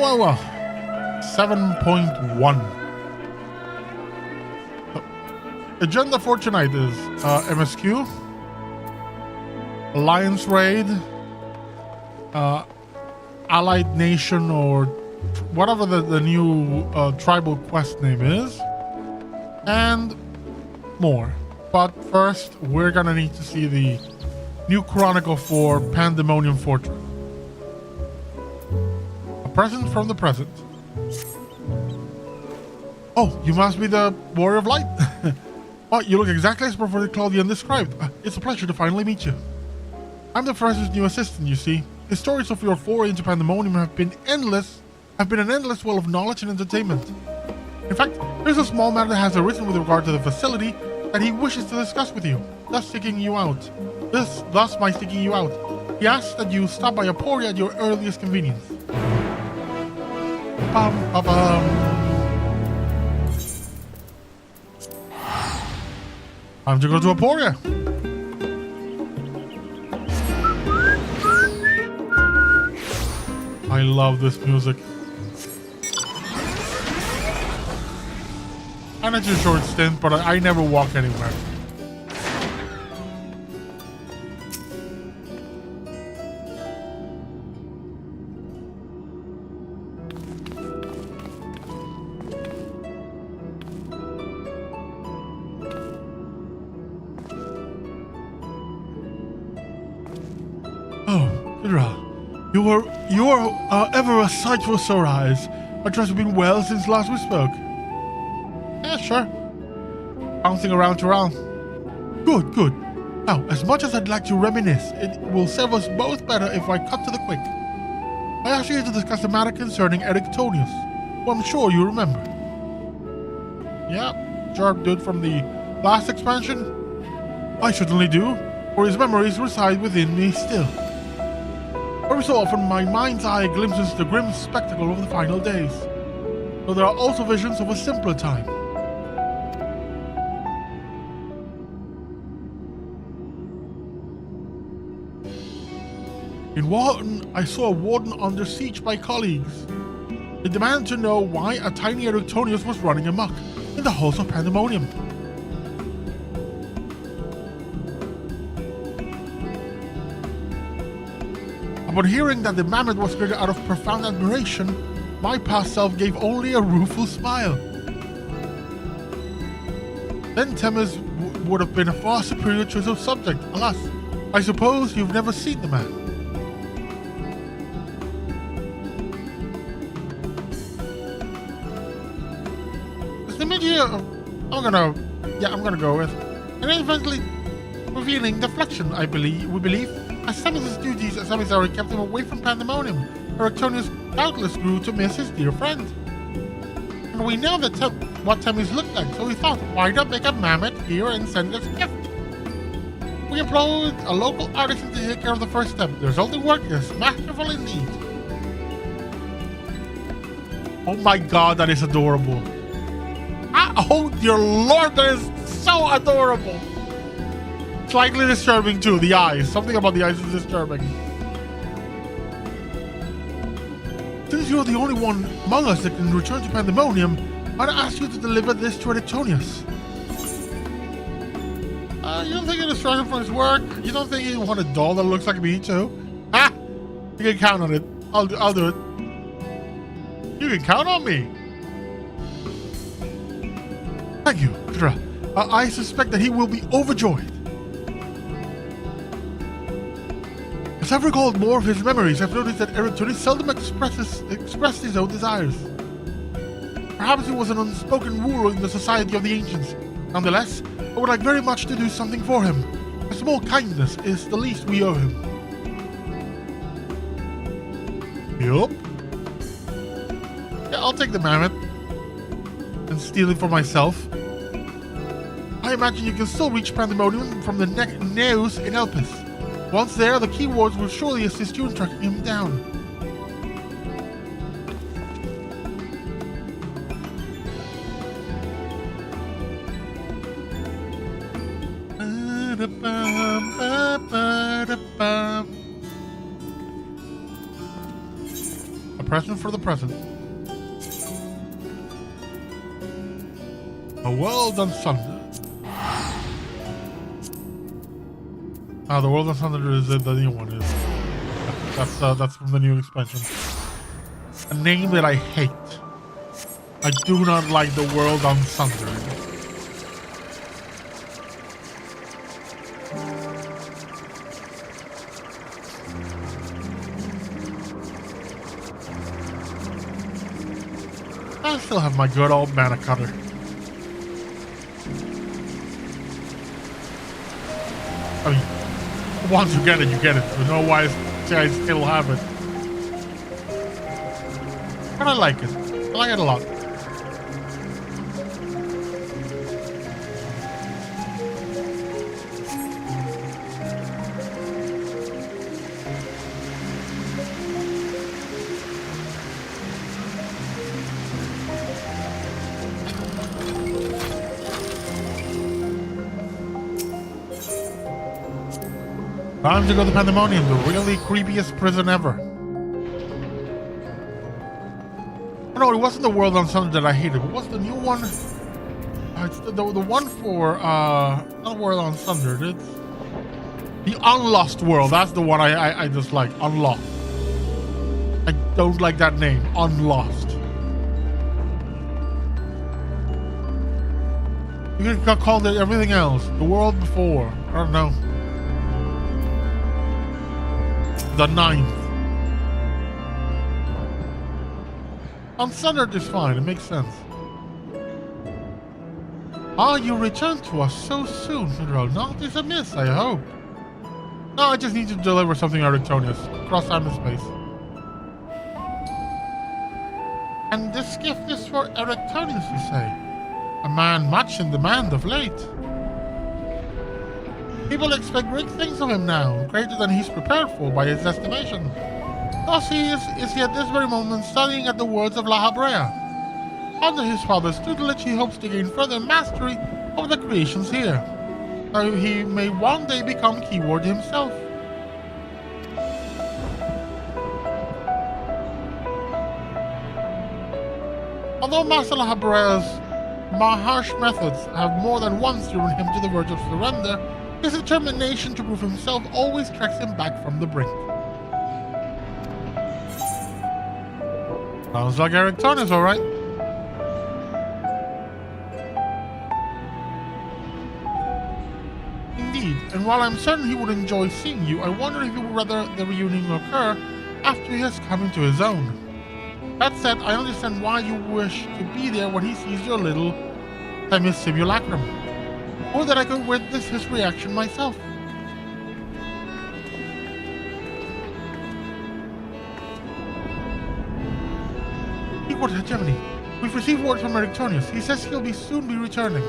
Well. 7.1. Agenda for tonight is MSQ, Alliance Raid, Allied Nation, or whatever the new tribal quest name is, and more. But first, we're gonna need to see the new chronicle for Pandemonium Fortress. A present from the present. Oh, you must be the Warrior of Light. Oh, you look exactly as Professor Claudian described. It's a pleasure to finally meet you. I'm the Professor's new assistant, you see. The stories of your foray into Pandemonium have been an endless well of knowledge and entertainment. In fact, there's a small matter that has arisen with regard to the facility that he wishes to discuss with you, thus seeking you out. Thus my seeking you out. He asks that you stop by Aporia at your earliest convenience. Time to go to Aporia. I love this music. And it's a short stint, but I never walk anywhere. You are ever a sight for sore eyes. I trust you've been well since last we spoke. Yeah, sure. Bouncing around Toronto. Good. Now, as much as I'd like to reminisce, it will serve us both better if I cut to the quick. I asked you to discuss the matter concerning Erictonius, who I'm sure you remember. Yeah, sharp dude from the last expansion. I certainly do, for his memories reside within me still. Every so often, my mind's eye glimpses the grim spectacle of the final days, though there are also visions of a simpler time. In Warden, I saw a warden under siege by colleagues. They demanded to know why a tiny Erictonius was running amok in the halls of Pandemonium. Upon hearing that the mammoth was created out of profound admiration, my past self gave only a rueful smile. Then Temis would have been a far superior choice of subject. Alas, I suppose you've never seen the man. This image here, I'm gonna go with an infinitely revealing deflection, we believe. As Temis' duties as emissary kept him away from Pandemonium, Erictonius doubtless grew to miss his dear friend. And we know that what Temis looked like, so we thought, why not make a mammoth here and send it as a gift? We employed a local artisan to take care of the first step. The resulting work is masterful indeed. Oh my god, that is adorable. Oh dear lord, that is so adorable. Slightly disturbing too, the eyes. Something about the eyes is disturbing. Since you're the only one among us that can return to Pandemonium, I'd ask you to deliver this to Erictonius. You don't think he'll destroy him for his work? You don't think he'll want a doll that looks like me too? Ha! You can count on it. I'll do it. You can count on me. Thank you, Kira. I suspect that he will be overjoyed. As I've recalled more of his memories, I've noticed that Erictonius seldom expressed his own desires. Perhaps he was an unspoken rule in the society of the ancients. Nonetheless, I would like very much to do something for him. A small kindness is the least we owe him. Yup. Yeah, I'll take the mammoth and steal it for myself. I imagine you can still reach Pandemonium from the nose in Elpis. Once there, the keywords will surely assist you in tracking him down. present for the present. A world unsundered. Ah, the world unsundered is the new one. That's from the new expansion. A name that I hate. I do not like the world unsundered. I still have my good old mana cutter. I mean, once you get it, you get it. There's no why I still have it. But I like it. I like it a lot. Time to go to Pandemonium, the really creepiest prison ever. Oh, no, it wasn't the World Unsundered that I hated, but what's the new one? It's the one for, not World Unsundered, it's the Unlost World. That's the one I just like, Unlost. I don't like that name, Unlost. You could have called it everything else, the world before, I don't know. The 9th. Unsundered is fine, it makes sense. Ah, you returned to us so soon, Hero. Naught is amiss, I hope. No, I just need to deliver something Erectonius. Across time and space. And this gift is for Erectonius, you say? A man much in demand of late. People expect great things of him now, greater than he's prepared for by his estimation. Thus he is at this very moment studying at the words of La Habrea. Under his father's tutelage, he hopes to gain further mastery over the creations here, so he may one day become Keyword himself. Although Master La Habrea's harsh methods have more than once driven him to the verge of surrender, his determination to prove himself always tracks him back from the brink. Sounds like Erectonius, alright. Indeed, and while I'm certain he would enjoy seeing you, I wonder if he would rather the reunion occur after he has come into his own. That said, I understand why you wish to be there when he sees your little semi-simulacrum. Or that I could witness his reaction myself. Keyword Hegemony. We've received word from Erectonius. He says he'll soon be returning.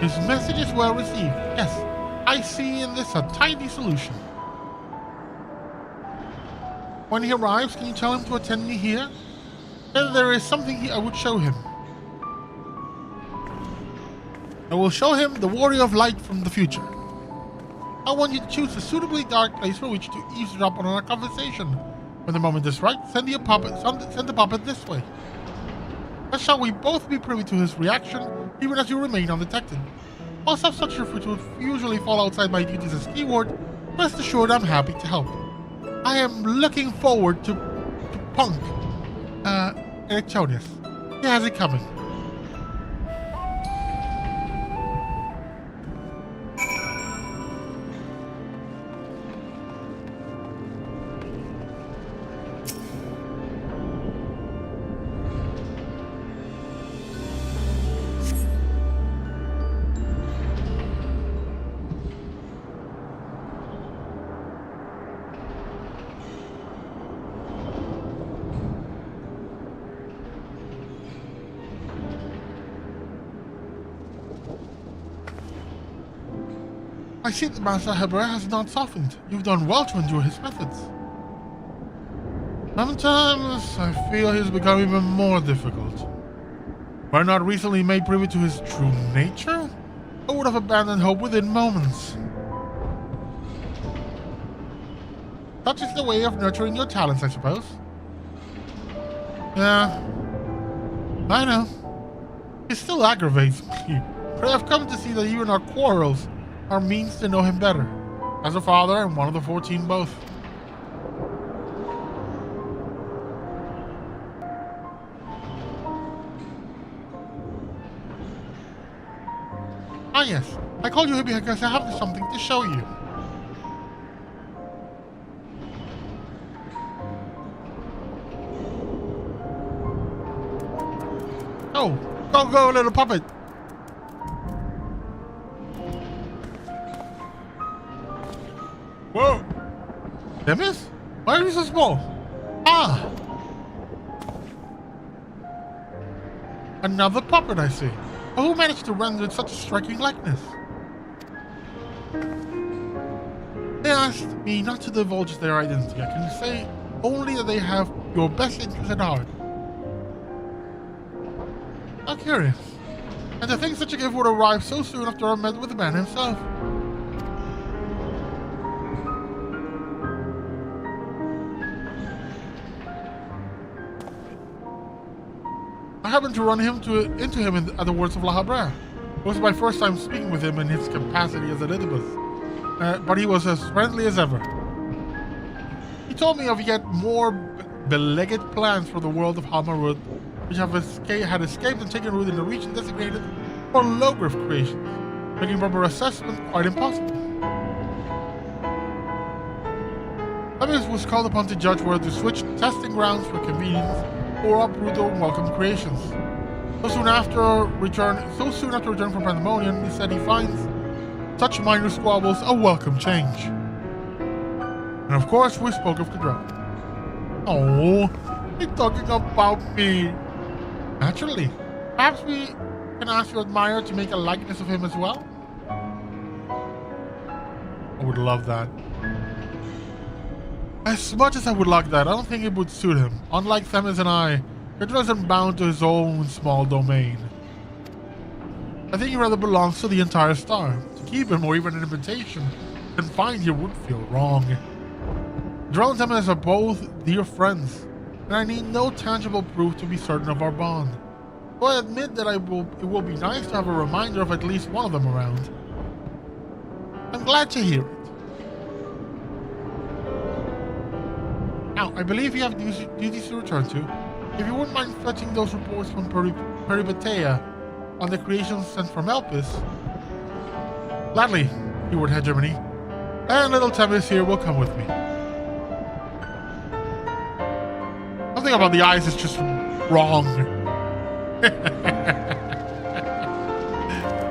His message is well received. Yes, I see in this a tidy solution. When he arrives, can you tell him to attend me here? Then there is something I would show him. I will show him the warrior of light from the future. I want you to choose a suitably dark place for which to eavesdrop on our conversation. When the moment is right, send the puppet this way. Thus shall we both be privy to his reaction, even as you remain undetected. Whilst of such which would usually fall outside my duties as Keyword, rest assured I'm happy to help. I am looking forward to Punk, Erectonius. He has it coming. I see that Master Hebra has not softened. You've done well to endure his methods. Sometimes I feel he's become even more difficult. Were I not recently made privy to his true nature, I would have abandoned hope within moments. Such is the way of nurturing your talents, I suppose. Yeah, I know. It still aggravates me, but I've come to see that even our quarrels are means to know him better. As a father and one of the 14 both. Ah yes, I called you here because I have something to show you. Oh, go, little puppet. Whoa. Demis? Why are you so small? Ah. Another puppet, I see. Who managed to render such a striking likeness? They asked me not to divulge their identity. I can say only that they have your best interest at heart. How curious. And to think such a gift would arrive so soon after I met with the man himself. I happened to run into him at the words of La Habra. It was my first time speaking with him in his capacity as Elizabeth. But he was as friendly as ever. He told me of yet more beleaguered plans for the world of Halmarud, which had escaped and taken root in the region designated for low-growth creations, making proper assessment quite impossible. Demis was called upon to judge whether to switch testing grounds for convenience or uproot their welcome creations. So soon after return from Pandemonium, he said he finds such minor squabbles a welcome change. And of course, we spoke of Cadrell. Oh, you're talking about me. Naturally. Perhaps we can ask your admirer to make a likeness of him as well? I would love that. As much as I would like that, I don't think it would suit him. Unlike Themis and I, Cadrell isn't bound to his own small domain. I think he rather belongs to the entire star. To keep him, or even an invitation, confined here would feel wrong. Cadrell and Themis are both dear friends, and I need no tangible proof to be certain of our bond. Though I admit that it will be nice to have a reminder of at least one of them around. I'm glad to hear it. Now, I believe you have duties to return to. If you wouldn't mind fetching those reports from Peribatea on the creations sent from Elpis. Gladly, keyword hegemony. And little Themis here will come with me. Something about the eyes is just wrong.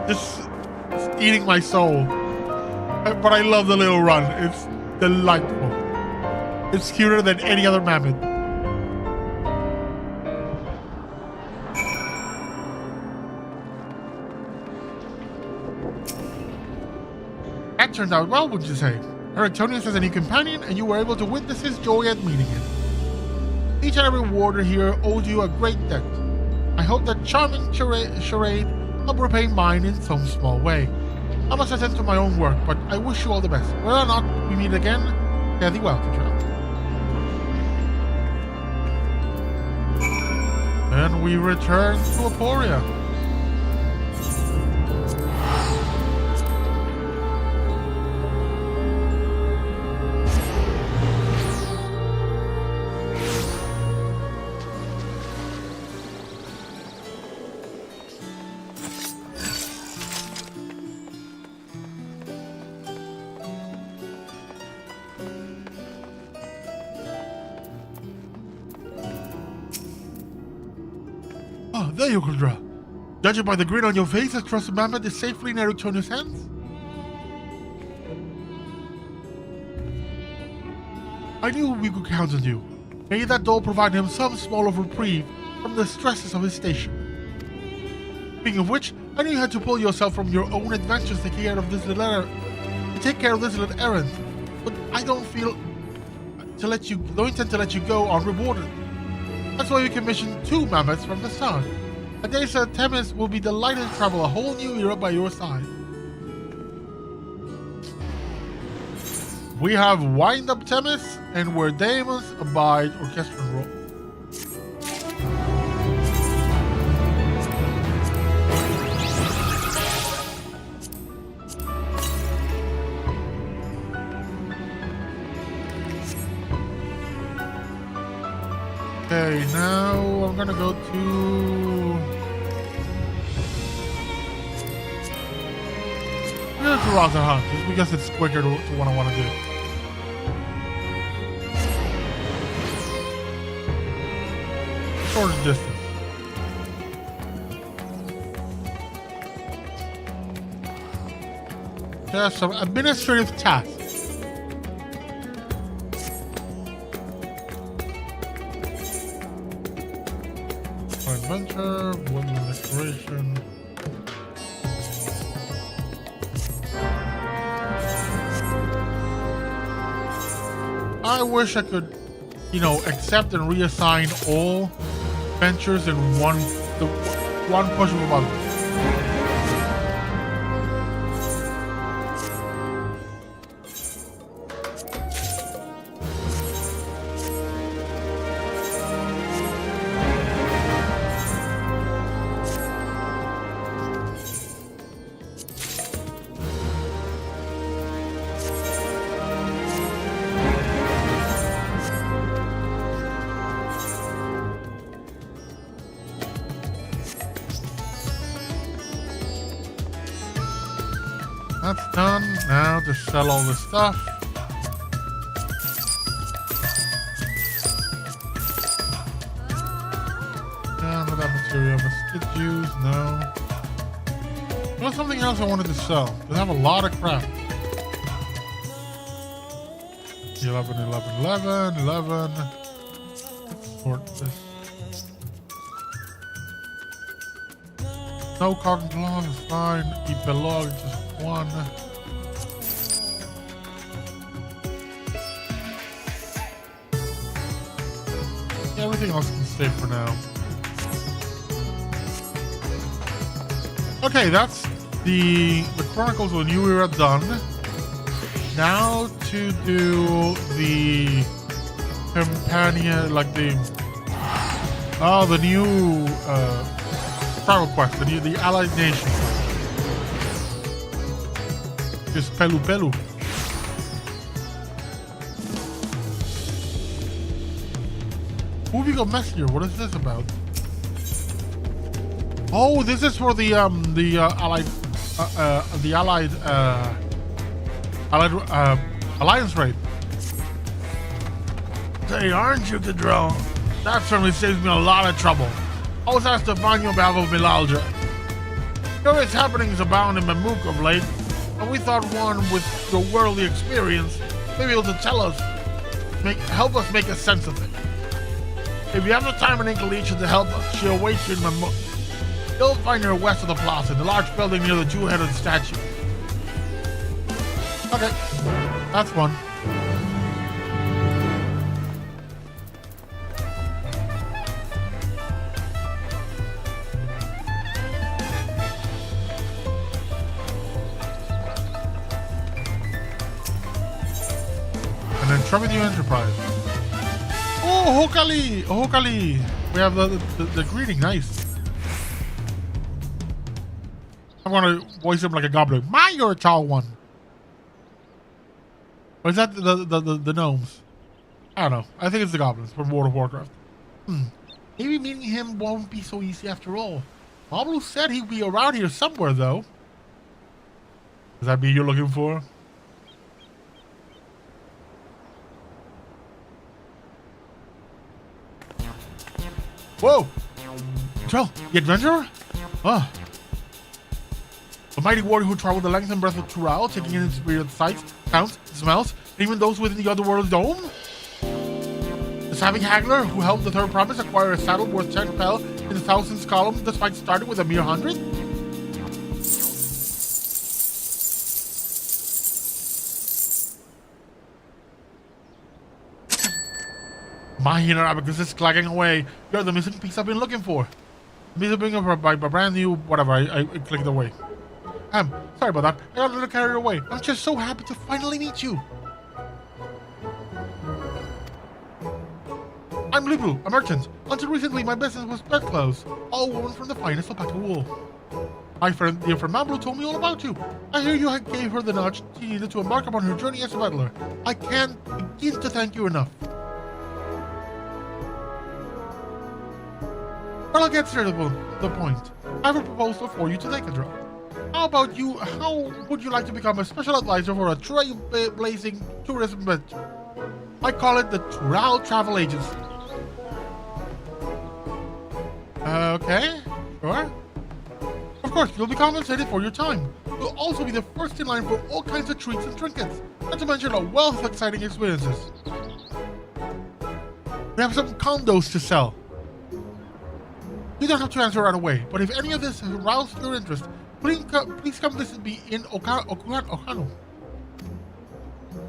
It's eating my soul. But I love the little run. It's delightful. It's cuter than any other mammoth. That turned out well, wouldn't you say? Erectonius has a new companion, and you were able to witness his joy at meeting him. Each and every warder here owed you a great debt. I hope that charming charade will repay mine in some small way. I must attend to my own work, but I wish you all the best. Whether or not we meet again, fare thee well, Cadrell. Then we return to Aporia. There you go, Cadrell. Judging by the grin on your face, I trust the mammoth is safely in Erectonius' hands. I knew we could count on you. May that doll provide him some small of reprieve from the stresses of his station. Speaking of which, I knew you had to pull yourself from your own adventures to take care of this little errand, but I don't intend to let you go unrewarded. That's why we commissioned 2 mammoths from the start. I dare say Themis will be delighted to travel a whole new era by your side. We have Wind Up Themis and Where Demons Abide Orchestral Roll. Okay, now I'm gonna go to... Yeah, to Rock and Hunt, just because it's quicker to what I want to do. Shorter distance. Just some administrative tasks. Adventure, woodland exploration. I wish I could, you know, accept and reassign all ventures in one push of a button. That's done. Now to sell all this stuff. Yeah, no, that material. Mosquito juice, no. There's something else I wanted to sell. They have a lot of crap. 11, 11, 11, 11. Let's sort this. No cotton cloth is fine. Keep the log, just one. Yeah, everything else can stay for now. Okay, that's the Chronicles of the New Era done. Now to do the companion, like the new travel quest, the Allied Nation. Just Pelu Pelu. Moving a messenger. What is this about? Oh, this is for the Alliance raid. Say, aren't you, Cadrell? That certainly saves me a lot of trouble. I was asked to find you on behalf of Milalja. Various happenings abound in Mamuk of late, and we thought one with your worldly experience may be able to tell us, help us make a sense of it. If you have the time and inclination to help us, she awaits you in Mamuk. You'll find her west of the plaza, in the large building near the two-headed statue. Okay, that's one. And then Trouble New Enterprise. Oh, Hokali! Oh, Hokali! We have the greeting, nice. I'm gonna voice him like a goblin. My, you're a tall one. Or is that the gnomes? I don't know. I think it's the goblins from World of Warcraft. Maybe meeting him won't be so easy after all. Mablu said he'd be around here somewhere, though. Does that mean you're looking for? Whoa! Control, the adventurer? Oh. A mighty warrior who traveled the length and breadth of Tural, taking in its myriad sights, sounds, smells, and even those within the otherworld dome? The savvy haggler who helped the Third Promise acquire a saddle worth 10 pel in the thousands column despite starting with a mere 100? My inner abacus is clagging away. You're the missing piece I've been looking for. Missing by brand new whatever. I clicked away. Sorry about that. I got a little carried away. I'm just so happy to finally meet you. I'm Libu, a merchant. Until recently, my business was bedclothes, all woven from the finest alpaca wool. My friend, dear friend Mamblu, told me all about you. I hear you gave her the nudge she needed to embark upon her journey as a peddler. I can't begin to thank you enough. Well, I'll get straight to the point. I have a proposal for you to take a draw. How would you like to become a special advisor for a trailblazing tourism venture? I call it the Tural Travel Agency. Okay, sure. Of course, you'll be compensated for your time. You'll also be the first in line for all kinds of treats and trinkets, not to mention a wealth of exciting experiences. We have some condos to sell. You don't have to answer right away, but if any of this has aroused your interest, please come visit me in Okano.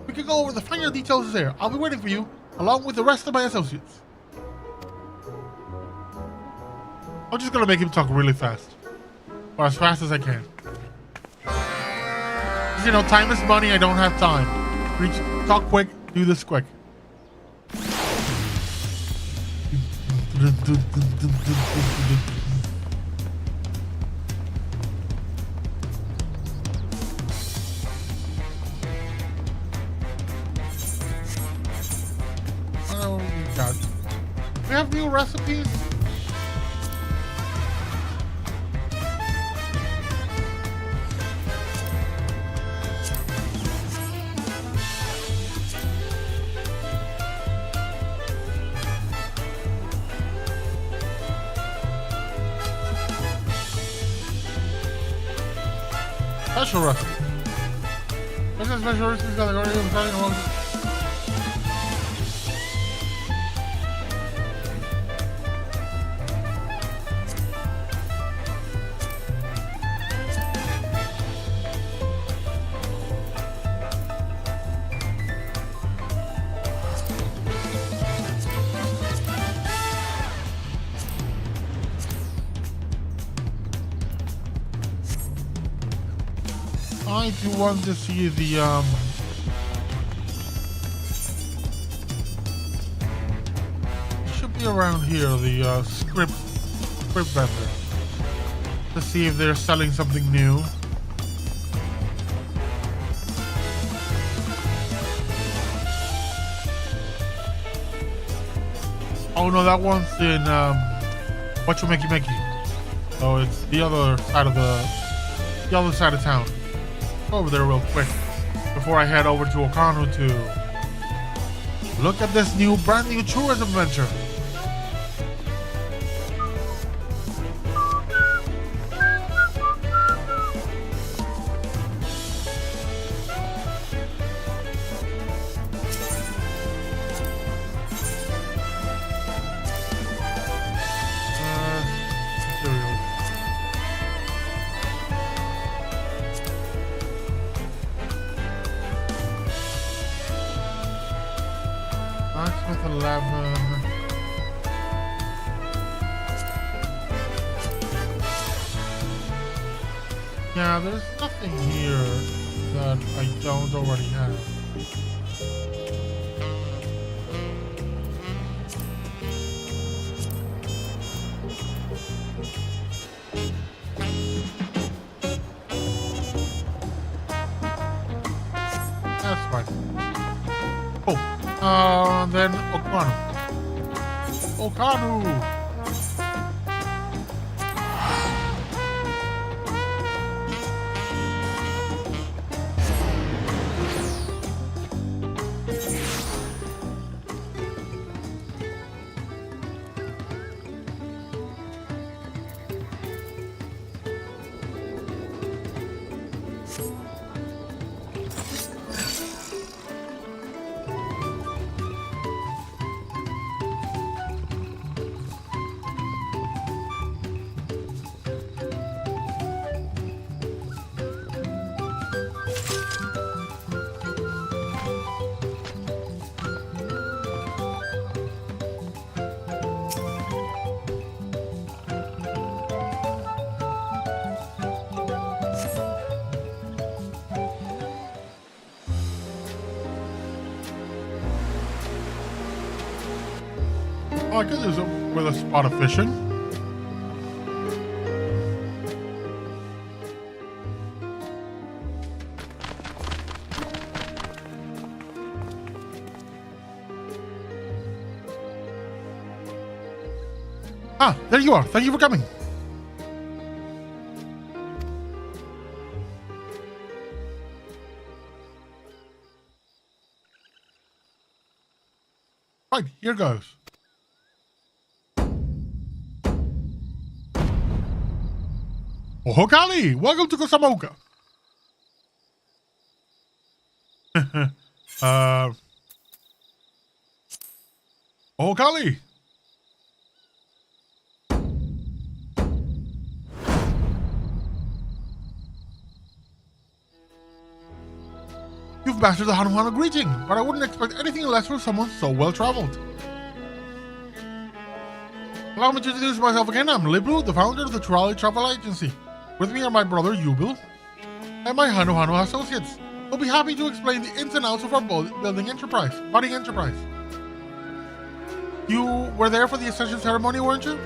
We can go over the finer details there. I'll be waiting for you, along with the rest of my associates. I'm just gonna make him talk really fast. Or as fast as I can. You know, time is money, I don't have time. Talk quick, do this quick. Oh my god. We have new recipes? Special recipe. This is special recipes that are already selling along. I do want to see the it should be around here, the script vendor, to see if they're selling something new. Oh no, that one's in Whatchamaki. Oh, it's the other side of town. Over there real quick before I head over to Okano to look at this brand new tourism venture. With 11. Yeah, there's nothing here that I don't already have. That's fine. Oh, then Okano. Oh, I could use it with a spot of fishing. Ah, there you are. Thank you for coming. Right, here goes. Oh, Kali! Welcome to Kosamoka. Oh, Kali! You've mastered the Hanuhana greeting, but I wouldn't expect anything less from someone so well-traveled. Allow me to introduce myself again. I'm Libru, the founder of the Turali Travel Agency. With me are my brother Yubil and my Hanuhana associates. We'll be happy to explain the ins and outs of our budding enterprise. You were there for the Ascension ceremony, weren't you?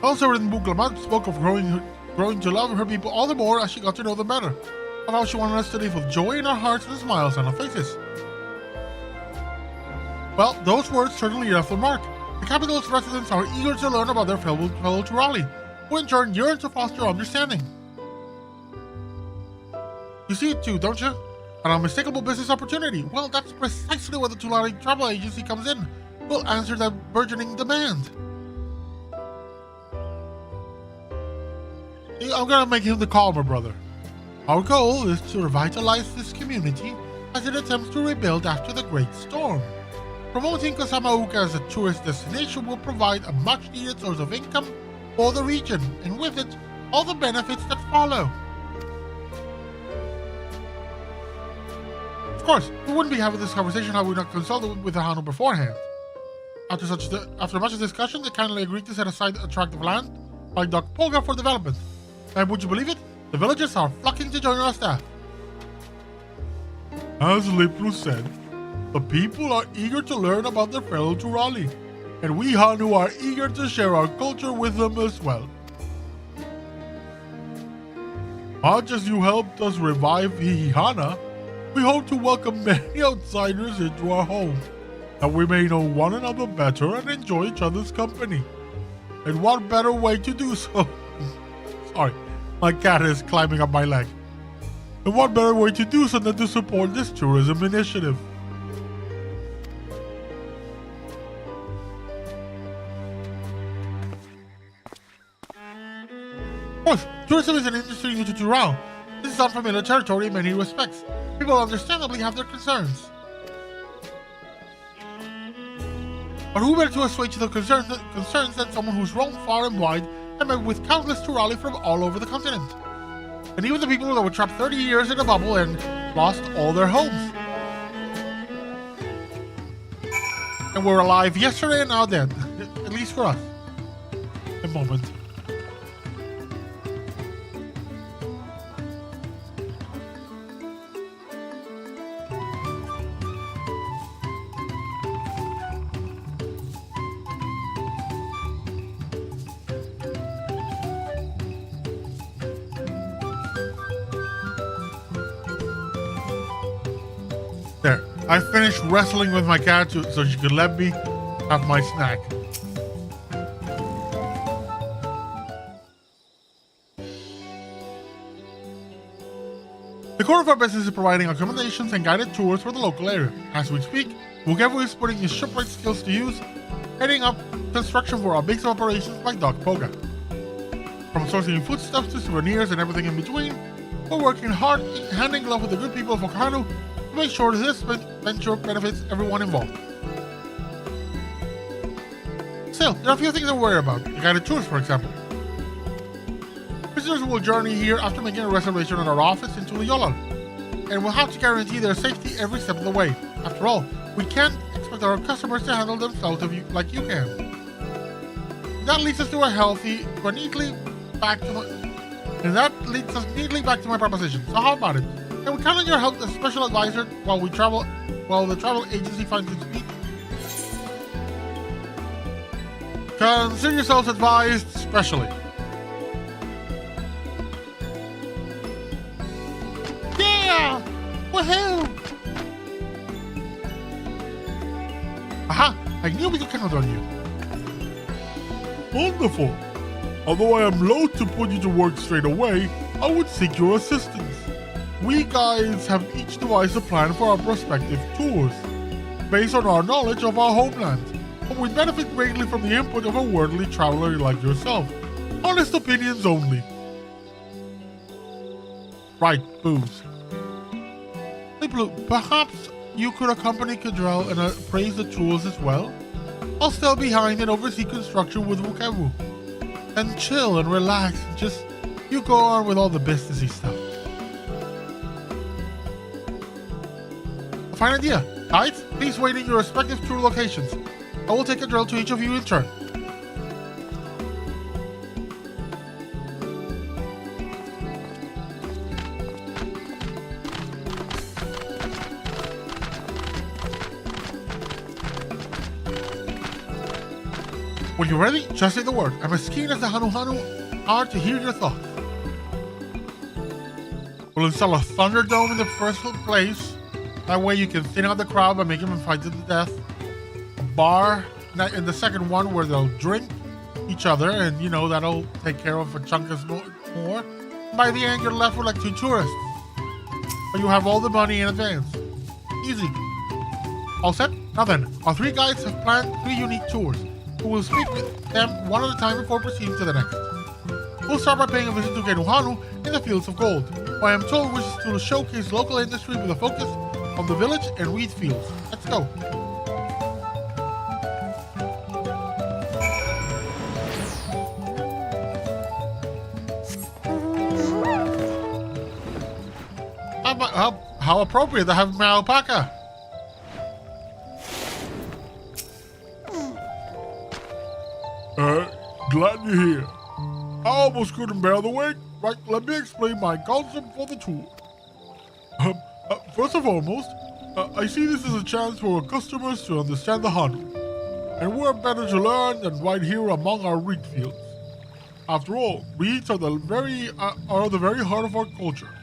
Also written book Lamat spoke of growing to love her people all the more as she got to know them better, of how she wanted us to live with joy in our hearts and smiles on our faces. Well, those words certainly left their mark. The capital's residents are eager to learn about their fellow Turali, who in turn yearn to foster understanding. You see it too, don't you? An unmistakable business opportunity. Well, that's precisely where the Turali Travel Agency comes in. We'll answer that burgeoning demand. I'm gonna make him the calmer brother. Our goal is to revitalize this community as it attempts to rebuild after the Great Storm. Promoting Kosamauka as a tourist destination will provide a much-needed source of income for the region, and with it, all the benefits that follow. Of course, we wouldn't be having this conversation had we not consulted with the Hanu beforehand. After much discussion, they kindly agreed to set aside a tract of land by Doc Poga for development. And would you believe it? The villagers are flocking to join our staff. As Liplu said, the people are eager to learn about their fellow Turali, and we Hanu are eager to share our culture with them as well. Much as you helped us revive Hihana, we hope to welcome many outsiders into our home, that we may know one another better and enjoy each other's company. And what better way to do so? Sorry, my cat is climbing up my leg. And what better way to do so than to support this tourism initiative? Of course, tourism is an industry new to Turao. This is unfamiliar territory in many respects. People understandably have their concerns. But who better to assuage the concerns than someone who's roamed far and wide and met with countless Turali from all over the continent? And even the people that were trapped 30 years in a bubble and lost all their homes. And were alive yesterday and now dead. At least for us. A moment. There, I finished wrestling with my cat so she could let me have my snack. The core of our business is providing accommodations and guided tours for the local area. As we speak, Mugevu is putting his shipwright skills to use, heading up construction for our base of operations like Doc Poga. From sourcing foodstuffs to souvenirs and everything in between, we're working hard, hand in glove with the good people of Okanu, to make sure this venture benefits everyone involved. Still, there are a few things to worry about, the guided tours for example. Visitors will journey here after making a reservation at our office in Tuliyolal, and we'll have to guarantee their safety every step of the way. After all, we can't expect our customers to handle themselves like you can. That leads us neatly back to my proposition. So how about it? Can we count on your help as special advisor while the travel agency finds its feet? Consider yourselves advised specially. Yeah! Woohoo! Aha! I knew we could count on you. Wonderful. Although I am loath to put you to work straight away, I would seek your assistance. We guides have each devised a plan for our prospective tours, based on our knowledge of our homeland, but we benefit greatly from the input of a worldly traveler like yourself. Honest opinions only. Right, Booze. Hey Blue, perhaps you could accompany Cadrell and appraise the tours as well? I'll stay behind and oversee construction with Wukawu. And chill and relax, just you go on with all the businessy stuff. A fine idea. Guides, please wait in your respective tour locations. I will take a drill to each of you in turn. When you're ready, just say the word. I'm as keen as the Hanu are to hear your thoughts. We'll install a Thunderdome in the first place. That way you can thin out the crowd by making them fight to the death. A bar in the second one where they'll drink each other, and that'll take care of a chunk of more. By the end, you're left with like 2 tourists. But you have all the money in advance. Easy. All set? Now then, our 3 guides have planned 3 unique tours. We'll speak with them one at a time before proceeding to the next. We'll start by paying a visit to Genuhanu in the fields of gold, who I am told wishes to showcase local industry with a focus on the village and wheat fields. Let's go. How appropriate to have my alpaca. Glad you're here. I almost couldn't bear the wait. Right, let me explain my concept for the tour. First and foremost, I see this as a chance for our customers to understand the Hanu. And we're better to learn than right here among our wheat fields. After all, wheats are the very heart of our culture.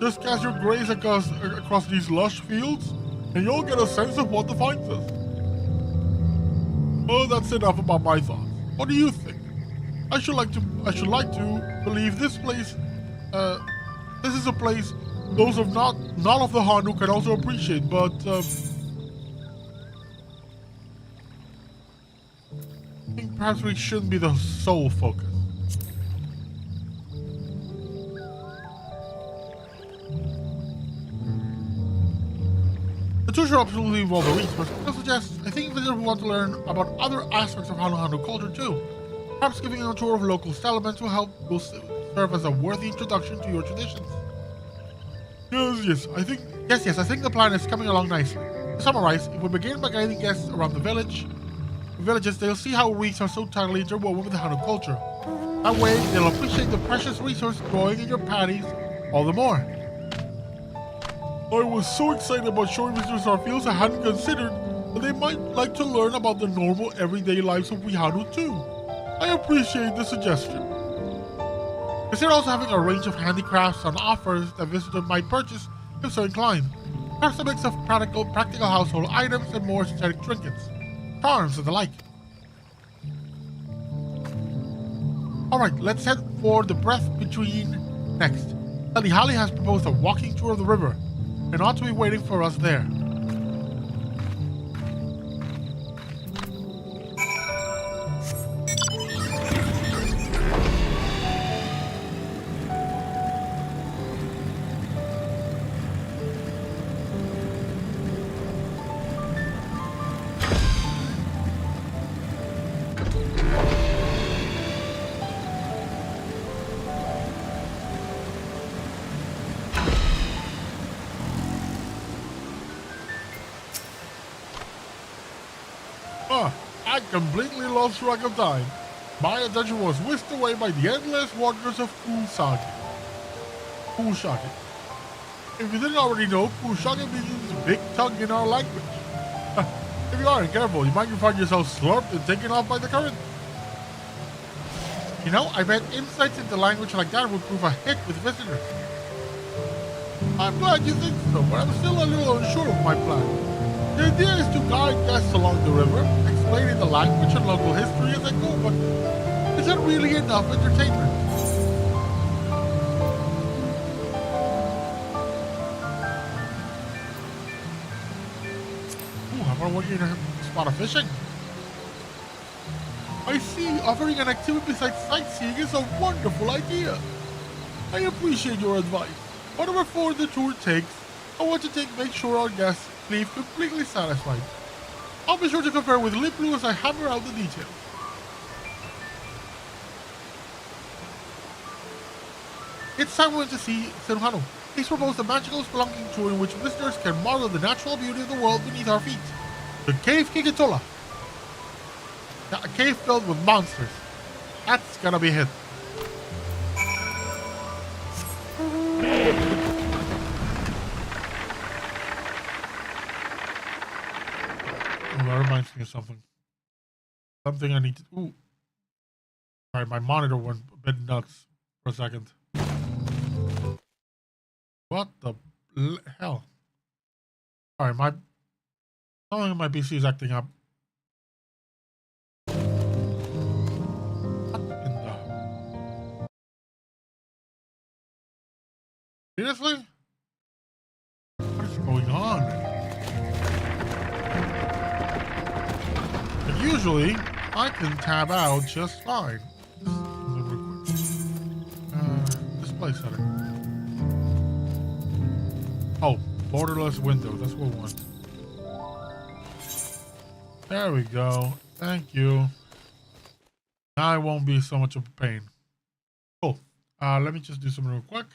Just cast your gaze across these lush fields, and you'll get a sense of what defines us. Well, that's enough about my thoughts. What do you think? I should like to believe this place. This is a place those of not of the Hanu can also appreciate, but I think perhaps we shouldn't be the sole focus. The tour should absolutely involve the reach, but I suggest I think visitors who want to learn about other aspects of Hanu culture too. Perhaps giving a tour of local settlements will serve as a worthy introduction to your traditions. Yes, I think the plan is coming along nicely. To summarize, if we begin by guiding guests around the villages, they'll see how wheats are so tightly interwoven with the Hanu culture. That way, they'll appreciate the precious resource growing in your paddies all the more. I was so excited about showing visitors our fields I hadn't considered that they might like to learn about the normal everyday lives of Hanu too. I appreciate the suggestion. Consider also having a range of handicrafts on offers that visitors might purchase if so inclined. Perhaps a mix of practical household items and more aesthetic trinkets, charms and the like. Alright, let's head for the breath between next. Talihali has proposed a walking tour of the river and ought to be waiting for us there. I completely lost track of time. My attention was whisked away by the endless waters of Kusage. Kusage. If you didn't already know, Kusage means big tongue in our language. If you aren't careful, you might find yourself slurped and taken off by the current. You know, I bet insights into language like that would prove a hit with visitors. I'm glad you think so, but I'm still a little unsure of my plan. The idea is to guide guests along the river, explaining the language and local history as I go, but is that really enough entertainment? Ooh, how about what you spot a fishing? I see, offering an activity besides sightseeing is a wonderful idea. I appreciate your advice. Whatever form the tour takes, I want to make sure our guests leave completely satisfied. I'll be sure to confer with Lip Blue as I hammer out the details. It's time we went to see Senuhano. He's proposed a magical spelunking tour in which visitors can marvel the natural beauty of the world beneath our feet. The Cave Kikitola. A cave filled with monsters. That's gonna be a hit. Oh, that reminds me of something. Something I need to... Ooh. Sorry, my monitor went a bit nuts for a second. What the hell? Sorry, something in my PC is acting up. Seriously? What is going on? But usually, I can tab out just fine. Display setting. Oh, borderless window. That's what we want. There we go. Thank you. Now it won't be so much of a pain. Cool. Let me just do something real quick.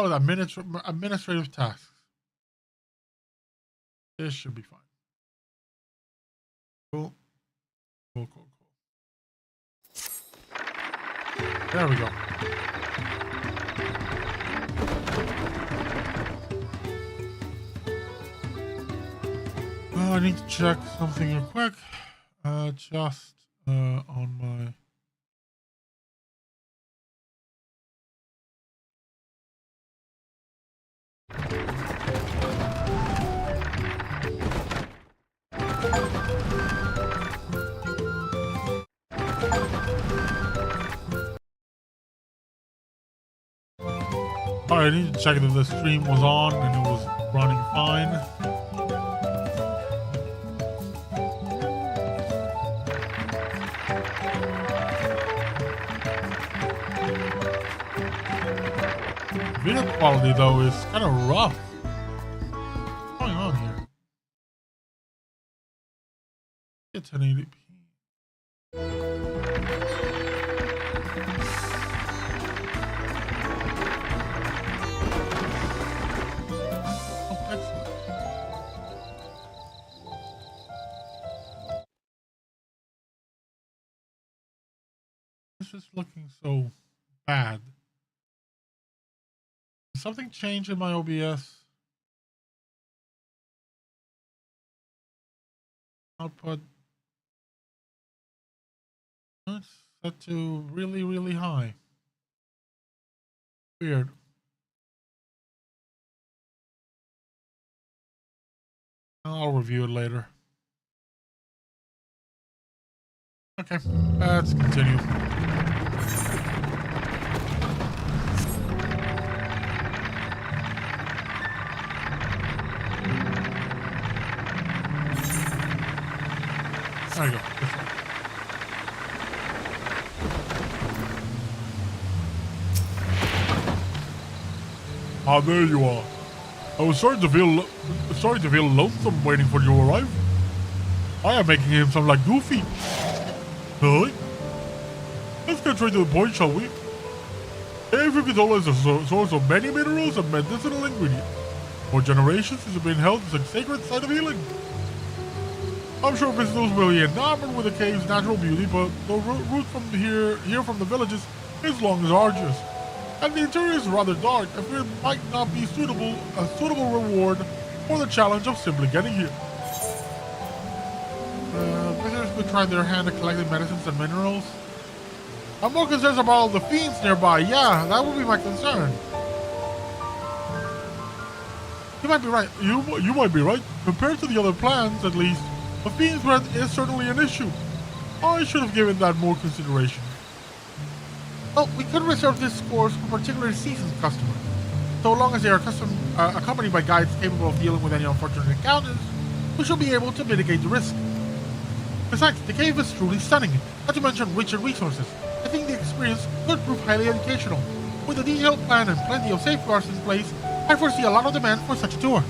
Oh, the administrative tasks. This should be fine. Cool. Cool, cool, cool. There we go. I need to check something real quick. Just on my... Alright, I need to check if the stream was on and it was running fine. Video quality though is kind of rough. What's going on here? It's 1080p. This is looking so bad. Did something change in my OBS? Output. It's set to really, really high. Weird. I'll review it later. Okay, let's continue. There you go. This one. Ah, there you are. I was starting to feel lonesome waiting for you to arrive. I am making him sound like Goofy. Really? Let's get straight to the point, shall we? Cave Kikitola is a source of many minerals and medicinal ingredients. For generations, it has been held as a sacred site of healing. I'm sure visitors will be enamored with the cave's natural beauty, but the route from here from the villages is long and arduous. And the interior is rather dark. I fear it might not be a suitable reward for the challenge of simply getting here. Visitors could try their hand at collecting medicines and minerals. I'm more concerned about all the fiends nearby. Yeah, that would be my concern. You might be right. You might be right. Compared to the other plans, at least, the fiend's threat is certainly an issue. I should have given that more consideration. Well, we could reserve this course for particularly seasoned customers. So long as they are accompanied by guides capable of dealing with any unfortunate encounters, we should be able to mitigate the risk. Besides, the cave is truly stunning, not to mention rich in resources. I think the experience could prove highly educational. With a detailed plan and plenty of safeguards in place, I foresee a lot of demand for such a tour.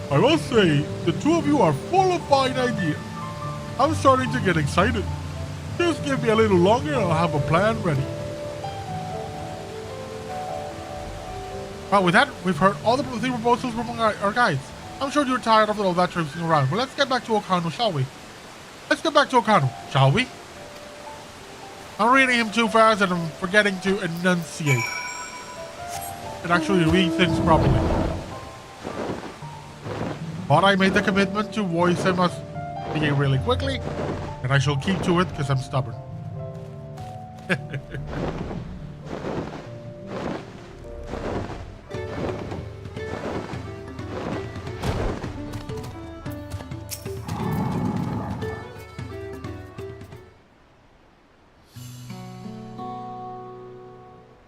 I must say, the two of you are full of fine ideas. I'm starting to get excited. Just give me a little longer and I'll have a plan ready. Well, with that, we've heard all the proposals from our guides. I'm sure you're tired of all that traipsing around, but let's get back to Okano, shall we? Let's get back to Okano, shall we? I'm reading him too fast and I'm forgetting to enunciate. And actually read things properly. But I made the commitment to voice him as speaking really quickly, and I shall keep to it because I'm stubborn.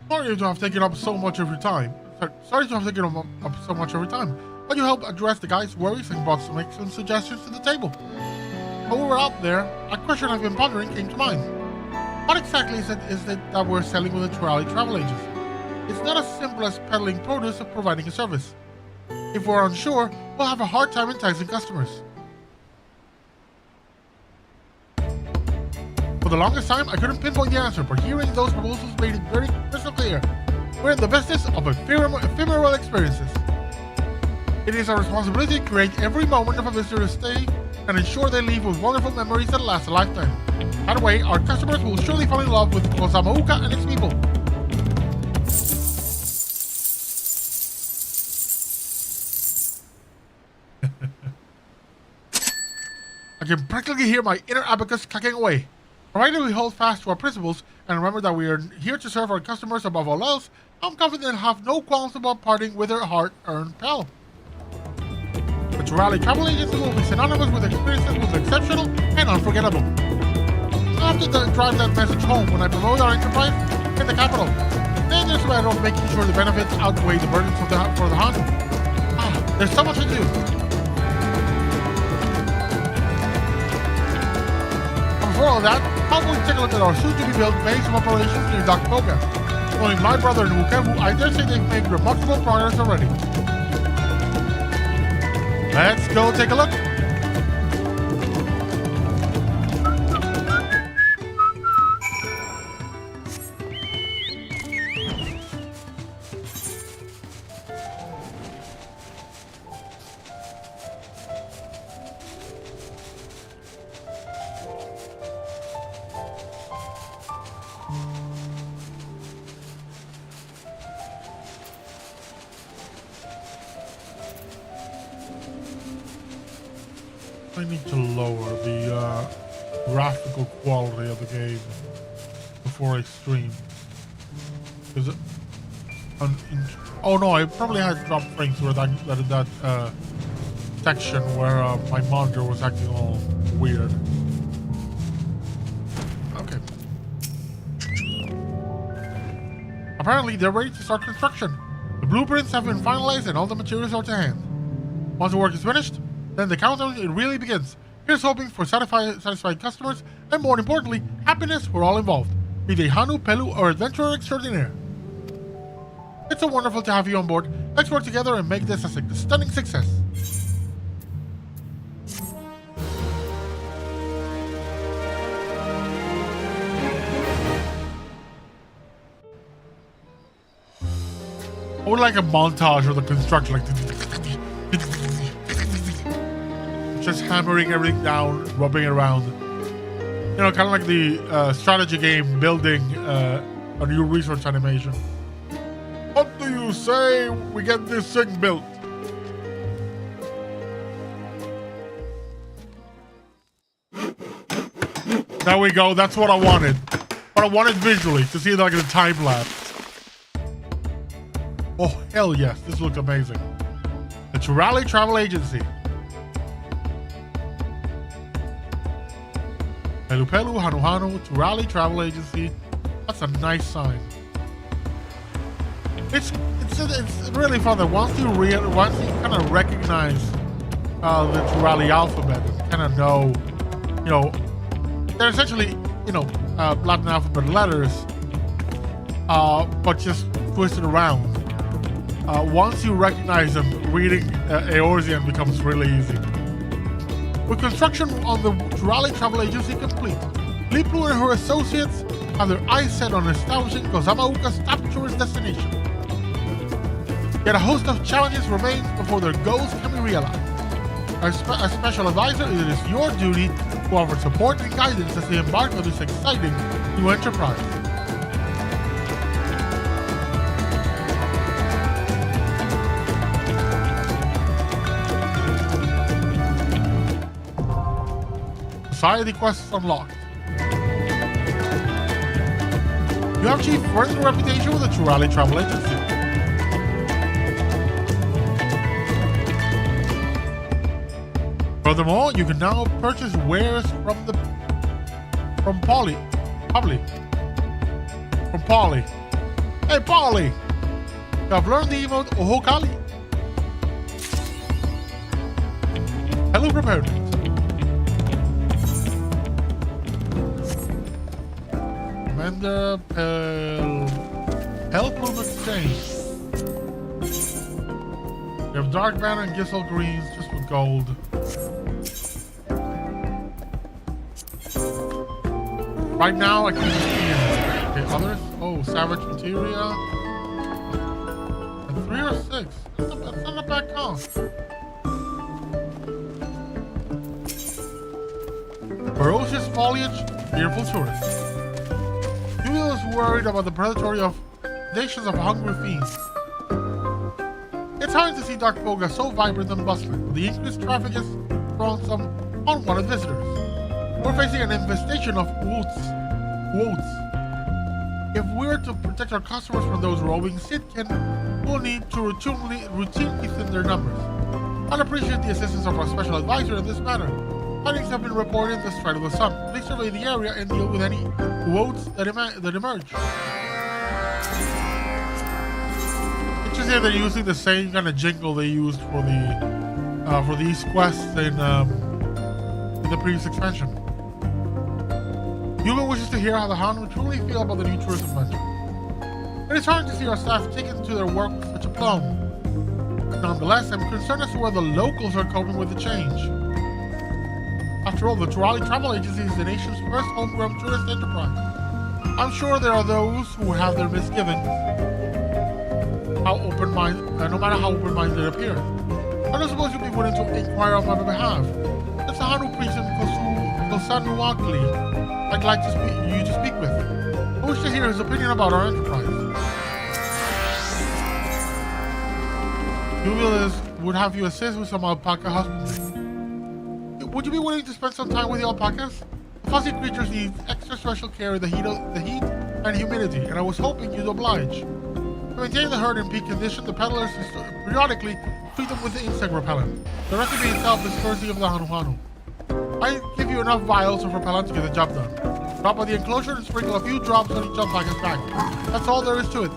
Sorry to have taken up so much of your time. Sorry to have taken up so much of your time. But you helped address the guys' worries and brought some excellent suggestions to the table. While we were out there, a question I've been pondering came to mind. What exactly is it that we're selling with the Trolley travel agents? It's not as simple as peddling produce or providing a service. If we're unsure, we'll have a hard time enticing customers. For the longest time, I couldn't pinpoint the answer, but hearing those proposals made it very crystal clear. We're in the business of ephemeral experiences. It is our responsibility to create every moment of a visitor's stay and ensure they leave with wonderful memories that last a lifetime. That way, our customers will surely fall in love with Osamauka and its people. I can practically hear my inner abacus clicking away. Provided we hold fast to our principles and remember that we are here to serve our customers above all else, I'm confident and have no qualms about parting with our hard-earned pal. The Turali Travel Agency will be synonymous with experiences both exceptional and unforgettable. I'll have to drive that message home when I promote our enterprise in the capital. Then there's a matter of making sure the benefits outweigh the burdens for the Hanu. There's so much to do. Before all that, how about we take a look at our soon-to-be-built base of operations near Dakoga? Knowing my brother and Wukevu, I dare say they've made remarkable progress already. Let's go take a look. I need to lower the graphical quality of the game before I stream. Because oh no, I probably had dropped frames where that section where my monitor was acting all weird. Okay. Apparently, they're ready to start construction. The blueprints have been finalized and all the materials are to hand. Once the work is finished, then the countdown it really begins. Here's hoping for satisfied customers and, more importantly, happiness for all involved, be they Hanu, Pelu, or adventurer extraordinaire. It's so wonderful to have you on board. Let's work together and make this a stunning success. I would like a montage of the construction, like just hammering everything down, rubbing it around. You know, kind of like the strategy game building a new research animation. What do you say we get this thing built? There we go. That's what I wanted. What I wanted visually, to see like the time lapse. Oh, hell yes. This looks amazing. The Turali Travel Agency. Pelu Pelu, Hanu Hanu, Turali Travel Agency. That's a nice sign. It's really fun that once you kind of recognize the Turali alphabet and kind of know, you know, they're essentially, you know, Latin alphabet letters, but just twisted around. Once you recognize them, reading Eorzean becomes really easy. With construction on the Turali Travel Agency complete, Liplu and her associates have their eyes set on establishing Kozamauka's top tourist destination. Yet a host of challenges remain before their goals can be realized. As special advisor, it is your duty to offer support and guidance as they embark on this exciting new enterprise. Society quests unlocked. You have achieved further reputation with the Turali Travel Agency. Furthermore, you can now purchase wares from Polly. Hey, Polly! You have learned the emote Ohokali. Hello, preparedness. Commander Help Room Exchange. You have Dark Banner and Gissel Greens just with gold. Right now, I can just see okay, others. Oh, Savage Materia. And 3 or 6. That's not a bad cost. Ferocious foliage, fearful tourists. Julio is worried about the predatory of nations of hungry fiends. It's hard to see Dark Poga so vibrant and bustling. The increased traffic has drawn some unwanted visitors. We're facing an infestation of woats. If we're to protect our customers from those roving Sitkin, we'll need to routinely thin their numbers. I'd appreciate the assistance of our special advisor in this matter. Findings have been reported in the Stride of the Sun. Please survey the area and deal with any woats that emerge. Interesting they're using the same kind of jingle they used for these quests in the previous expansion. Yuga wishes to hear how the Hanu truly feel about the new tourism venture. It is hard to see our staff taking to their work with such aplomb. Nonetheless, I'm concerned as to where the locals are coping with the change. After all, the Turali Travel Agency is the nation's first homegrown tourist enterprise. I'm sure there are those who have their misgivings, no matter how open-minded it appears. I don't suppose you'd be willing to inquire on my behalf. It's the Hanu priest in Kosanuakli I'd like you to speak with. I wish to hear his opinion about our enterprise. Julius would have you assist with some alpaca husbandry. Would you be willing to spend some time with the alpacas? The fuzzy creatures need extra special care in the heat and humidity, and I was hoping you'd oblige. To maintain the herd in peak condition, the peddlers periodically treat them with the insect repellent. The recipe itself is courtesy of the Hanu Hanu. I give you enough vials of repellent to get the job done. Drop by the enclosure and sprinkle a few drops on each alpaca's back. That's all there is to it.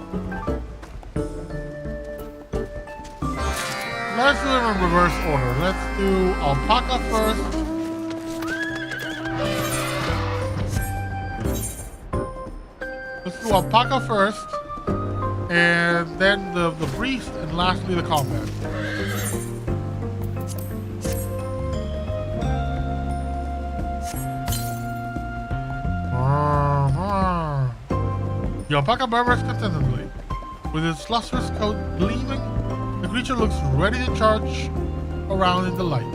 Let's do them in reverse order. Let's do alpaca first. Let's do alpaca first. And then the priest, and lastly the combat. The alpaca murmurs contentedly. With its lustrous coat gleaming, the creature looks ready to charge around in the light.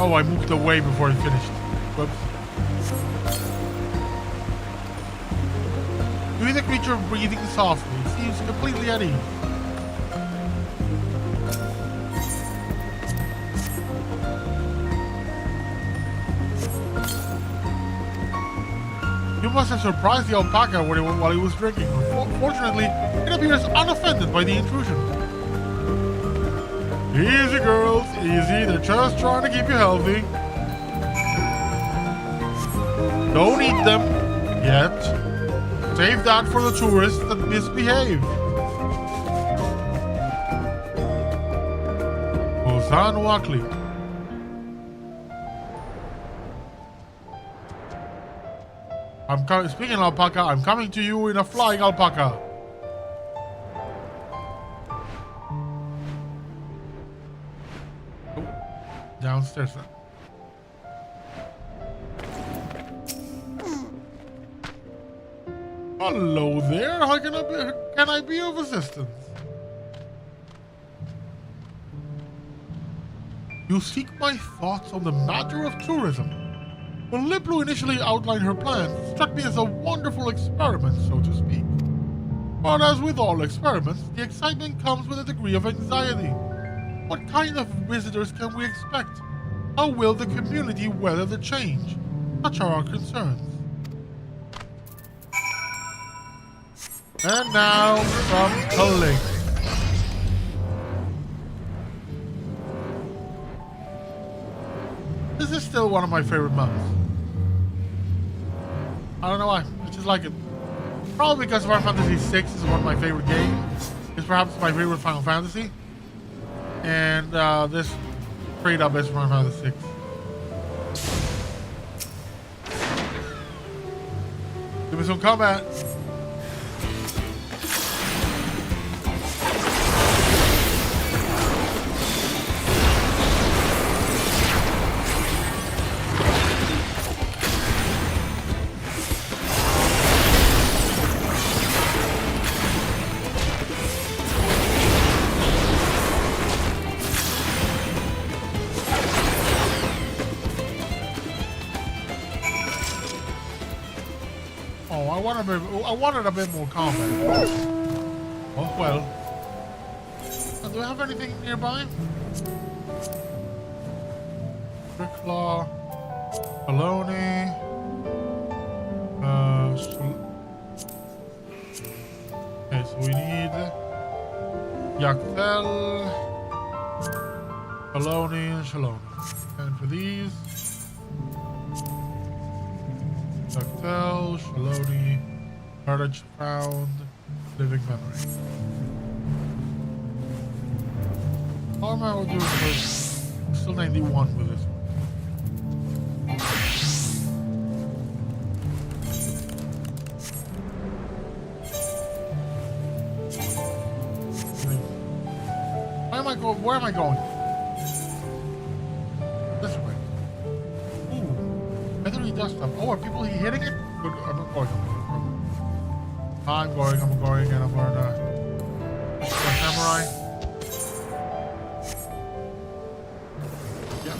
Oh, I moved away before I finished. Whoops. You hear the creature breathing softly. It seems completely at ease. You must have surprised the alpaca while he was drinking. Fortunately, it appears unoffended by the intrusion. Easy, girls, easy. They're just trying to keep you healthy. Don't eat them yet. Save that for the tourists that misbehave. Ozan Wakli. Speaking of alpaca, I'm coming to you in a flying alpaca. Oh, downstairs then. Hello there. How can I be of assistance? You seek my thoughts on the matter of tourism. When Liplu initially outlined her plans, it struck me as a wonderful experiment, so to speak. But as with all experiments, the excitement comes with a degree of anxiety. What kind of visitors can we expect? How will the community weather the change? Such are our concerns. And now from the lake. This is still one of my favorite maps. I don't know why. I just like it. Probably because Final Fantasy VI is one of my favorite games. It's perhaps my favorite Final Fantasy. And this straight up is Final Fantasy VI. Give me some combat. I wanted a bit more combat. Oh well. Do I have anything nearby? Bricklaw, Baloney, okay, so we need Yaktel, Baloney, and Shaloni. And for these, Yaktel, Shaloni, Courage found, living memory. All I will do is still 91 with this one. Where am I going? Where am I going? This way. Ooh, feathery dust stuff. Oh, are people hitting it? Good. I'm not going. I'm going, and I'm going to samurai. Yep.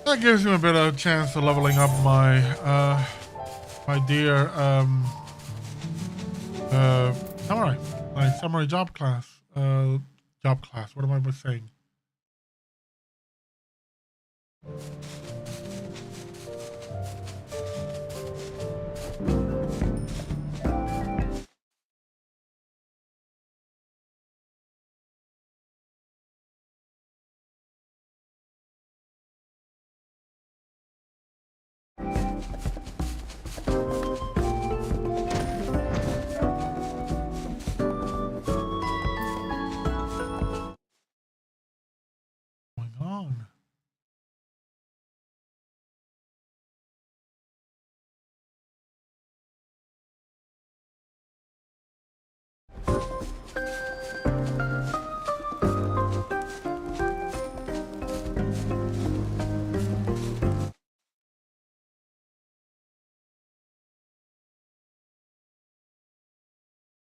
That gives me a bit of a chance of leveling up my my dear samurai, my samurai job class, job class. What am I saying? What's going on?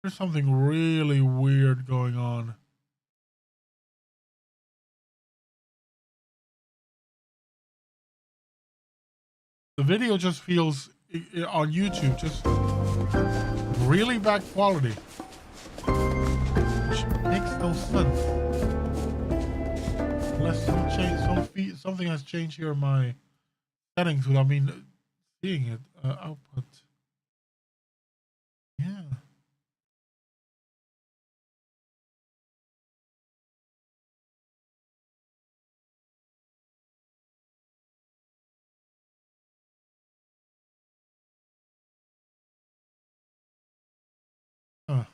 There's something really weird going on. The video just feels on YouTube just really bad quality, which makes no sense. Unless something has changed here in my settings without me seeing it. Output. Yeah. Huh.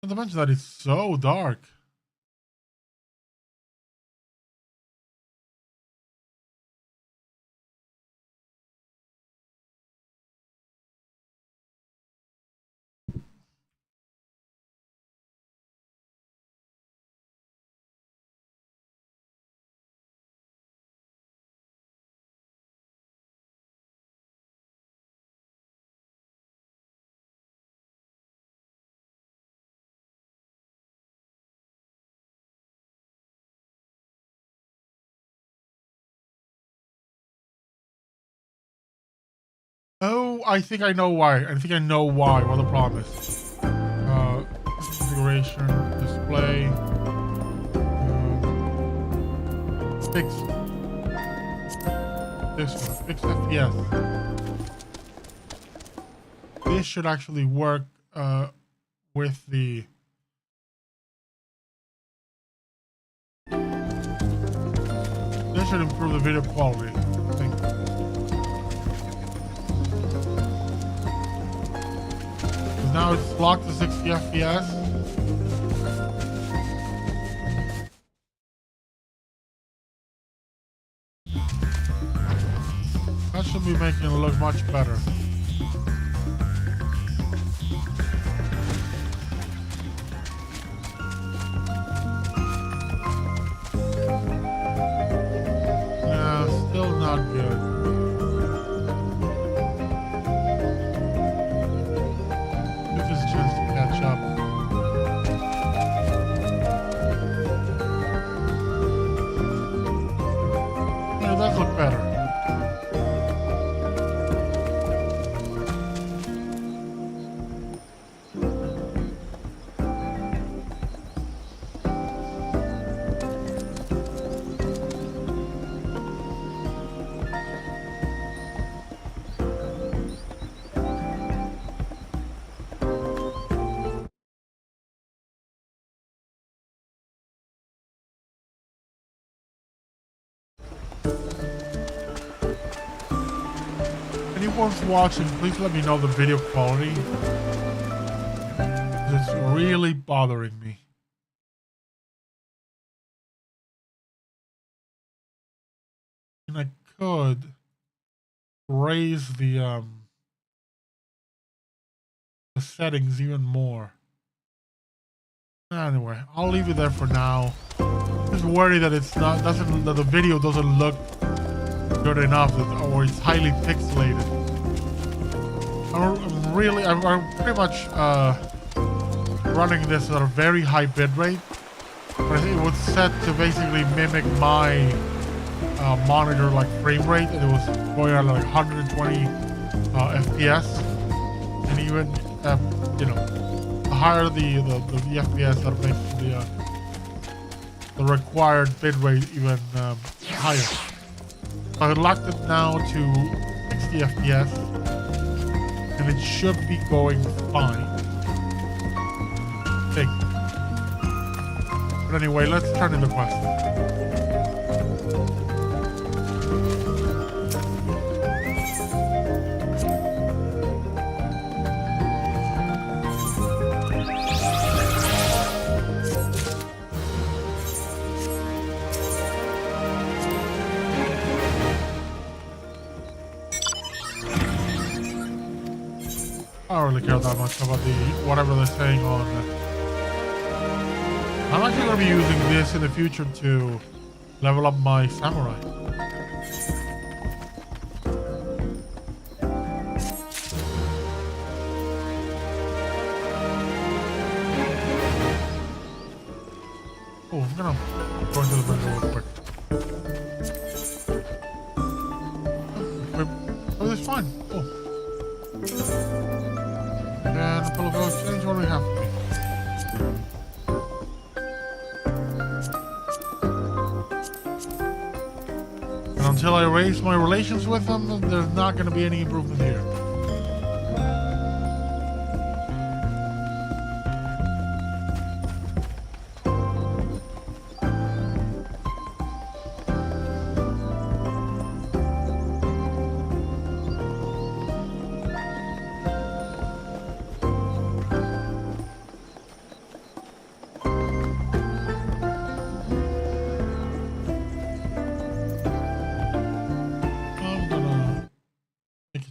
Not to mention that it's so dark. Oh, I think I know why. I think I know why. What the problem is. Configuration, display, fix this one, fix FPS. This should actually work with the. This should improve the video quality, I think. Now it's locked to 60 FPS. That should be making it look much better. Yeah, still not good. Give this a chance to catch up. Yeah, it does look better. Anyone's watching, please let me know the video quality. It's really bothering me. And I could raise the settings even more. Anyway, I'll leave it there for now. Just worried that that the video doesn't look good enough, or it's highly pixelated. I'm pretty much running this at a very high bitrate, but it was set to basically mimic my monitor like frame rate, and it was going at like 120 FPS, and even the higher the FPS, that makes the required bitrate even higher. I locked it now to 60 FPS, and it should be going fine. Big. But anyway, let's turn in the quest. I don't really care that much about whatever they're saying on. I'm actually going to be using this in the future to level up my samurai. Oh, I'm gonna go into the window real quick. Oh, that's fine. Cool. And the pillow exchange, what do we have? And until I erase my relations with them, there's not going to be any improvement here.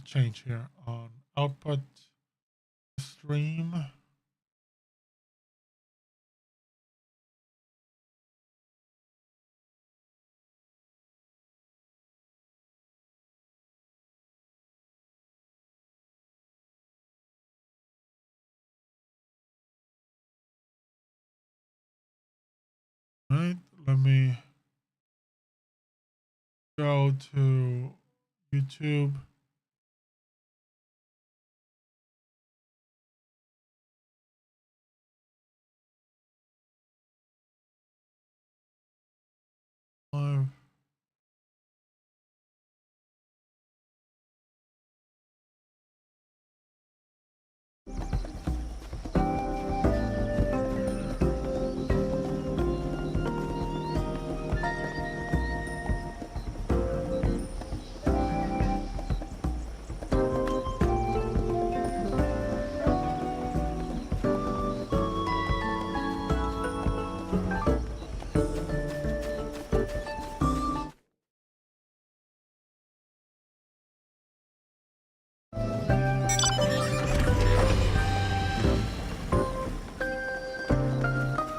Change here on output stream. Right, let me go to YouTube.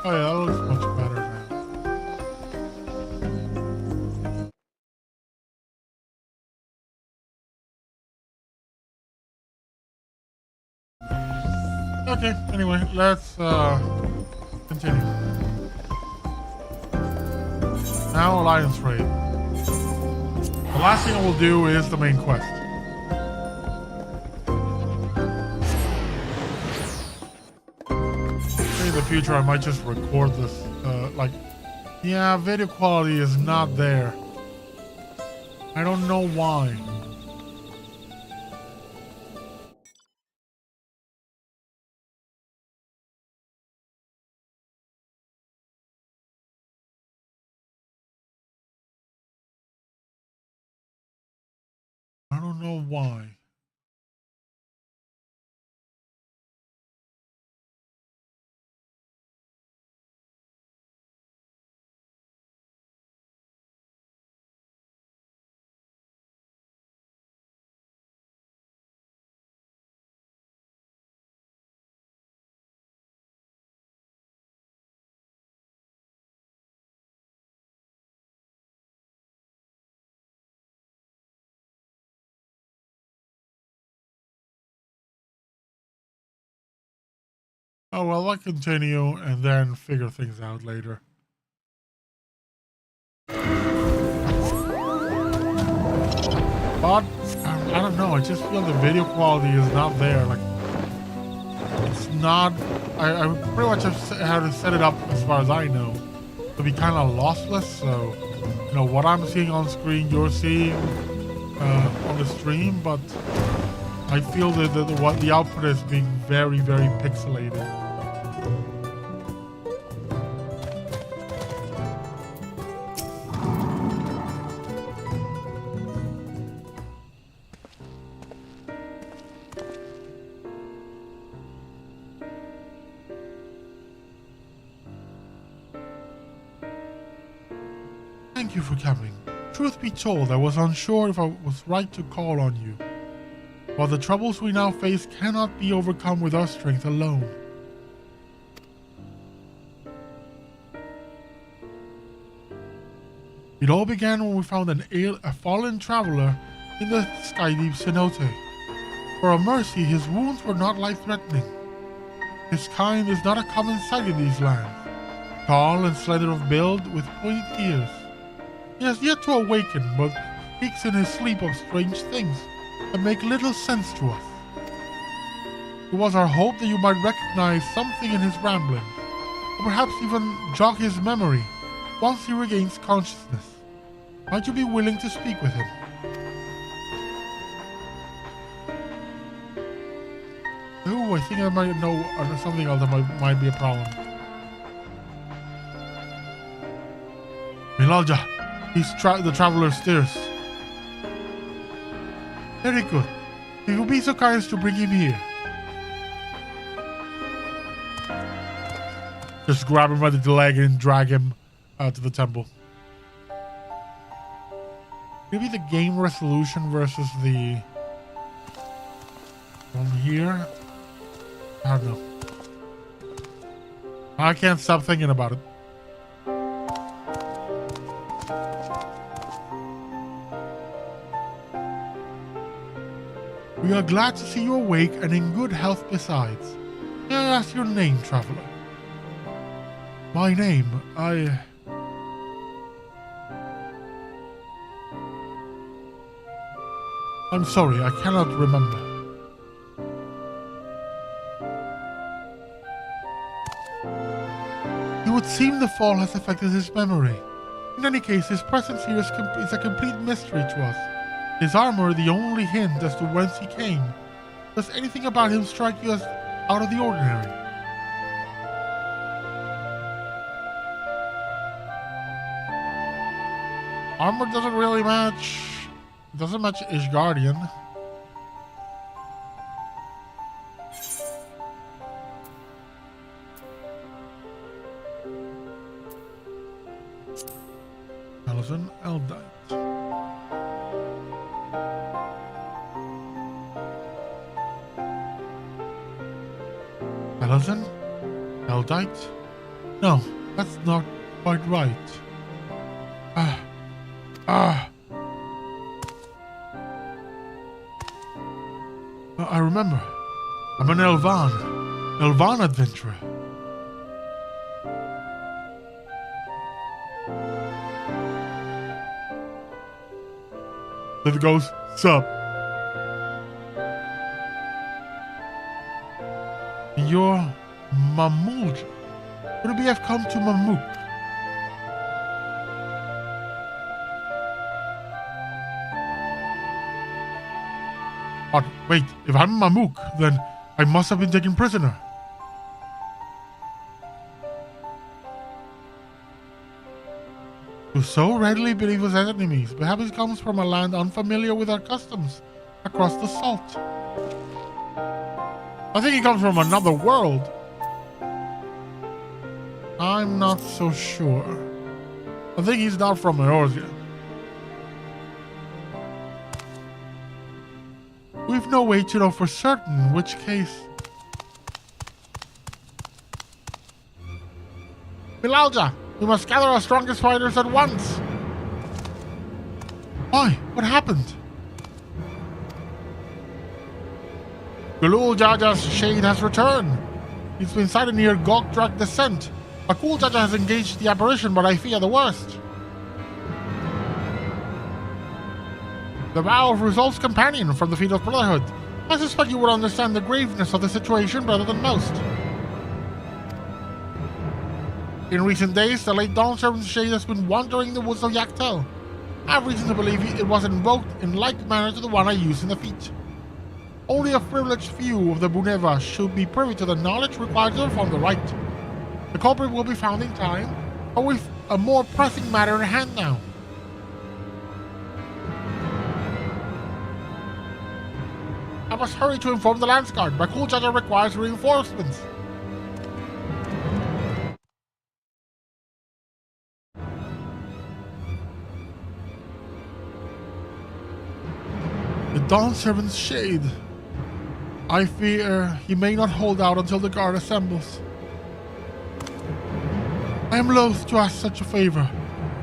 Oh yeah, that looks much better now. Okay, anyway, let's continue. Now Alliance Raid. The last thing I will do is the main quest. In the future, I might just record this. Yeah, video quality is not there. I don't know why. I don't know why. Oh, well, I'll continue and then figure things out later. But, I don't know, I just feel the video quality is not there. Like, it's not... I pretty much have how to set it up, as far as I know, to be kind of lossless. So, you know, what I'm seeing on screen, you're seeing on the stream, but I feel that what the output is being very, very pixelated. Thank you for coming. Truth be told, I was unsure if I was right to call on you. While the troubles we now face cannot be overcome with our strength alone. It all began when we found a fallen traveler in the sky-deep cenote. For a mercy, his wounds were not life-threatening. His kind is not a common sight in these lands. Tall and slender of build, with pointed ears. He has yet to awaken, but speaks in his sleep of strange things that make little sense to us. It was our hope that you might recognize something in his ramblings, or perhaps even jog his memory once he regains consciousness. Might you be willing to speak with him? Oh, I think I might know something else that might be a problem. Milalja, the traveler steers. Very good. If you will be so kind as to bring him here. Just grab him by the leg and drag him to the temple. Maybe the game resolution versus the one here. I don't know. I can't stop thinking about it. We are glad to see you awake and in good health besides. May I ask your name, traveler? My name, I'm sorry, I cannot remember. It would seem the fall has affected his memory. In any case, his presence here is a complete mystery to us. His armor the only hint as to whence he came. Does anything about him strike you as out of the ordinary? Armor doesn't really match. Doesn't match Ishgardian. Alison Eldite. Alison? Eldite? No, that's not quite right. I remember. I'm an Elvan adventurer. Then it goes, sup? You're Mamulj. Would we have come to Mamuk? But wait, if I'm Mamuk, then I must have been taken prisoner. You so readily believe his enemies. Perhaps it comes from a land unfamiliar with our customs across the salt. I think he comes from another world. I'm not so sure. I think he's not from Eorzea. We've no way to know for certain, in which case... Milalja, we must gather our strongest fighters at once. Why? What happened? Gulul Jaja's shade has returned. He's been sighted near Gogdrak Descent. A cool judge has engaged the apparition, but I fear the worst. The vow of Resolve's companion from the feet of Brotherhood. I suspect you would understand the graveness of the situation better than most. In recent days, the late Dawn Servant's shade has been wandering the woods of Yaktel. I have reason to believe it was invoked in like manner to the one I used in the feat. Only a privileged few of the Buneva should be privy to the knowledge required to perform the rite. The culprit will be found in time, but with a more pressing matter in hand now. I must hurry to inform the Lance Guard. My cool judge requires reinforcements. The Dawn Servant's shade. I fear he may not hold out until the guard assembles. I am loath to ask such a favor,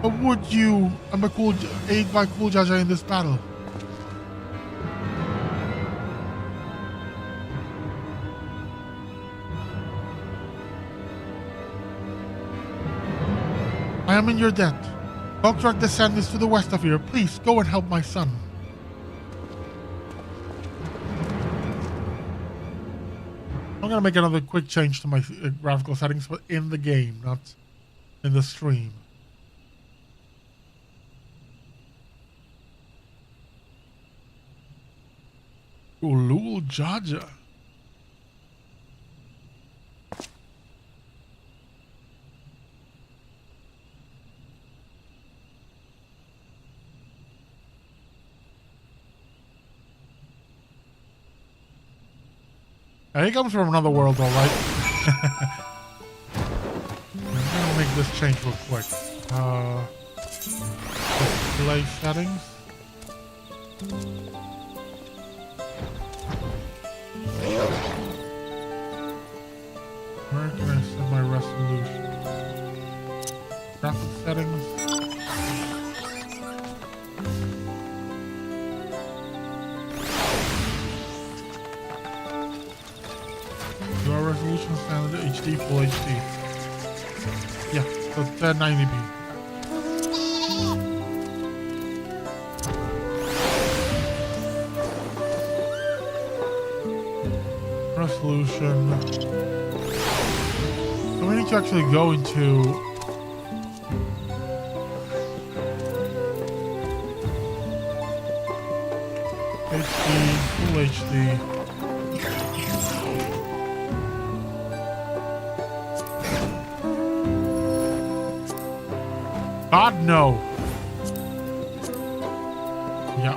but would you and aid my cool judge in this battle? I am in your debt. Gogdrak Descent is to the west of here. Please go and help my son. I'm gonna make another quick change to my graphical settings, but in the game, not in the stream. Ulul Jaja. He comes from another world, all right. I'm gonna make this change real quick. Display settings. Where can I set my resolution? Graphic settings. Resolution standard HD, full HD. Yeah, so 1090p. Resolution. So we need to actually go into HD, full HD. God, no. Yeah.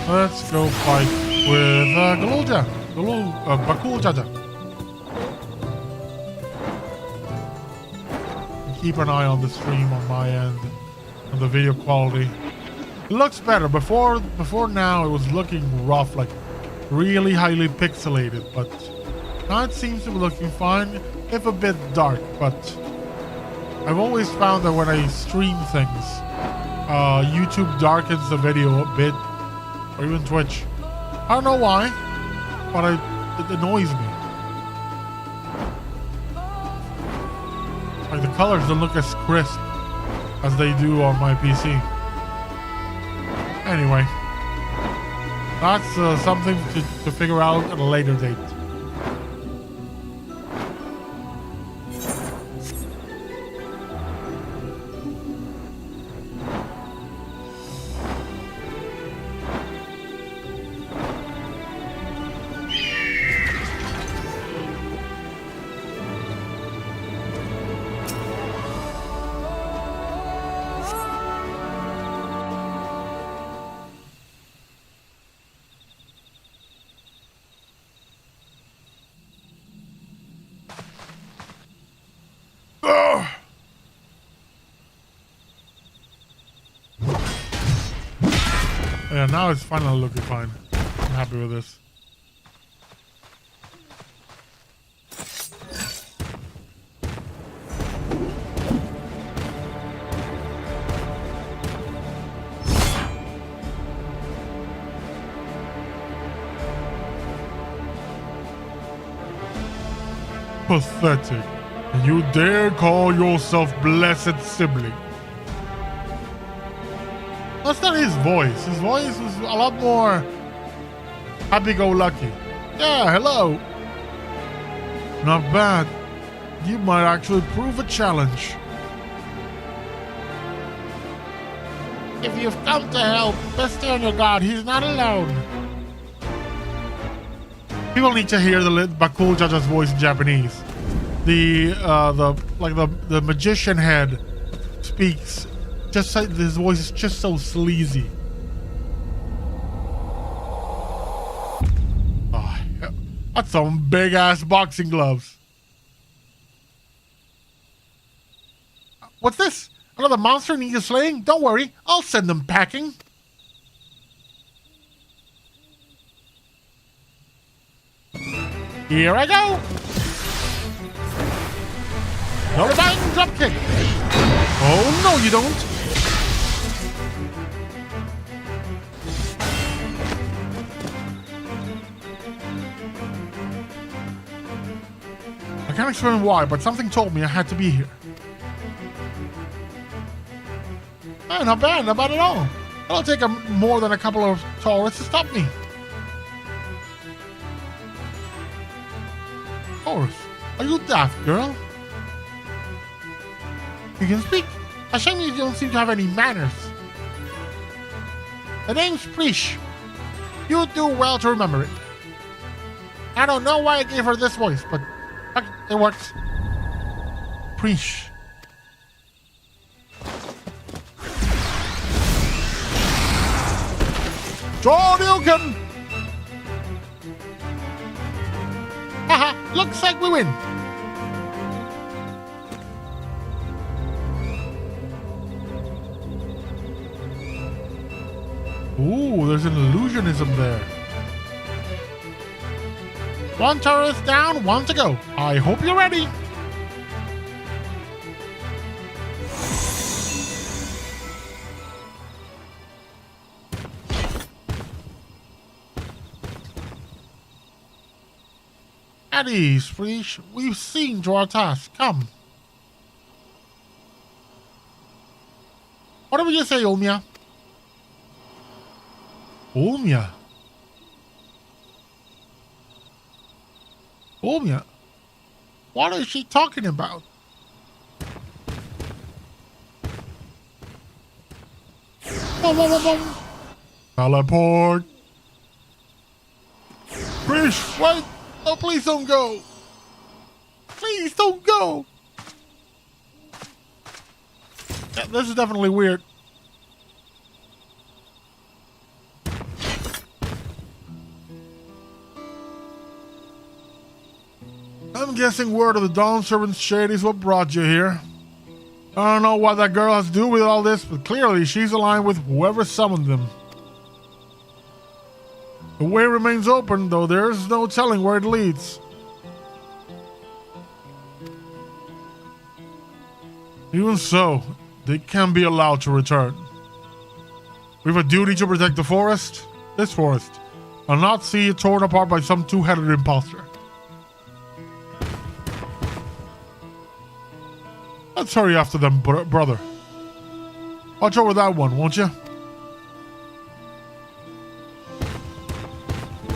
Let's go fight with Bakul Jaja. Keep an eye on the stream on my end. The video quality. It looks better. Before now it was looking rough, like really highly pixelated, but now it seems to be looking fine, if a bit dark. But I've always found that when I stream things, YouTube darkens the video a bit, or even Twitch. I don't know why, but it annoys me. Like the colors don't look as crisp as they do on my PC. Anyway, that's something to figure out at a later date. Yeah, now it's finally looking fine. I'm happy with this. Pathetic. And you dare call yourself blessed sibling. That's not his voice. His voice is a lot more happy-go-lucky. Yeah, hello. Not bad. You might actually prove a challenge. If you've come to help, best stay on your guard. He's not alone. People need to hear the Bakul Jaja's voice in Japanese. The magician head speaks. Just like his voice is just so sleazy. Oh, that's some big ass boxing gloves. What's this? Another monster needs slaying? Don't worry, I'll send them packing. Here I go. No divine dropkick. Oh no, you don't. I can't explain why, but something told me I had to be here. Not bad at all. It'll take more than a couple of Taurus to stop me. Taurus, are you daft, girl? You can speak. A shame you don't seem to have any manners. The name's Prish. You do well to remember it. I don't know why I gave her this voice, but it works. Prish. Jordan! Haha, looks like we win. Ooh, there's an illusionism there. One Taurus down, one to go. I hope you're ready. At ease, Frisch. We've seen to our task. Come. What did we just say, Ulmia? Ulmia? Ulmia? What is she talking about? Boom, boom, boom, boom. Teleport. Frisch, wait. Oh, please don't go. Please don't go. Yeah, this is definitely weird. I'm guessing word of the Dawn Servant's shade is what brought you here. I don't know what that girl has to do with all this, but clearly she's aligned with whoever summoned them. The way remains open, though there's no telling where it leads. Even so, they can be allowed to return. We have a duty to protect the forest, this forest, and not see it torn apart by some two-headed imposter. Let's hurry after them, brother. Watch over that one, won't you?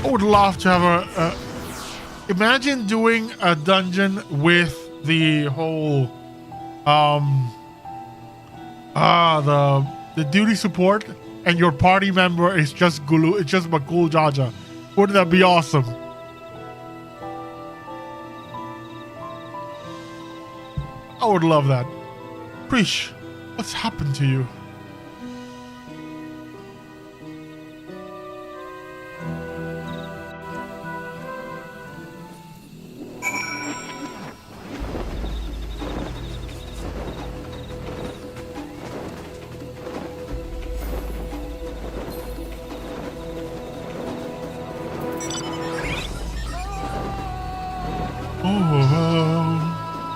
I would love to have imagine doing a dungeon with the whole the duty support and your party member is just Gulu, it's just Bakul Jaja. Wouldn't that be awesome? I would love that. Prish, what's happened to you?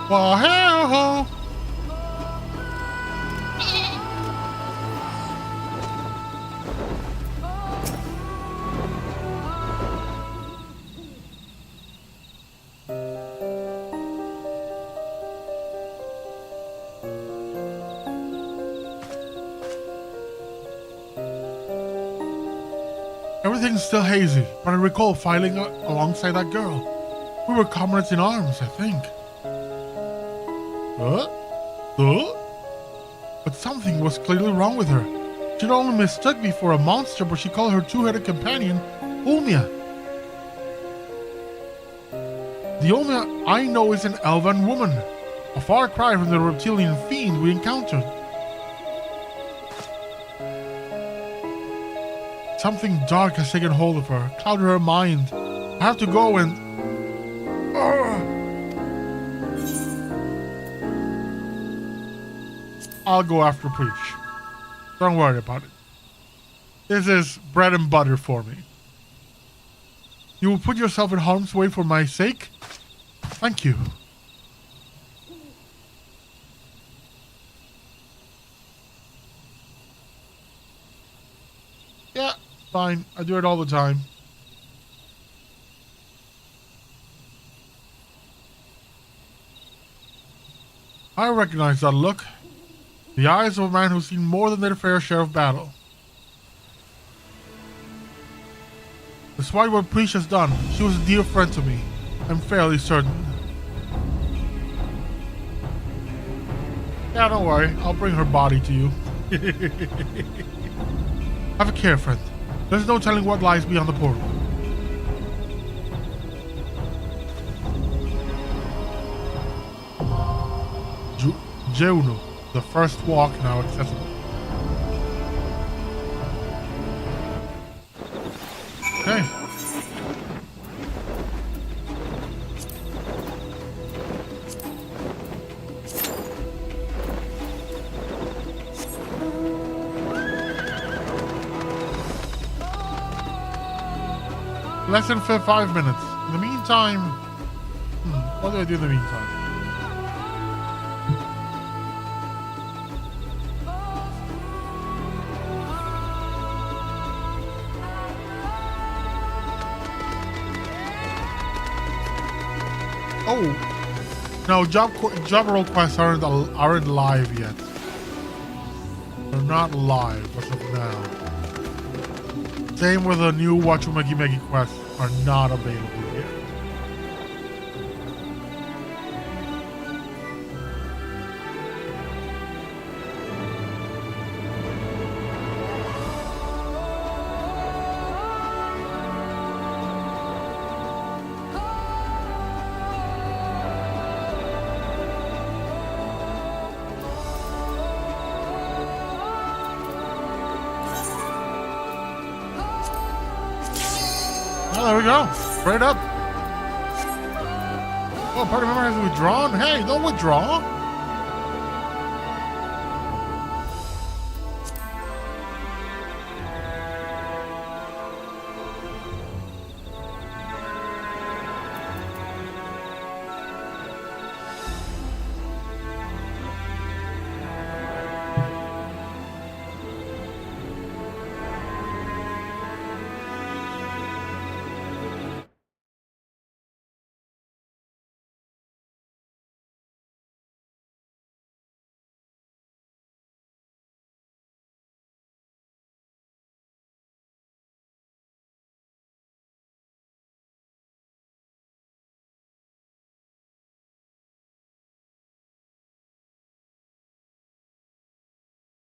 Wahoo! Everything's still hazy, but I recall filing alongside that girl. We were comrades in arms, I think. But something was clearly wrong with her. She'd only mistook me for a monster, but she called her two-headed companion Ulmia. The Ulmia I know is an elven woman, a far cry from the reptilian fiend we encountered. Something dark has taken hold of her, clouded her mind. I have to go and... I'll go after Preach. Don't worry about it. This is bread and butter for me. You will put yourself in harm's way for my sake? Thank you. Yeah, fine. I do it all the time. I recognize that look. The eyes of a man who's seen more than their fair share of battle. Despite what Preach has done, she was a dear friend to me. I'm fairly certain. Yeah, don't worry. I'll bring her body to you. Have a care, friend. There's no telling what lies beyond the portal. Juno, the first walk now accessible. Okay. Less than 5 minutes. In the meantime... what do I do in the meantime? Oh, no, job role quests aren't live yet. They're not live as of now. Same with the new Wachumagi quests are not available yet. Oh, there we go. Straight up. Oh, party member has withdrawn? Hey, don't withdraw.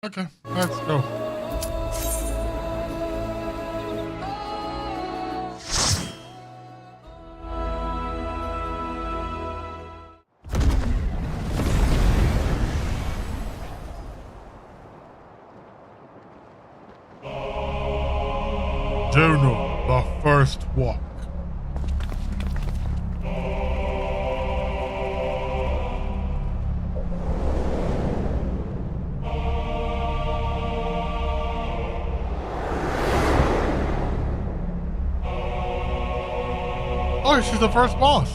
Okay, let's go. Juno, the first walk. Oh, she's the first boss.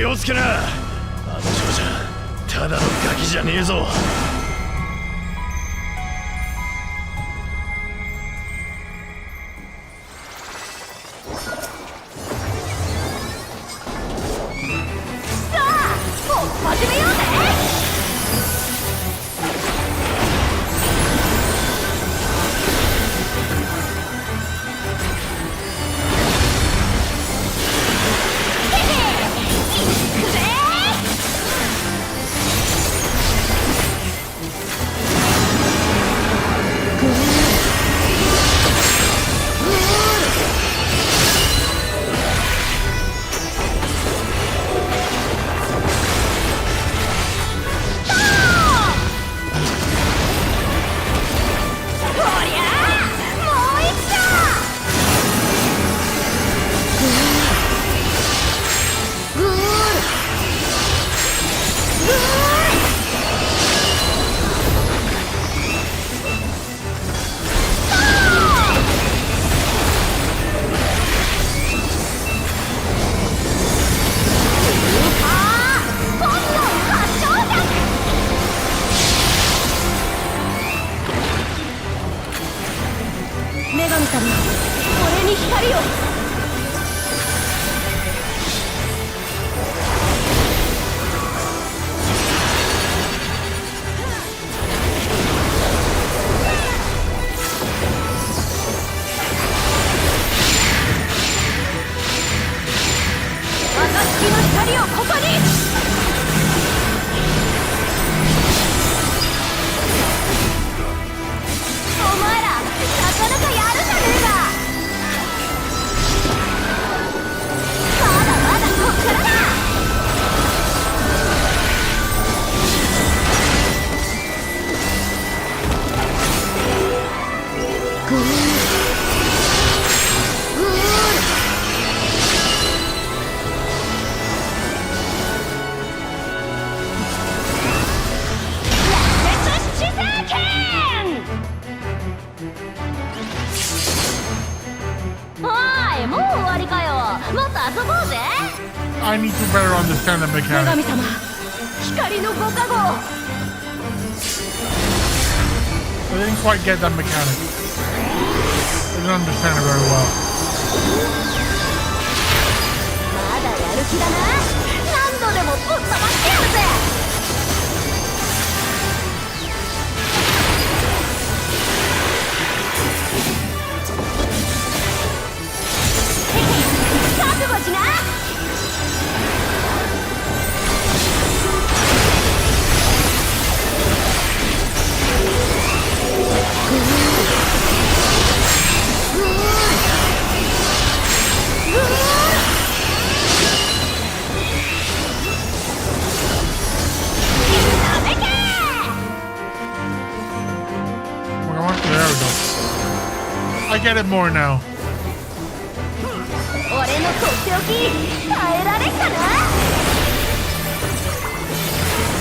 をつけな。あの少女ただのガキじゃねえぞ。さあもう始めようぜ。女神様、俺に光を。暁の光をここに。お前らなかなかやるじゃねえか。まだまだこっからだ。グーグーおい、もう終わりかよ。もっと遊ぼうぜ。 I need to better understand the 女 mechanic. 神様、光のご加護。 I didn't quite get that mechanic. I didn't understand it very well. まだやる気だな。何度でもぶっ飛ばしてやるぜ。覚悟しな。There we go. I get it more now. 俺のとっておき耐えられっかな。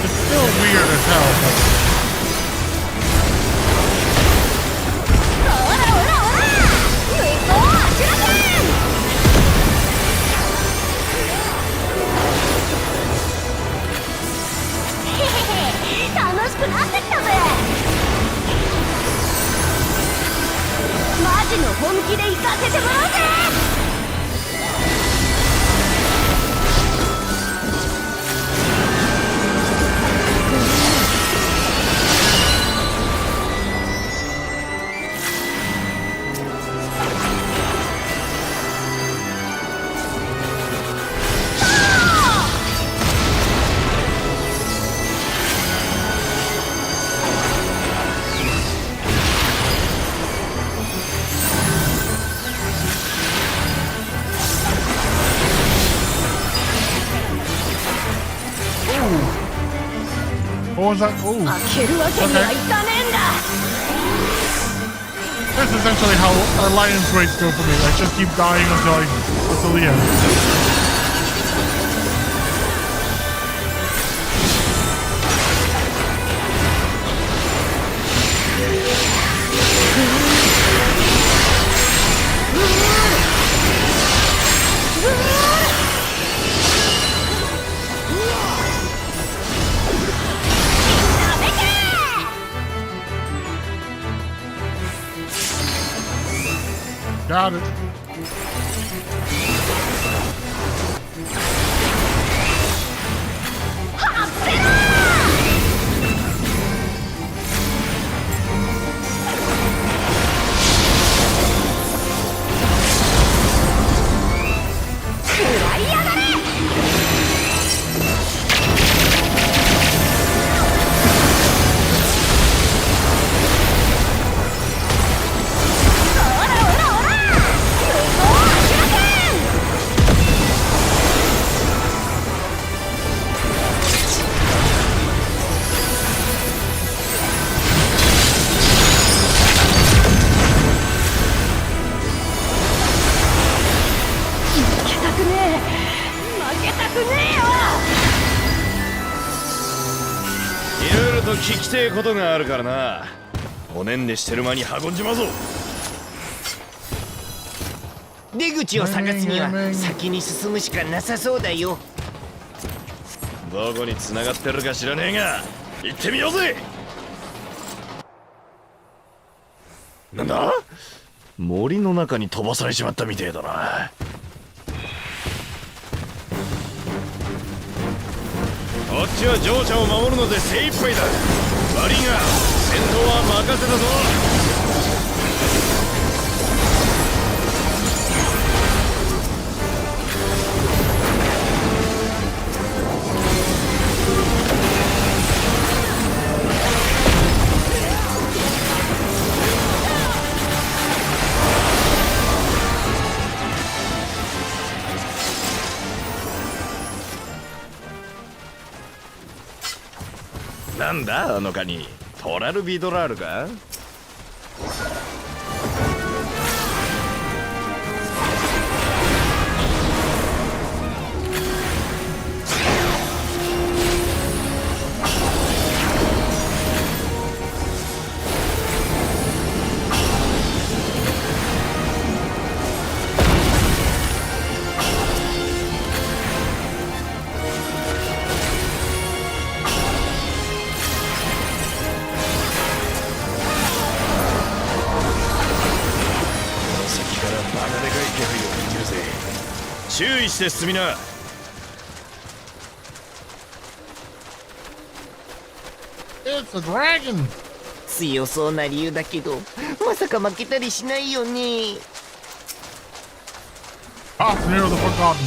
It's still weird as hell, but おらおらおら、向こうは知らせん。へへへ、楽しくなってきたぜ。マジの本気で行かせてもらうぜ。what was that? Oh, 負けるわけにはいかねえんだ。 that's essentially how alliance rates go for me. I just keep dying until the end. Got it.聞きてえことがあるからな。おねんねしてる間に運んじまうぞ。出口を探すには先に進むしかなさそうだよ。どこに繋がってるか知らねえが行ってみようぜ。なんだ？森の中に飛ばされちまったみてえだな。こっちは乗車を守るので精一杯だ。悪いが先頭は任せたぞ。なんだあのカニ、トラルビドラールか？注意して進みな。It's a dragon. 強そうな理由だけど、まさか負けたりしないよね。Pass near the forgotten.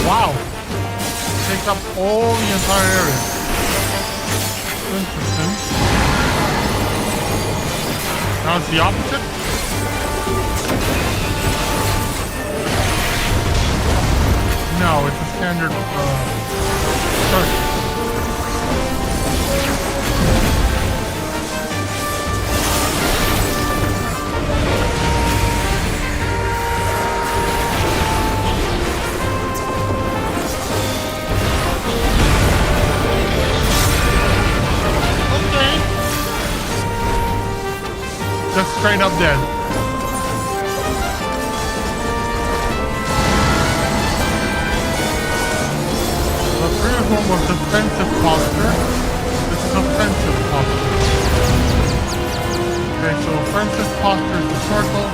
Wow! Takes up all the entire area. Interesting. Now it's the opposite? No, it's a standard, search. Just straight up dead. The previous one was defensive posture. This is offensive posture. Okay, so offensive posture is the circle.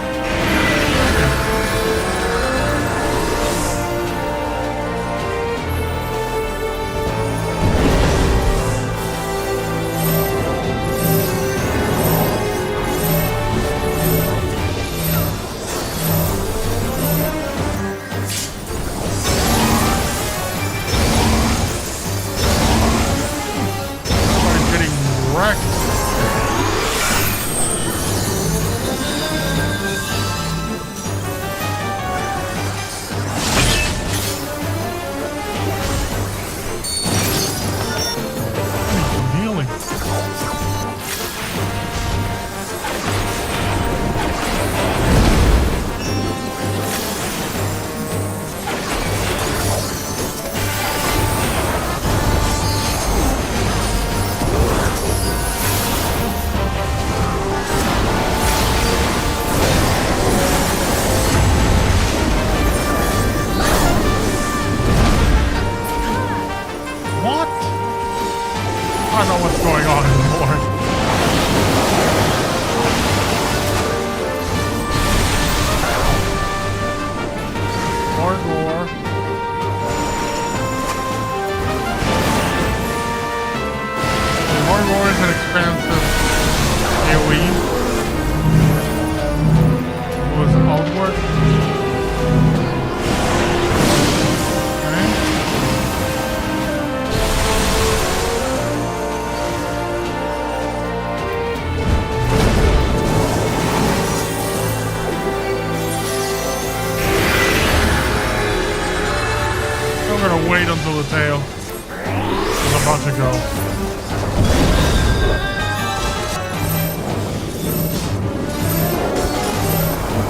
wait until the tail is about to go.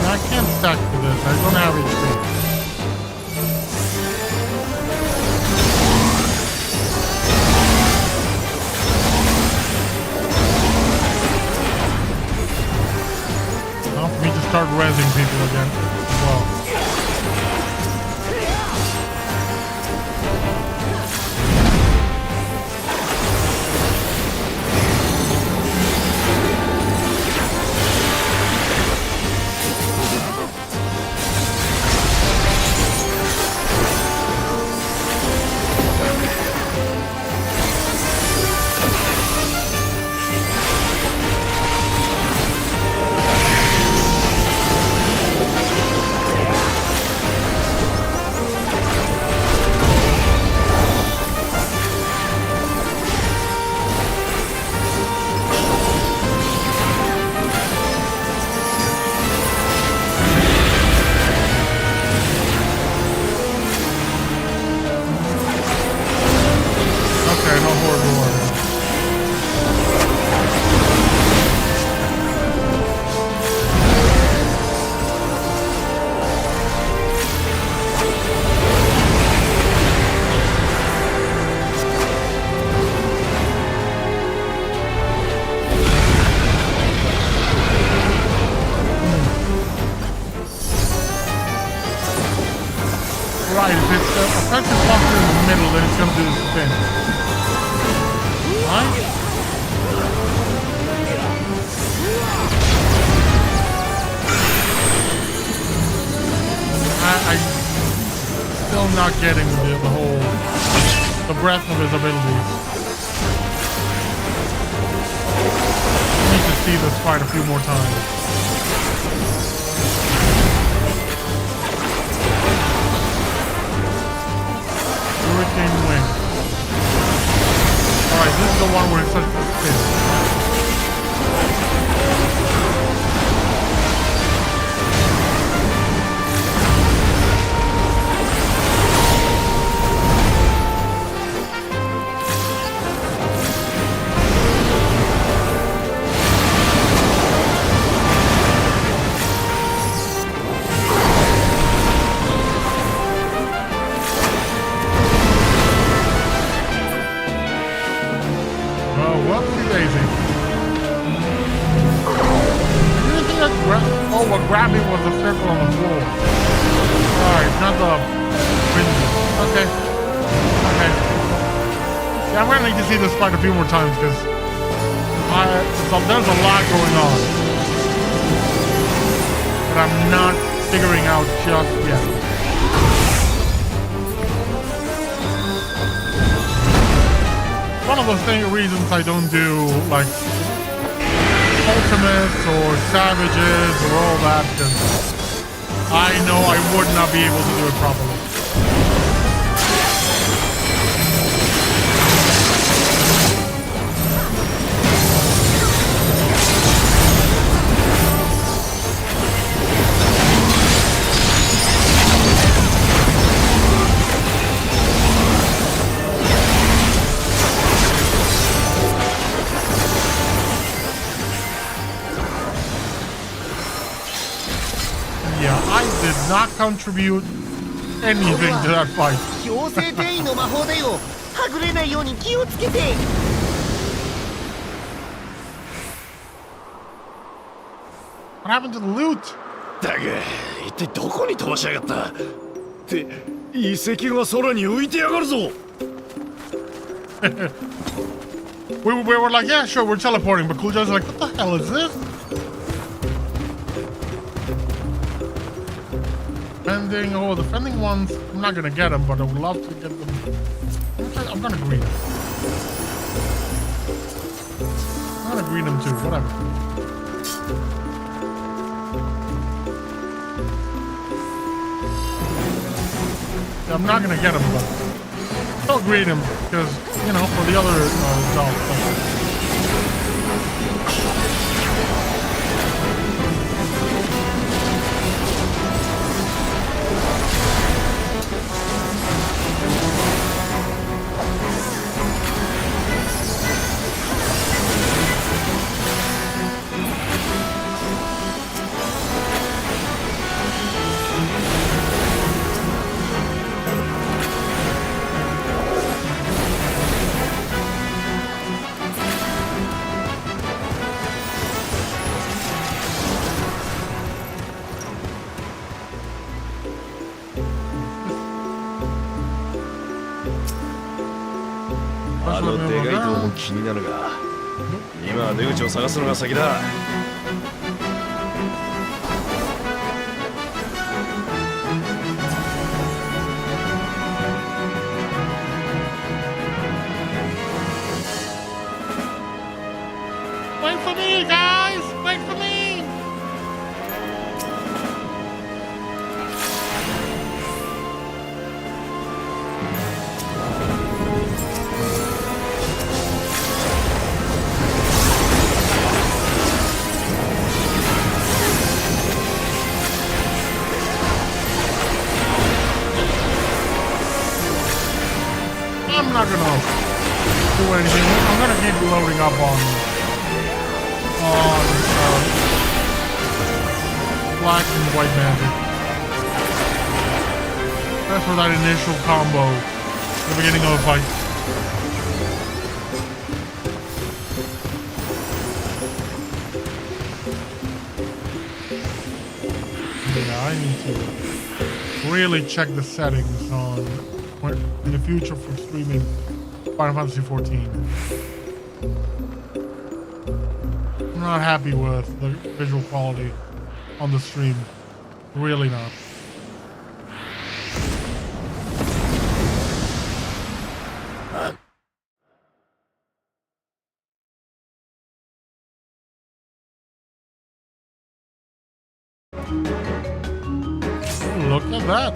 I can't stack for this. I don't have HP. Now for me to start rezzing people again as well. Right, if it's offensive blocker in the middle, then it's going to do this thing. Right? I'm still not getting the breadth of his abilities. I need to see this fight a few more times. Hurricane Wing. Alright, this is the one where it's such a spin. Grabbing was a circle on the floor. Alright, not the window. Okay. Okay. Yeah, I'm gonna need to see this fight a few more times because there's a lot going on that I'm not figuring out just yet. One of those reasons I don't do like ultimates or savages or all that, because I know I would not be able to do it properly. Did not contribute anything to that fight. What happened to the loot? だが、一体どこに飛ばしやがった？って遺跡が空に浮いてやがるぞ。we were like, yeah, sure, we're teleporting, but Cooljo's like, what the hell is this? The fending ones, I'm not gonna get them, but I would love to get them. I'm gonna greet them. I'm gonna greet them too, whatever. Yeah, I'm not gonna get them, but still greet them because, you know, for the other jobs. あ let の me で over かい塔も there. 気になるが、今は出口を探すのが先だ。 Wait for me, guys! Wait for me! I'm not gonna do anything. I'm gonna keep loading up on black and white magic. That's for that initial combo at the beginning of a fight. Yeah, I need to really check the settings on in the future for streaming Final Fantasy 14. I'm not happy with the visual quality on the stream. Really not. Look at that.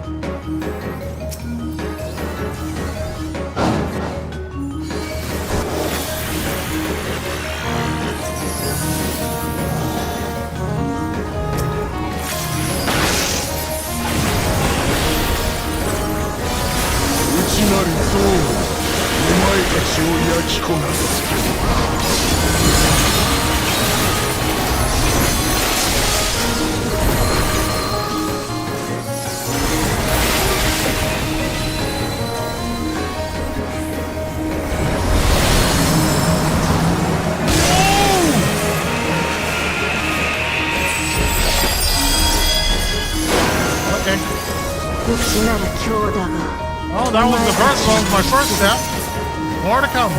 Oh, that was the first one, my first step. More to come.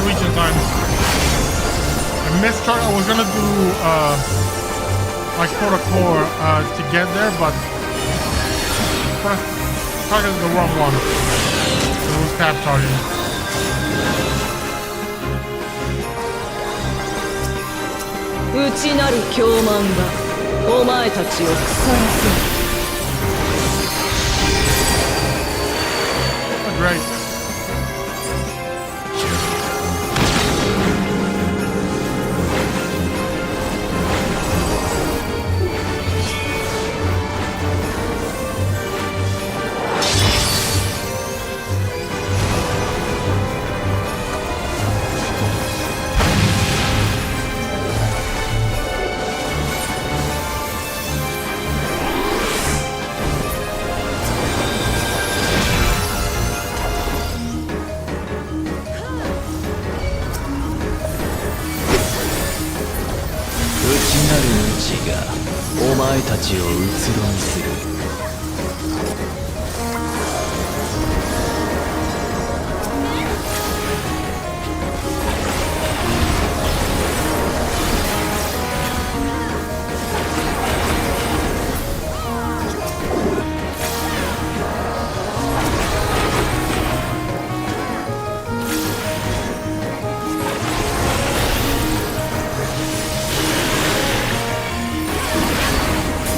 Region time. I missed her. I was gonna do like core to get there, but targeted the wrong one. It was tap targeting. 内なる狂慢がお前たちを腐らせる。Great.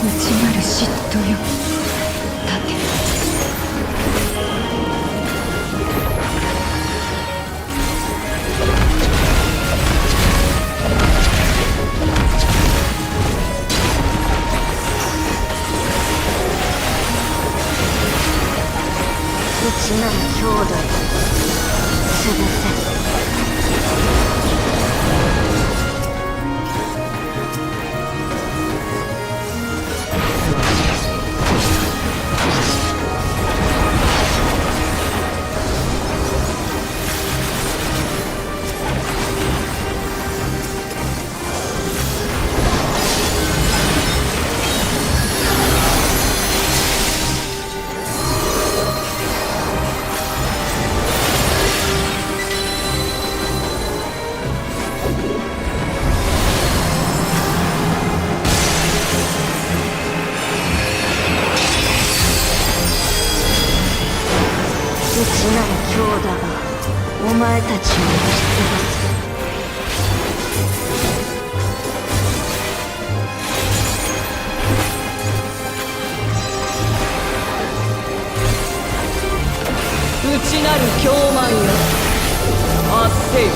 内なる嫉妬よ盾内なる兄弟潰せ内なる強打がお前たちを押しつぶす内なる狂慢よ圧せよ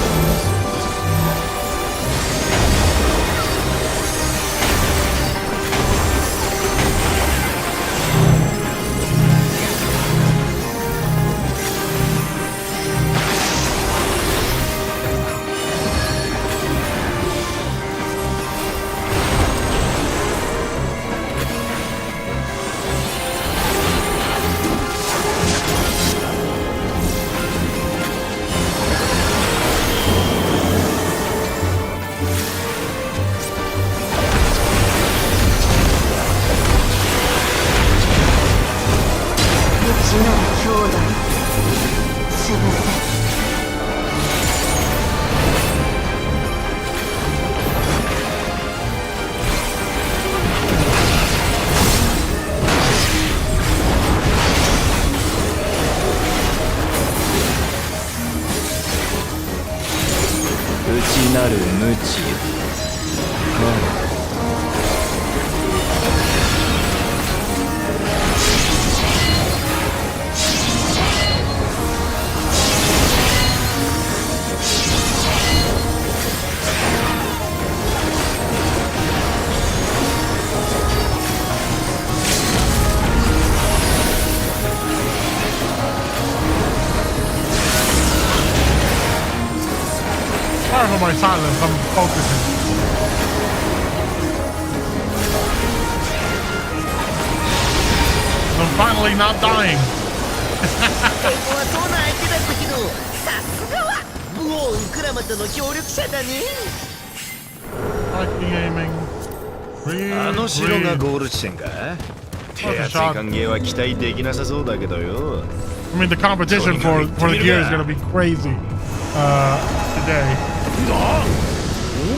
内なる兄弟潰せ内なる無知よSorry for my silence, I'm focusing. I'm finally not dying. ここはそうな相手だったけどさすがは武王ウクラマとの協力者だね Liking aiming. Breathe, あの城が breathe. ゴール地点か手厚い歓迎は期待できなさそうだけどよ I mean, the competition for the gear is going to be crazy today.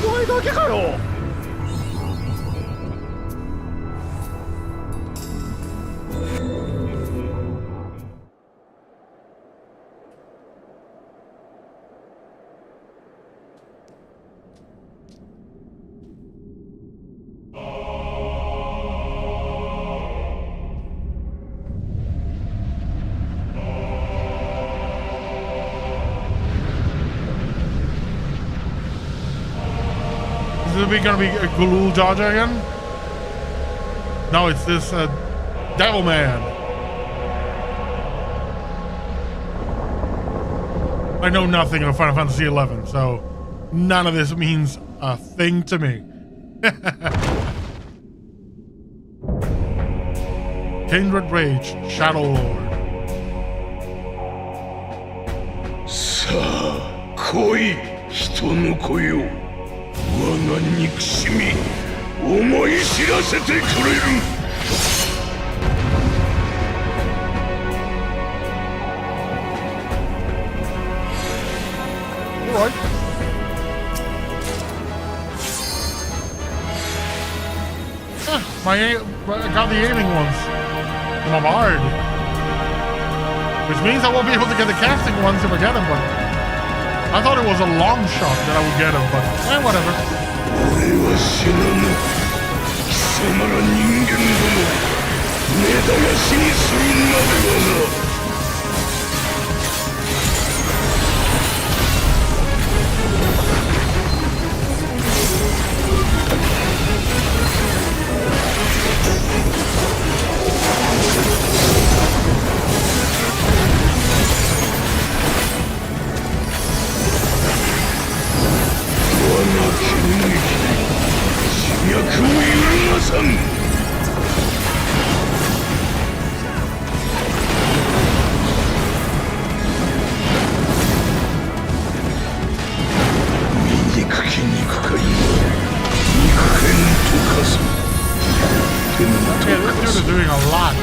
お前だけかよ Is it going to be a Gulul Jaja again? No, it's this Devil Man. I know nothing of Final Fantasy XI, so none of this means a thing to me. Kindred Rage, Shadow Lord. さあ来い人の子よ我が憎しみ思い知らせてくれる Alright. I got the aiming ones. And I'm hard. Which means I won't be able to get the casting ones if I get them, but I thought it was a long shot that I would get them, but whatever. 俺は死なぬ貴まら人間ども根絶やしにするまではな。脈を揺るがさん。醜き肉塊が肉片溶かす。天Okay, 溶 this か dude す。 is doing a lot.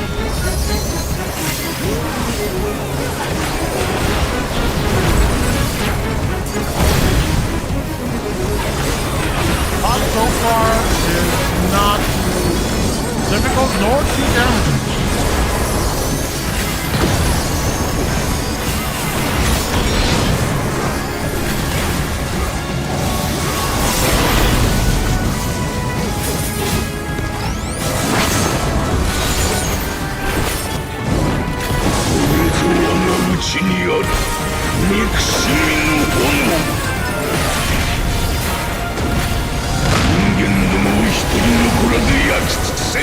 Boss so far is not difficult nor too damaging.うちにある憎しみの炎。人間どもを一人残らず焼き尽くせ。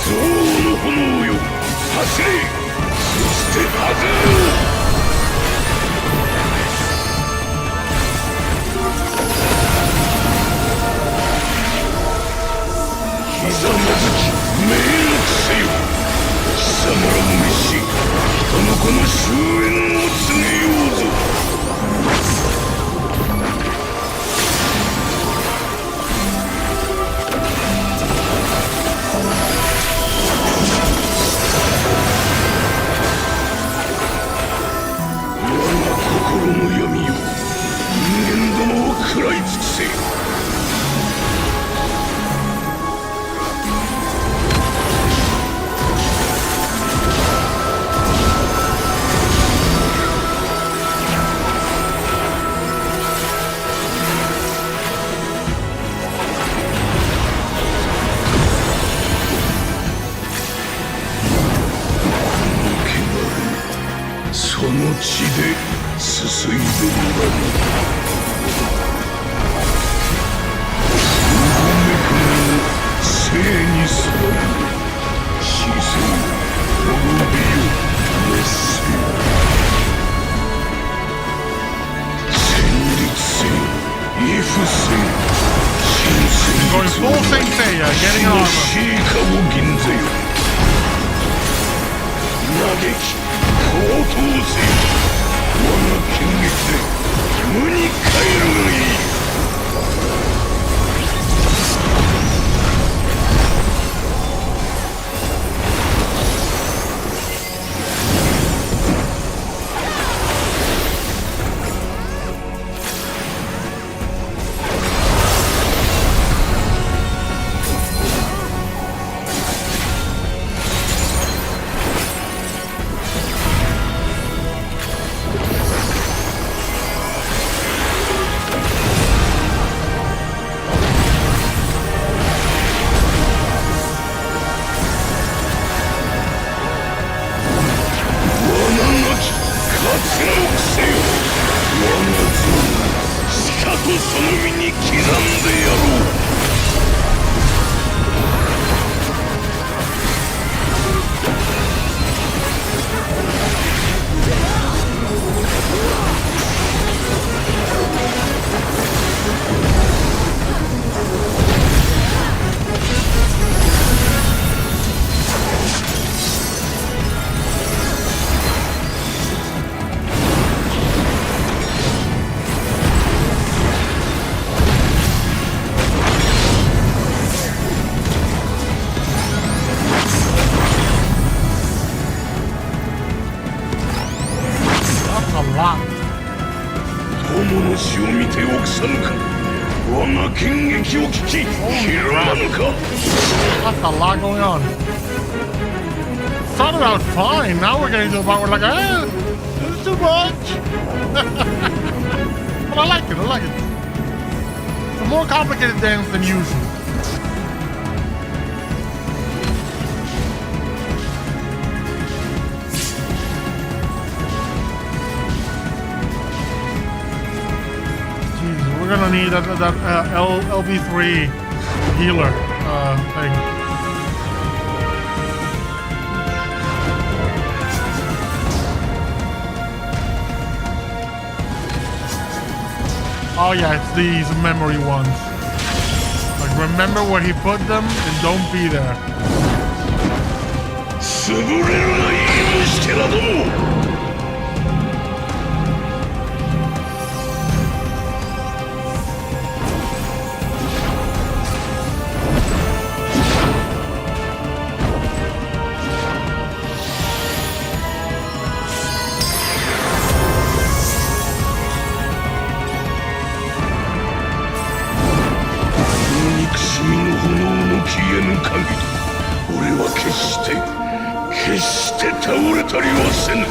憎悪の炎よ、走れ。そして外れろ。ひざまずき命のせよ。貴様らの召し人の子の終焉を告げようぞ。心の闇よ、人間どもを食らい尽くせ。その血ですすいでもらう。うごめくの生にすがる。死せよ、滅びよ、滅せよ。戦慄せよ、畏怖せよ。新 Going 戦 full Saint Seiya, getting an 死 armor. のシーカを銀ぜよ。嘆き高騰せよ。我が剣撃で無に帰るがいい。とその身に刻んでやろう。lot. 友の死を見て臆さぬか。我が剣撃を聞きひるまぬか。 That's a lot going on. Started out fine. Now we're getting to the part where we're like, this is too much. But I like it. I like it. It's a more complicated dance than usual. Jesus, we're gonna need that LV3 healer thing. Oh yeah, it's these memory ones. Like remember where he put them and don't be there. 潰れるがいい虫けらども。 決して倒れたりはせぬ。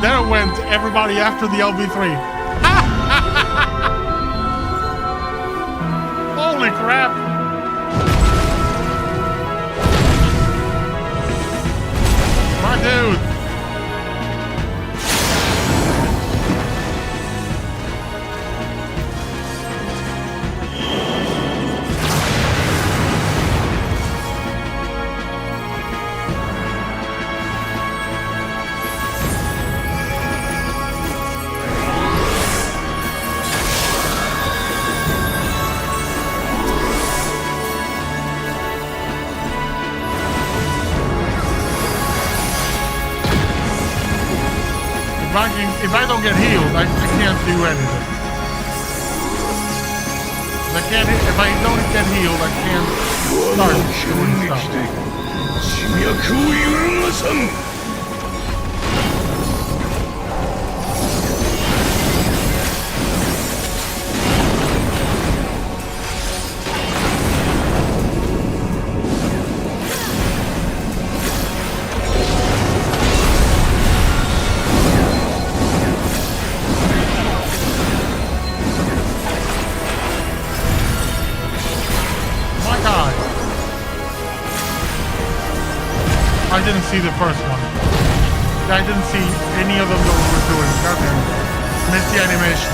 There went everybody after the LV3. Holy crap! My dude! If I don't get healed, I can't do anything. If I don't get healed, I can't start doing stuff. 'Cause I didn't see the first one. I didn't see any of them that we were doing. Goddamn. Missed the animation.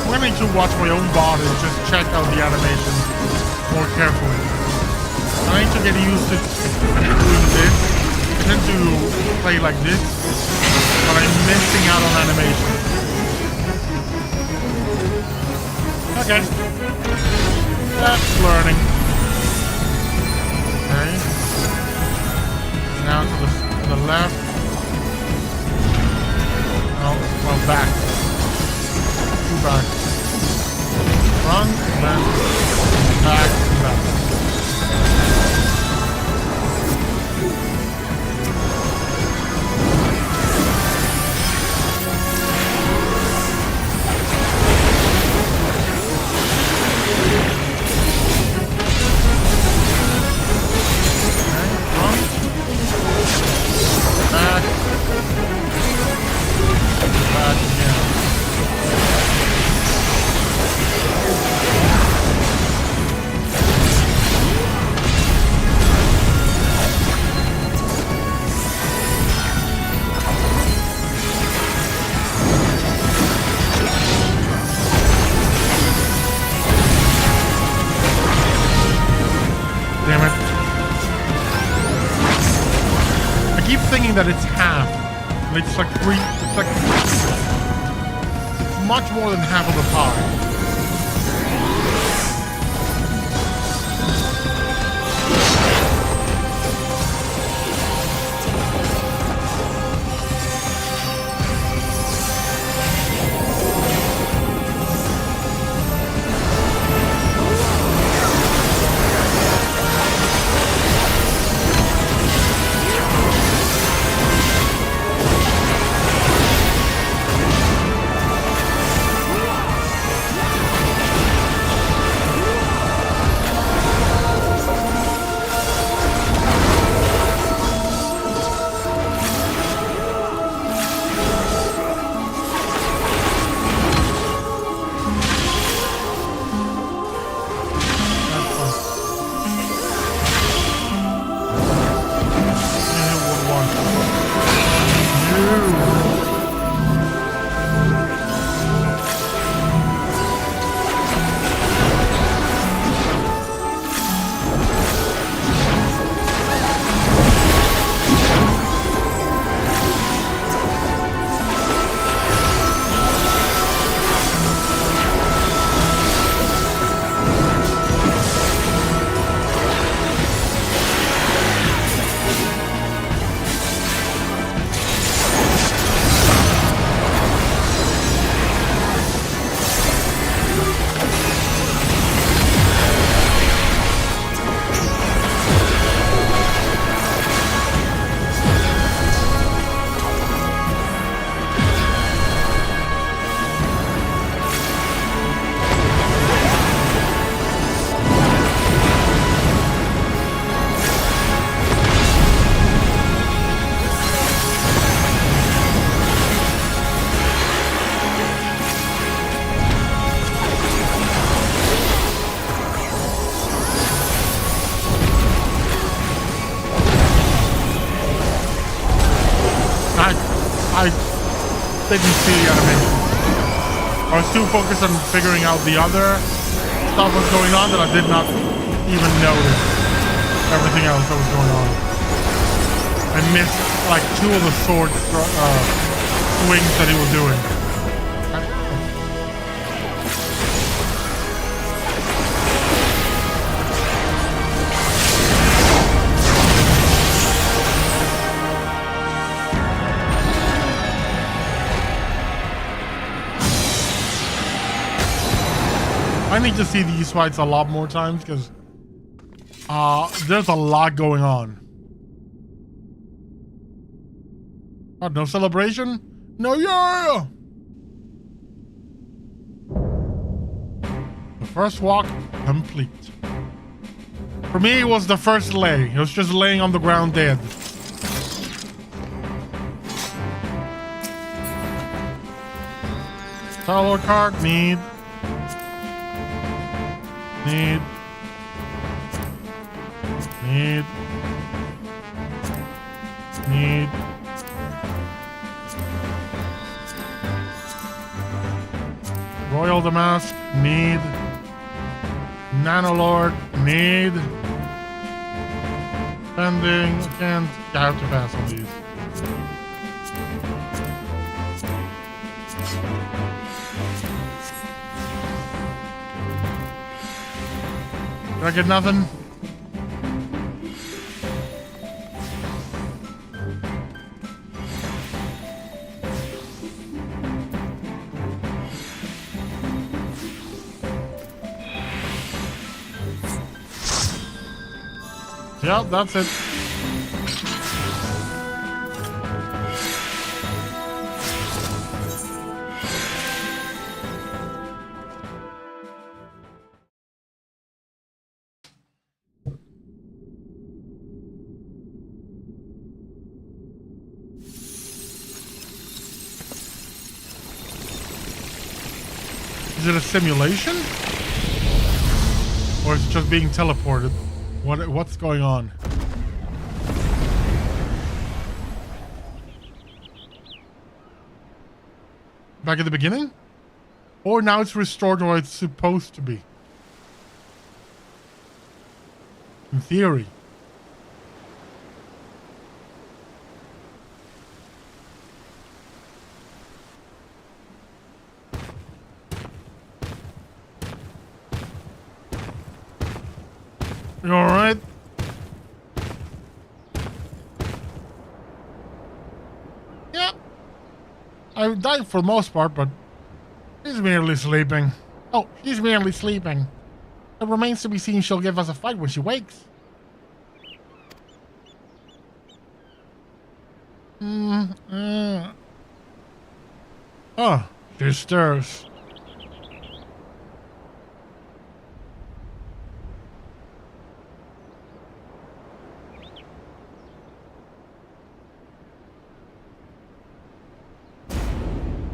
I'm gonna need to watch my own body and just check out the animation more carefully. I need to get used to doing this. I tend to play like this, but I'm missing out on animation. Okay. That's learning. Okay. Now to the left. Oh, well, back. Two back. Front, left, back, left. damn it. I keep thinking that it's half. And it's like it's like much more than half of the pie. I didn't see the animation. I was too focused on figuring out the other stuff was going on that I did not even notice everything else that was going on. I missed like 2 of the sword swings that he was doing. I need to see these fights a lot more times because there's a lot going on. Oh, no celebration? No, yeah! The first walk complete. For me, it was the first lay. It was just laying on the ground dead. Star-Lord card, need. Royal Damask, need. Nanolord, need. Pending, can't. I have to pass on these. Did I get nothing? Yep, that's it. Is it a simulation? Or is it just being teleported? What's going on? Back at the beginning? Or now it's restored to what it's supposed to be? In theory. You alright? Yeah. I died for the most part, but she's merely sleeping. Oh, she's merely sleeping. It remains to be seen she'll give us a fight when she wakes. Oh, she stirs.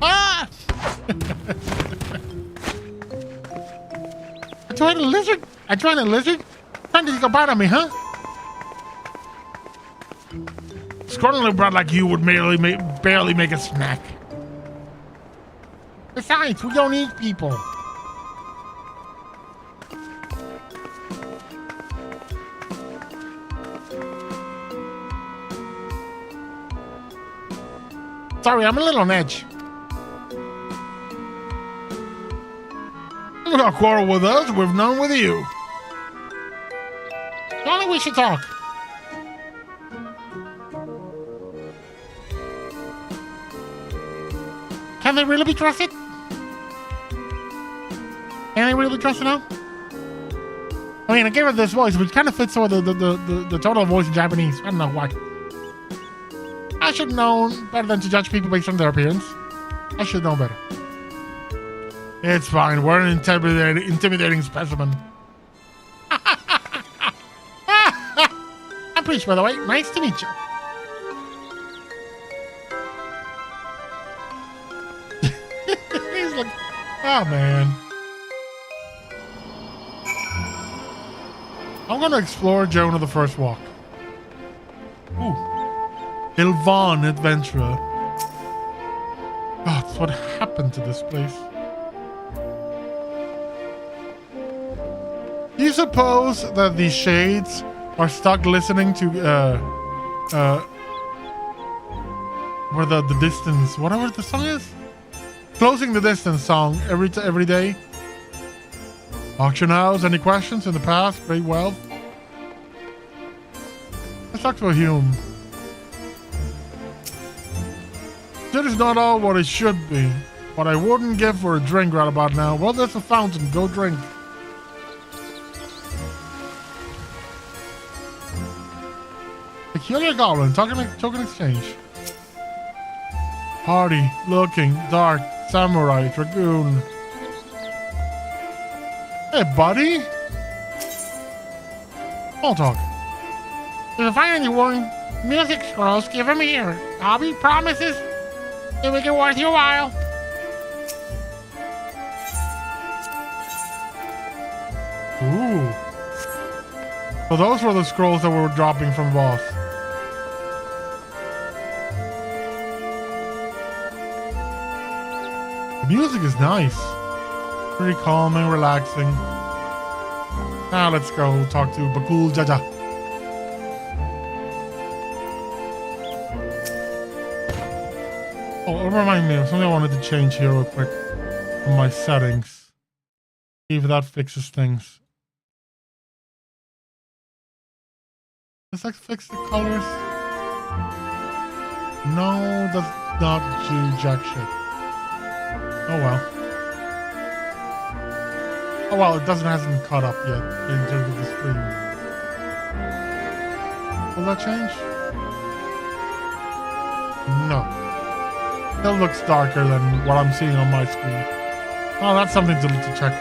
Ah! I joined a lizard? I joined a lizard? Trying to take a bite of me, huh? Squirrel little brat like you would barely make a snack. Besides, we don't eat people. Sorry, I'm a little on edge. You don't quarrel with us, we've none with you. Only we should talk. Can they really be trusted? Can they really be trusted now? I mean, I gave her this voice, which kind of fits with the total voice in Japanese. I don't know why. I should know better than to judge people based on their appearance. I should know better. It's fine. We're an intimidating specimen. I'm Preach, by the way. Nice to meet you. He's like, oh man. I'm gonna explore Jonah the First Walk. Ooh. Ilvan Adventurer. Oh, that's what happened to this place. Do you suppose that the shades are stuck listening to where the distance, whatever the song is? Closing the Distance song every day? Auction house, any questions in the past? Great wealth. Let's talk to a Hume. That is not all what it should be. What I wouldn't give for a drink right about now. Well, there's a fountain. Go drink. Peculiar Goblin. Token exchange. Hardy, looking, dark, samurai, dragoon. Hey, buddy. Small talk. If you find anyone music scrolls, give them here. Hobby promises to make it worth your while. Ooh. So those were the scrolls that we were dropping from the boss. The music is nice. Pretty calming, relaxing. Now let's go talk to Bakul Jaja. Oh, remind me of something I wanted to change here real quick on my settings. See if that fixes things. Does that fix the colors? No, does not do jack shit. Oh well. Oh well, it hasn't caught up yet in terms of the screen. Will that change? No. Still looks darker than what I'm seeing on my screen. Oh, that's something to check.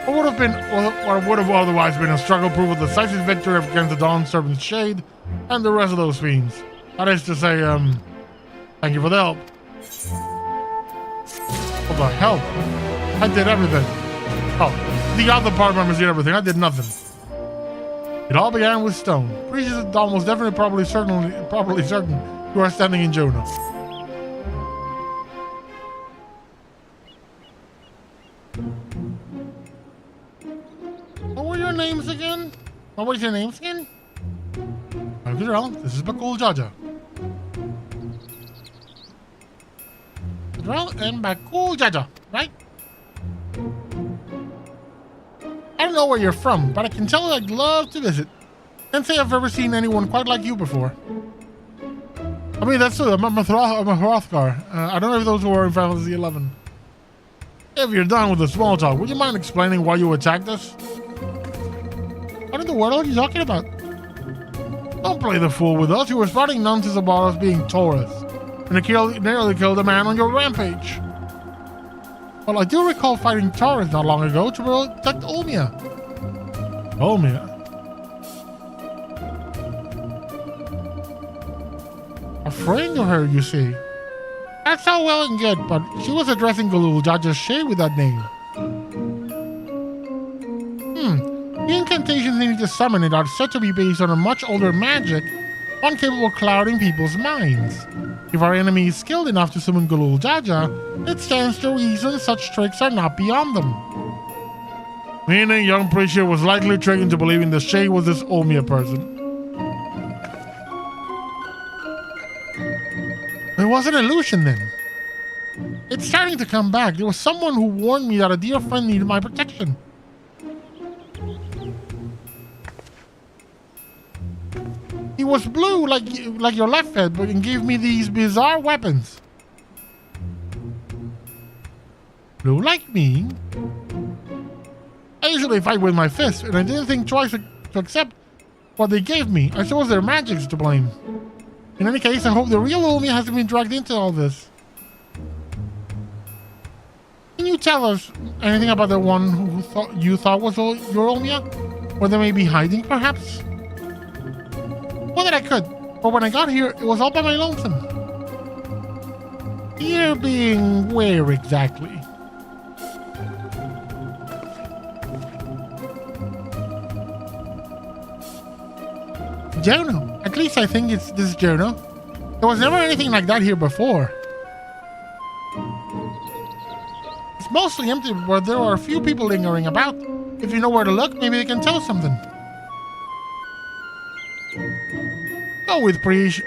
What would have otherwise been a struggle proved with a decisive victory against the Dawn Serpent's Shade and the rest of those fiends. That is to say, thank you for the help. What the help? I did everything. Oh, the other part members did everything. I did nothing. It all began with stone. Priest is almost definitely probably certain you are standing in Jonah. What were your names again? What was your name again? I'm Girl. This is Bakul Jaja. Girl and Bakul Jaja, right? I don't know where you're from, but I can tell I'd love to visit. Can't say I've ever seen anyone quite like you before. I mean, that's true. I'm a Hrothgar. I don't know if those were in Final Fantasy 11. If you're done with the small talk, would you mind explaining why you attacked us? What in the world are you talking about? Don't play the fool with us. You were spouting nonsense about us being tourists. And you nearly killed a man on your rampage. Well, I do recall fighting Taurus not long ago to protect Olmia. Olmia? A friend of her, you see. That's all well and good, but she was addressing Galul Jaja's shade with that name. The incantations needed to summon it are said to be based on a much older magic, one capable of clouding people's minds. If our enemy is skilled enough to summon Galul Jaja, it stands to reason such tricks are not beyond them. Meaning young Prisha was likely tricked into believing the shade was this Olmia person. It was an illusion then. It's starting to come back. There was someone who warned me that a dear friend needed my protection. He was blue like your left head, but and gave me these bizarre weapons. Blue like me? I usually fight with my fists, and I didn't think twice to accept what they gave me. I suppose their magic's to blame. In any case, I hope the real Olmia hasn't been dragged into all this. Can you tell us anything about the one who you thought was your Olmia? Where they may be hiding, perhaps? Well, that I could, but when I got here, it was all by my lonesome. Here being where exactly? Jono. At least I think this is Jono. There was never anything like that here before. It's mostly empty, but there are a few people lingering about. If you know where to look, maybe they can tell us something. Go with Preach,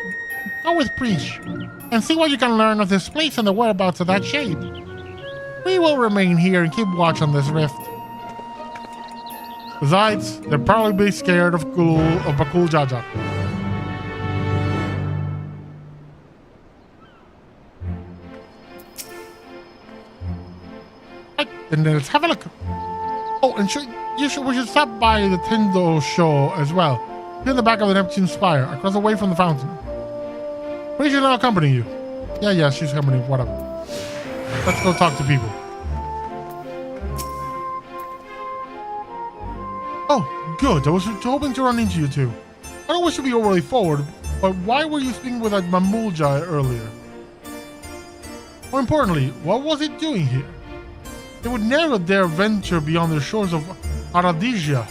and see what you can learn of this place and the whereabouts of that shade. We will remain here and keep watch on this rift. Besides, they'll probably be scared of Bakul Jaja. Right, and then let's have a look. Oh, and we should stop by the Tindo show as well. In the back of the Neptune Spire, across away from the fountain. Pretty sure they'll accompany you. Yeah, she's accompanying, whatever. Let's go talk to people. Oh, good. I was hoping to run into you two. I don't wish to be overly forward, but why were you speaking with that Mamulja earlier? More importantly, what was it doing here? It would never dare venture beyond the shores of Aradisia,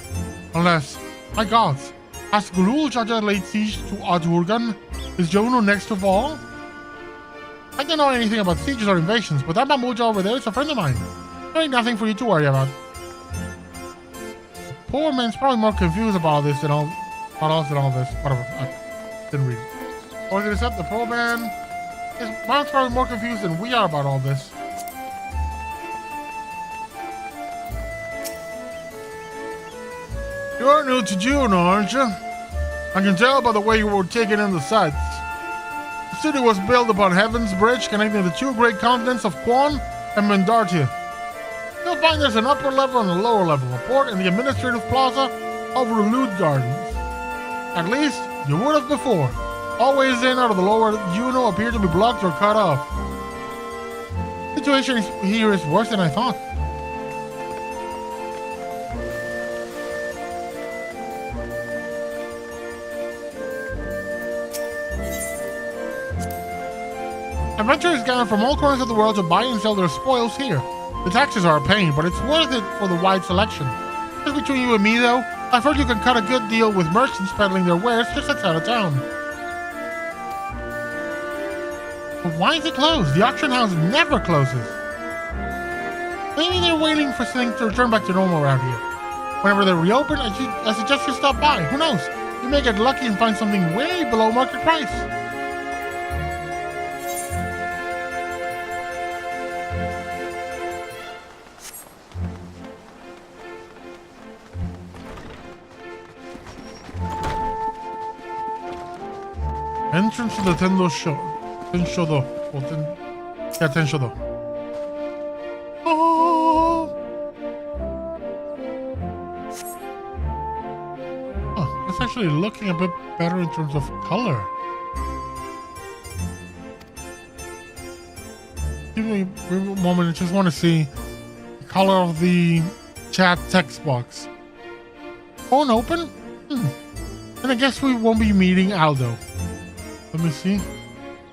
unless, my gods, has Galul Jaja laid siege to Adurgan? Is Jono next of all? I don't know anything about sieges or invasions, but that Mamulja over there is a friend of mine. There ain't nothing for you to worry about. The poor man's probably more confused about this than all this. Whatever. I didn't read it. Or is it except the poor man? His mom's probably more confused than we are about all this. You're new to Juno, aren't you? I can tell by the way you were taking in the sights. The city was built upon Heaven's Bridge connecting the two great continents of Quan and Mendartia. You'll find there's an upper level and a lower level, a port and the administrative plaza over the Lute Gardens. At least, you would have before. All ways in out of the lower Juno appear to be blocked or cut off. The situation here is worse than I thought. Adventurers gather from all corners of the world to buy and sell their spoils here. The taxes are a pain, but it's worth it for the wide selection. Just between you and me, though, I've heard you can cut a good deal with merchants peddling their wares just outside of town. But why is it closed? The auction house never closes. Maybe they're waiting for things to return back to normal around here. Whenever they reopen, I suggest you stop by. Who knows? You may get lucky and find something way below market price. Entrance to the Tenshodo. Tenshodo. Oh, it's actually looking a bit better in terms of color. Give me a moment. I just want to see the color of the chat text box. Phone open? And I guess we won't be meeting Aldo. Let me see.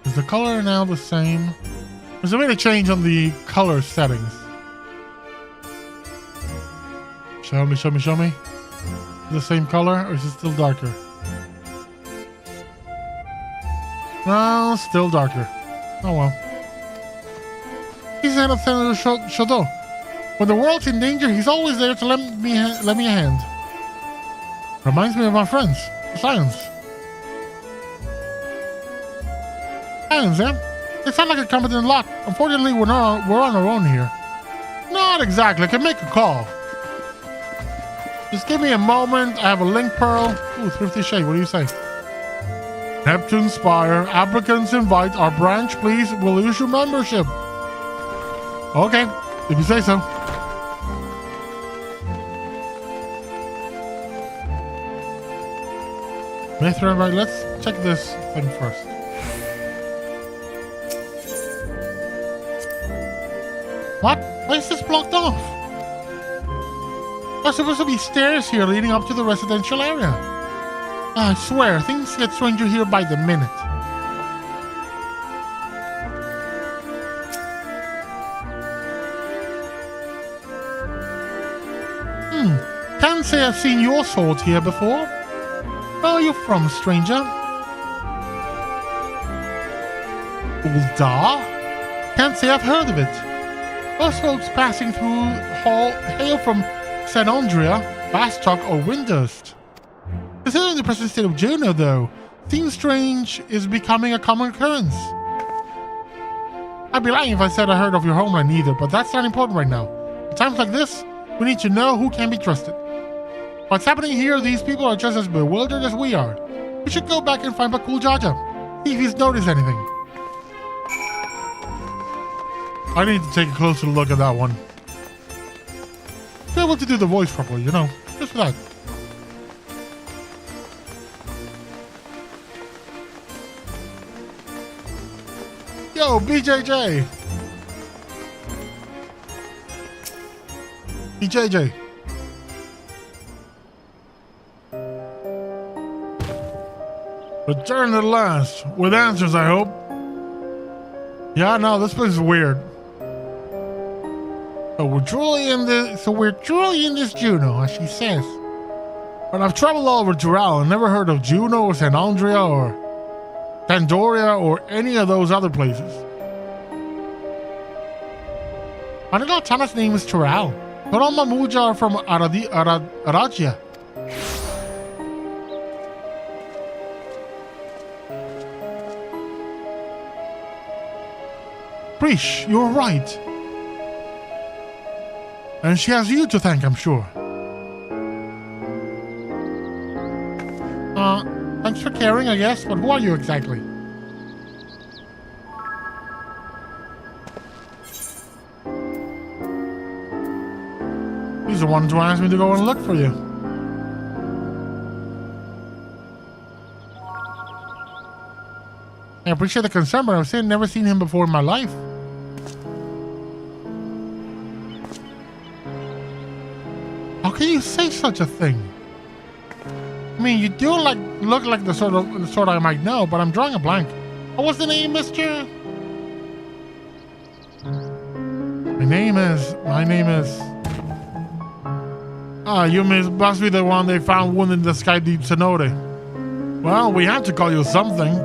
Is the color now the same? There's a bit of change on the color settings. Show me. The same color, or is it still darker? No, still darker. Oh well. He's head of Shodo. When the world's in danger, he's always there to lend me a hand. Reminds me of my friends, the Science. Science, eh? They sound like a competent lot. Unfortunately, we're on our own here. Not exactly. I can make a call. Just give me a moment. I have a link pearl. Ooh, Thrifty Shade. What do you say? Neptune Spire. Applicants invite our branch, please. We'll issue membership. Okay, if you say so. Mithra, right, let's check this thing first. What? Why is this blocked off? There's supposed to be stairs here leading up to the residential area. I swear, things get stranger here by the minute. Can't say I've seen your sword here before. Where are you from, stranger? Uldar? Can't say I've heard of it. Most folks passing through Hall hail from St. Andrea, Bastok, or Windhurst. Considering the present state of Juno, though, seems strange is becoming a common occurrence. I'd be lying if I said I heard of your homeland either, but that's not important right now. At times like this, we need to know who can be trusted. What's happening here, these people are just as bewildered as we are. We should go back and find Bakul Jaja, see if he's noticed anything. I need to take a closer look at that one. Be able to do the voice properly, you know, just for that. Yo, BJJ! BJJ. Return at last, with answers, I hope. Yeah, no, this place is weird. So we're truly in this Juno, as she says. But I've traveled all over Dural and never heard of Juno or San Andrea or Pandoria or any of those other places. I don't know Tana's name is Tural. Toral Mamuja are from Arajia. Prish, you're right. And she has you to thank, I'm sure. Thanks for caring, I guess, but who are you exactly? He's the one who asked me to go and look for you. I appreciate the concern, but I've never seen him before in my life. How can you say such a thing? I mean, you do look like the sort I might know, but I'm drawing a blank. What was the name, mister? My name is... you must be the one they found wounded in the Sky Deep Cenote. Well, we had to call you something.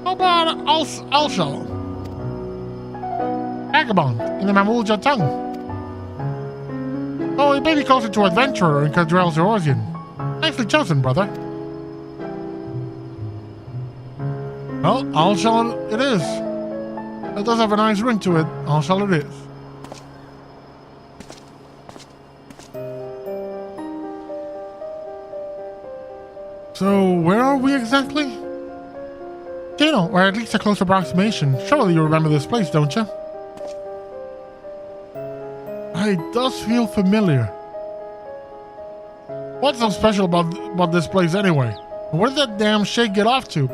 How about Alshal? vagabond in the Mamulja tongue. Oh, it may be closer to adventurer in Cadrell's Erosion. Nicely chosen, brother. Well, all shall it is. It does have a nice ring to it. All shall it is. So, where are we exactly? Dano, or at least a close approximation. Surely you remember this place, don't you? It does feel familiar. What's so special about this place anyway? Where did that damn shake get off to?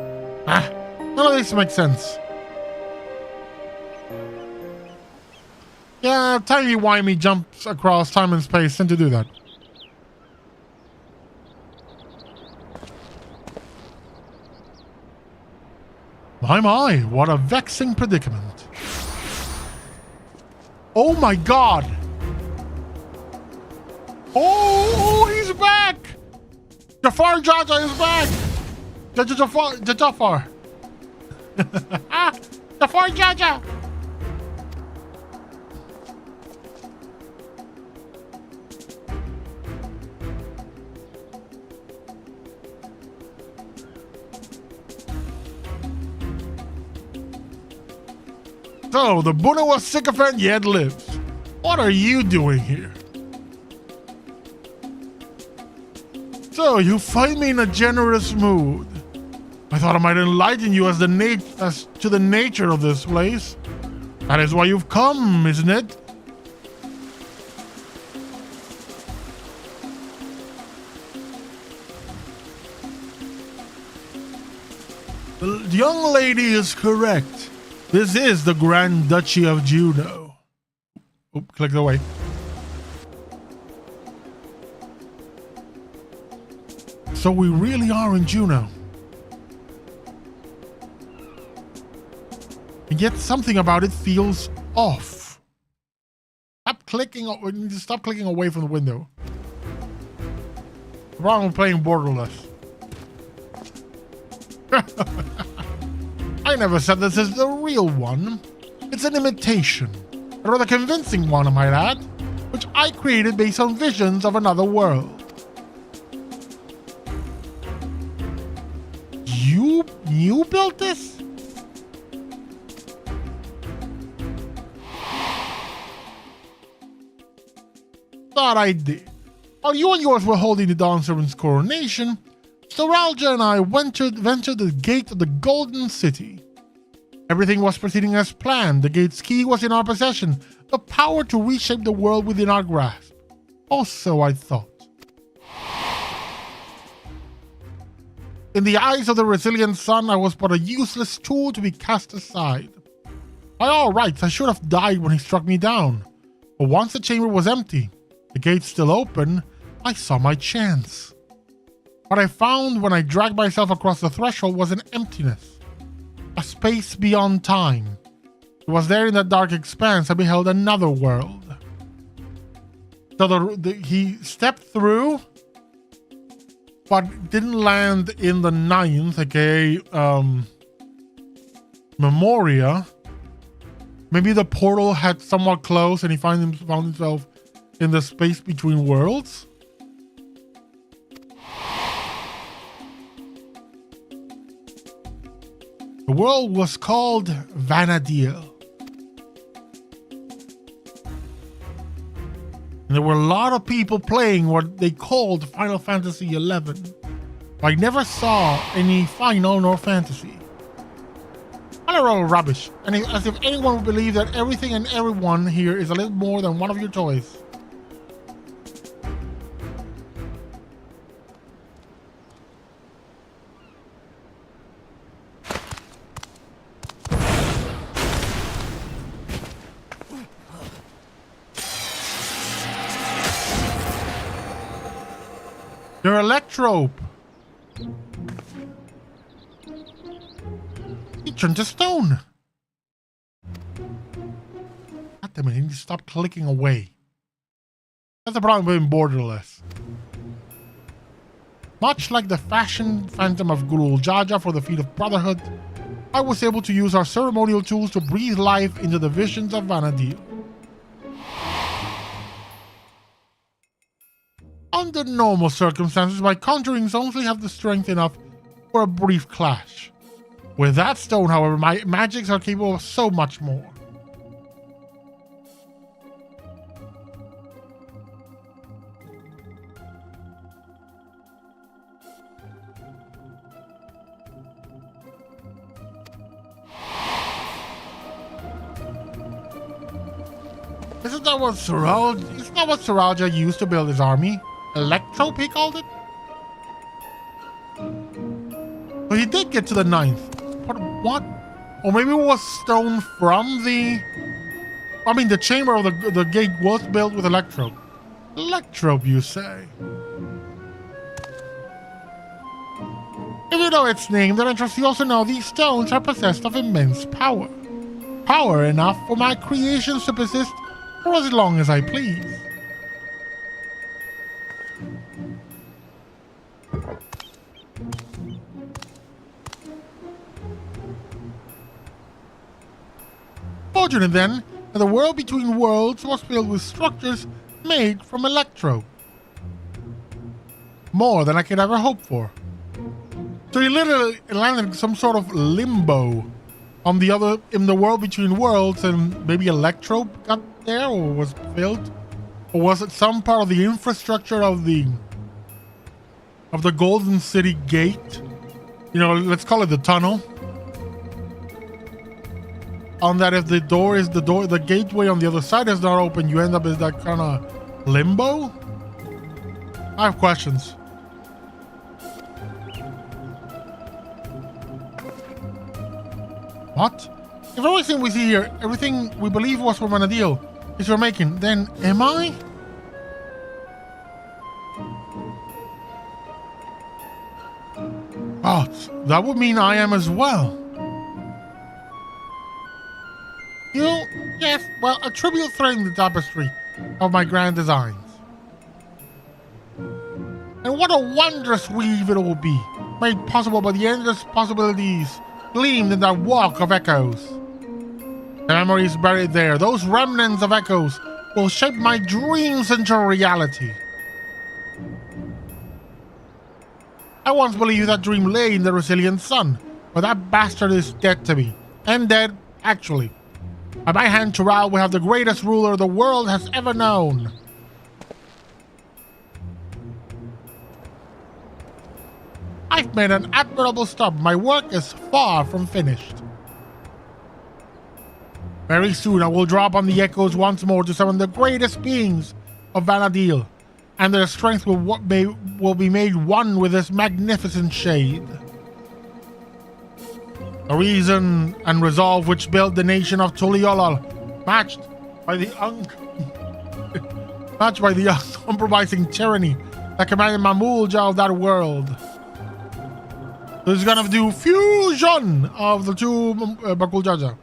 None of this makes sense. Yeah, timey-wimey jumps across time and space tend to do that. My, what a vexing predicament. Oh my god! Oh, he's back! Jafar Jaja is back! Jafar! Jafar Jaja! So, the Bunawa sycophant yet lives. What are you doing here? So, you find me in a generous mood. I thought I might enlighten you as to the nature of this place. That is why you've come, isn't it? The young lady is correct. This is the Grand Duchy of Juno. Oop, click away. So we really are in Juno. And yet something about it feels off. Stop clicking. We need to stop clicking away from the window. The problem with playing Borderless. I never said this is the real one. It's an imitation. A rather convincing one, I might add, which I created based on visions of another world. You built this? Thought I did. While you and yours were holding the Dawn Servant's coronation, Storalja and I ventured the gate of the Golden City. Everything was proceeding as planned. The gate's key was in our possession, the power to reshape the world within our grasp. Or so I thought. In the eyes of the resilient sun, I was but a useless tool to be cast aside. By all rights, I should have died when he struck me down. But once the chamber was empty, the gate still open, I saw my chance. What I found when I dragged myself across the threshold was an emptiness. A space beyond time. It was there in that dark expanse I beheld another world. So he stepped through, but didn't land in the 9th, aka Memoria. Maybe the portal had somewhat closed and he found himself in the space between worlds. The world was called Vanadil. And there were a lot of people playing what they called Final Fantasy XI. I never saw any Final nor Fantasy. Utter rubbish. And as if anyone would believe that everything and everyone here is a little more than one of your toys. Your electrope. He turned to stone. God damn it, I need to stop clicking away. That's the problem with being borderless. Much like the fashion phantom of Gurul Jaja for the feet of brotherhood, I was able to use our ceremonial tools to breathe life into the visions of Vanadil. Under normal circumstances, my conjurings only have the strength enough for a brief clash. With that stone, however, my magics are capable of so much more. Isn't that what Saraja used to build his army? Electrope, he called it? But he did get to the 9th. But what? Or maybe it was stone from the... I mean, the chamber of the gate was built with electrope. Electrope, you say? If you know its name, then I trust you also know these stones are possessed of immense power. Power enough for my creations to persist for as long as I please. Fortunate then that the world between worlds was filled with structures made from electro. More than I could ever hope for. So he literally landed in some sort of limbo on the other, in the world between worlds, and maybe electro got there or was built, or was it some part of the infrastructure of the Golden City Gate? You know, let's call it the tunnel. On that, if the gateway on the other side is not open, you end up in that kind of limbo. I have questions. What? If everything we see here, everything we believe was from Vanadil, is for making, then am I? But that would mean I am as well. Yes, well, a trivial thread in the tapestry of my grand designs. And what a wondrous weave it will be, made possible by the endless possibilities gleamed in that walk of echoes. The memories buried there, those remnants of echoes, will shape my dreams into reality. I once believed that dream lay in the resilient sun, but that bastard is dead to me. And dead, actually. By my hand, Toral will have the greatest ruler the world has ever known. I've made an admirable start. My work is far from finished. Very soon I will drop on the echoes once more to summon the greatest beings of Vanadil, and their strength will be made one with this magnificent shade. The reason and resolve which built the nation of Tuliolal, matched by the uncompromising tyranny that commanded Mamulja of that world. This is gonna do fusion of the two Bakuljaja.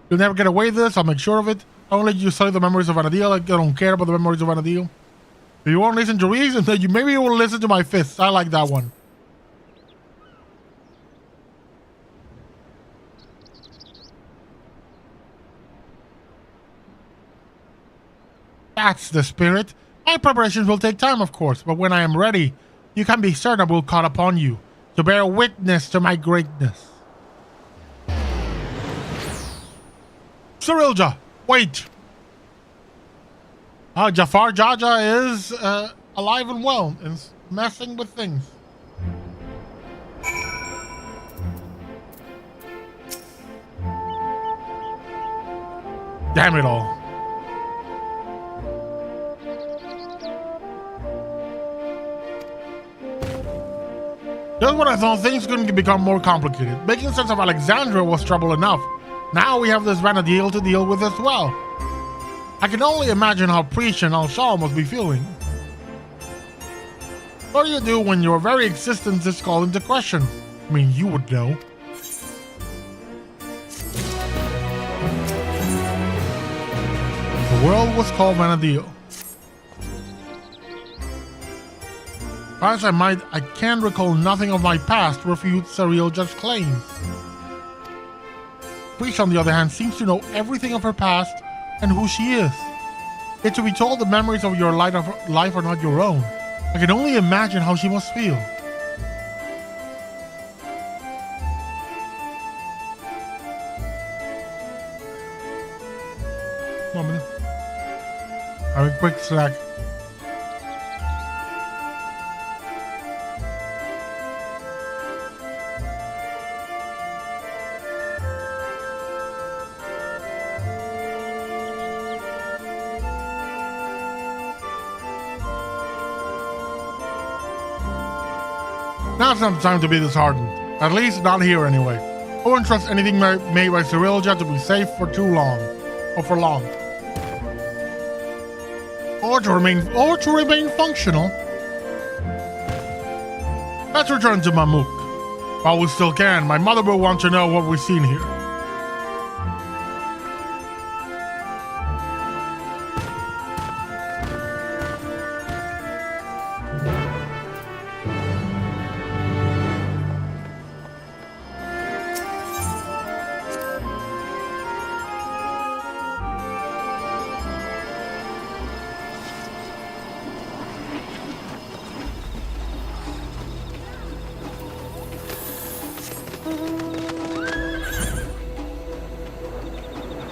You'll never get away with this, I'll make sure of it. I won't let you study the memories of Vanadil. I don't care about the memories of Vanadil. If you won't listen to reason, then you maybe will listen to my fists. I like that one. That's the spirit. My preparations will take time, of course, but when I am ready, you can be certain I will call upon you to bear witness to my greatness. Cyrilja, wait! Jafar Jaja is alive and well and messing with things. Damn it all. Just when I thought things couldn't become more complicated, making sense of Alexandria was trouble enough. Now we have this Vanadil to deal with as well. I can only imagine how Priest and Al-Shal must be feeling. What do you do when your very existence is called into question? I mean, you would know. The world was called Vanadil. As I can't recall nothing of my past to refute Cyrilja's claims. Priest, on the other hand, seems to know everything of her past and who she is. Yet to be told the memories of your life are not your own, I can only imagine how she must feel. Moment. Have a quick snack. Now's not the time to be disheartened. At least not here anyway. I wouldn't trust anything made by Cyrilja to be safe for too long. Or for long. Or to remain functional. Let's return to Mamuk. While we still can, my mother will want to know what we've seen here.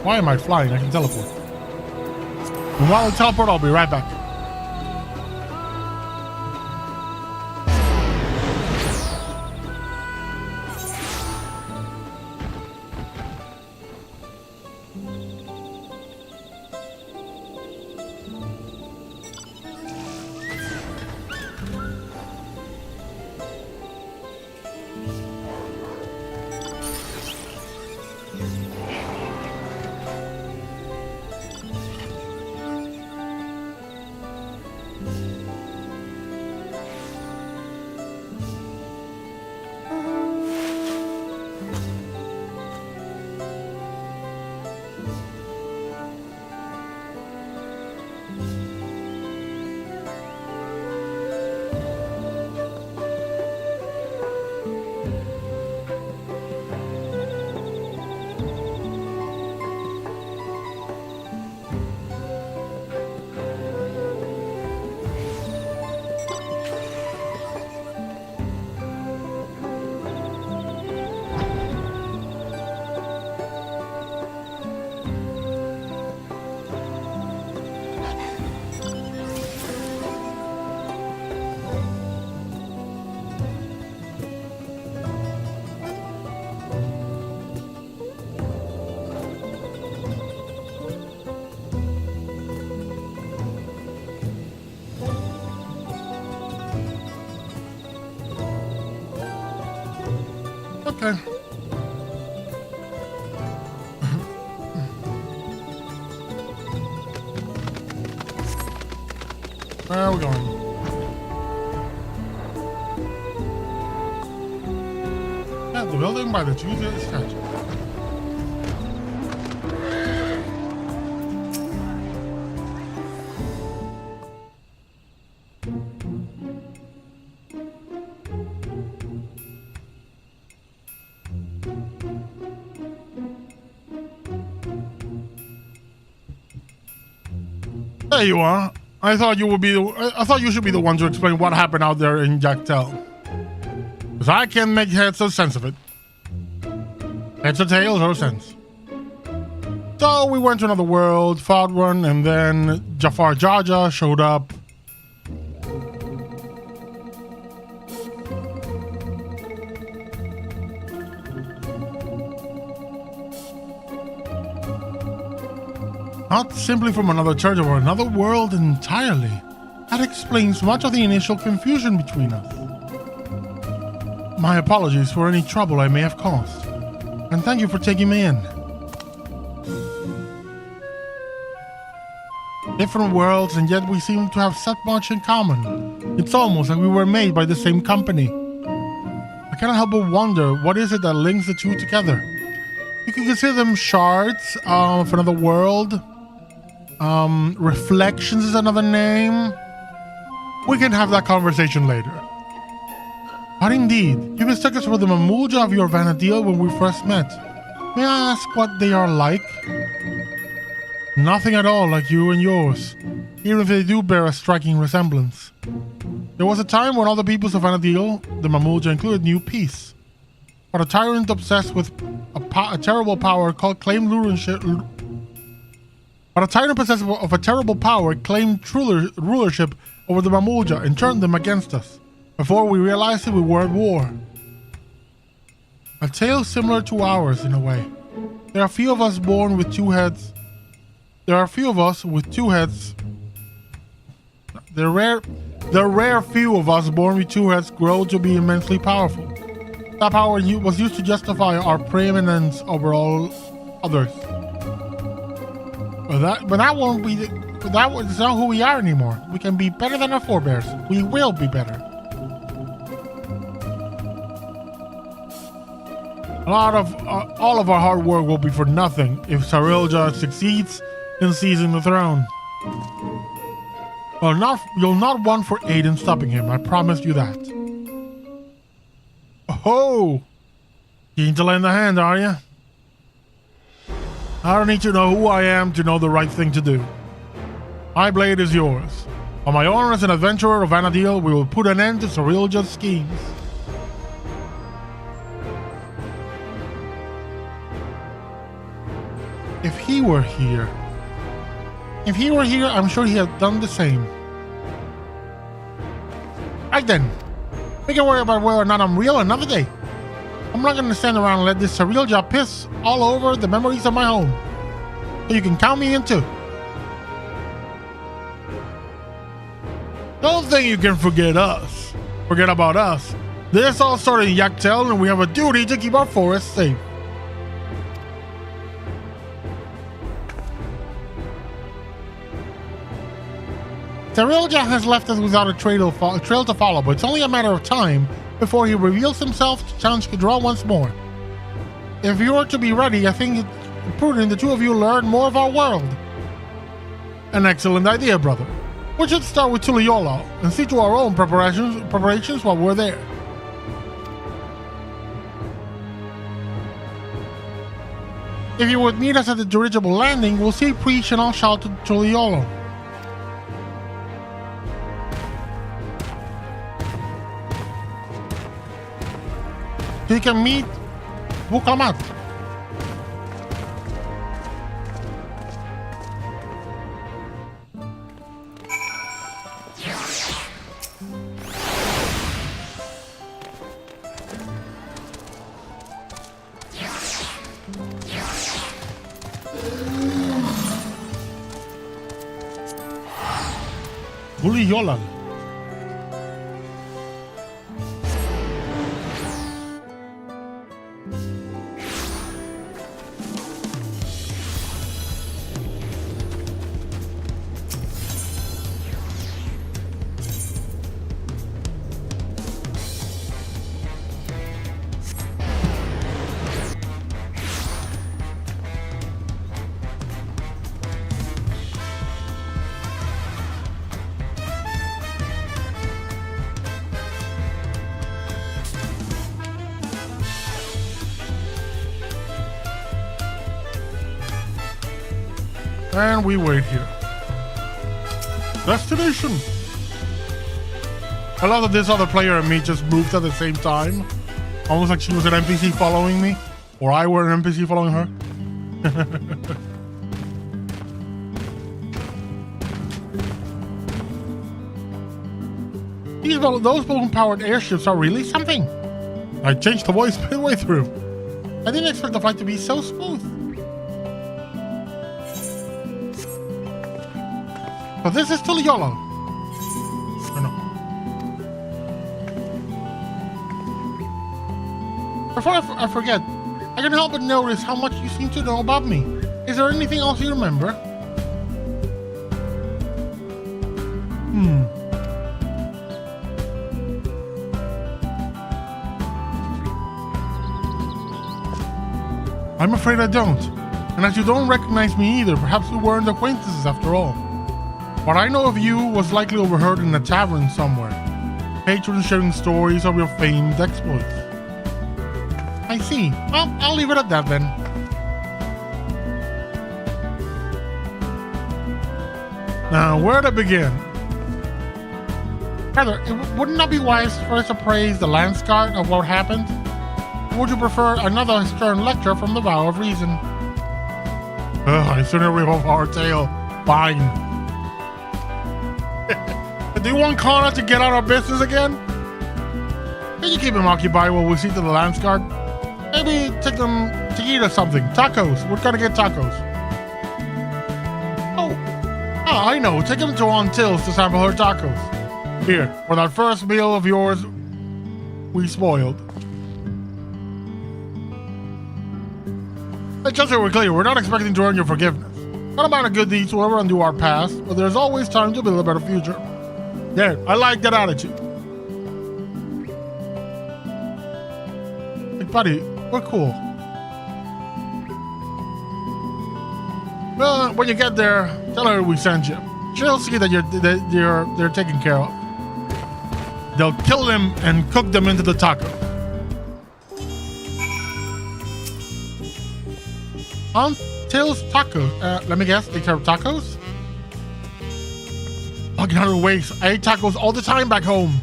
Why am I flying? I can teleport. And while I teleport, I'll be right back. Okay. Where are we going? Yeah, the building by the Jesus statue. There you are. I thought you would be I thought you should be the one to explain what happened out there in Jaktel. Because I can't make heads or sense of it. Heads or tails or sense. So we went to another world, fought one, and then Jafar Jaja showed up. Not simply from another church or another world entirely. That explains much of the initial confusion between us. My apologies for any trouble I may have caused. And thank you for taking me in. Different worlds, and yet we seem to have so much in common. It's almost like we were made by the same company. I cannot help but wonder, what is it that links the two together? You can consider them shards of another world. Reflections is another name. We can have that conversation later. But indeed, you mistook us for the Mamuja of your Vanadil when we first met. May I ask what they are like? Nothing at all like you and yours, even if they do bear a striking resemblance. There was a time when all the peoples of Anadil, the Mamulja included, knew peace. But a tyrant obsessed with a terrible power claimed rulership. But a tyrant possessed of a terrible power claimed rulership over the Mamulja and turned them against us. Before we realized it, we were at war. A tale similar to ours in a way. There are few of us born with two heads. The rare few of us born with two heads grow to be immensely powerful. That power was used to justify our preeminence over all others. But that won't be. That is not who we are anymore. We can be better than our forebears. We will be better. All of our hard work will be for nothing if Sarilja succeeds in seizing the throne. Well, you'll not want for aid in stopping him. I promise you that. Oh, keen to lend a hand, are you? I don't need to know who I am to know the right thing to do. My blade is yours. On my honor as an adventurer of Anadil, we will put an end to Sarilja's schemes. If he were here, I'm sure he'd have done the same. Right then, we can worry about whether or not I'm real another day. I'm not going to stand around and let this Sarilja piss all over the memories of my home. So you can count me in too. Don't think you can forget about us. This all started in Yaktel, and we have a duty to keep our forests safe. Sarilja has left us without a trail to follow, but it's only a matter of time before he reveals himself to challenge Kidra once more. If you are to be ready, I think it's prudent the two of you learn more of our world. An excellent idea, brother. We should start with Tuliyola and see to our own preparations while we're there. If you would meet us at the dirigible landing, we'll see Preach and I'll shout to Tuliyola. So you can meet Bukamat. Tuliyola. And we wait here. Destination! I love that this other player and me just moved at the same time. Almost like she was an NPC following me. Or I were an NPC following her. Those balloon-powered airships are really something. I changed the voice midway through. I didn't expect the flight to be so smooth. But this is Tuliyola. Or no. Before I forget, I can't help but notice how much you seem to know about me. Is there anything else you remember? I'm afraid I don't. And as you don't recognize me either, perhaps we weren't acquaintances after all. What I know of you was likely overheard in a tavern somewhere. Patrons sharing stories of your famed exploits. I see. Well, I'll leave it at that then. Now, where to begin? Heather, wouldn't that be wise first to praise the Landsguard of what happened? Or would you prefer another stern lecture from the Vow of Reason? The sooner we have our tale. Fine. Do you want Connor to get out of business again? Can you keep him occupied while we see to the Landsguard? Maybe take them to eat or something. Tacos. We're gonna get tacos. Oh, I know. Take him to Aunt Till's to sample her tacos. Here, for that first meal of yours we spoiled. Just so we're clear, we're not expecting to earn your forgiveness. Not about a good deeds to ever undo our past, but there's always time to build a better future. There, I like that attitude. Hey, buddy, we're cool. Well, when you get there, tell her we sent you. She'll see that they're taken care of. They'll kill them and cook them into the taco. Aunt Till's tacos. Let me guess, they serve tacos? Fucking hundred ways. I ate tacos all the time back home.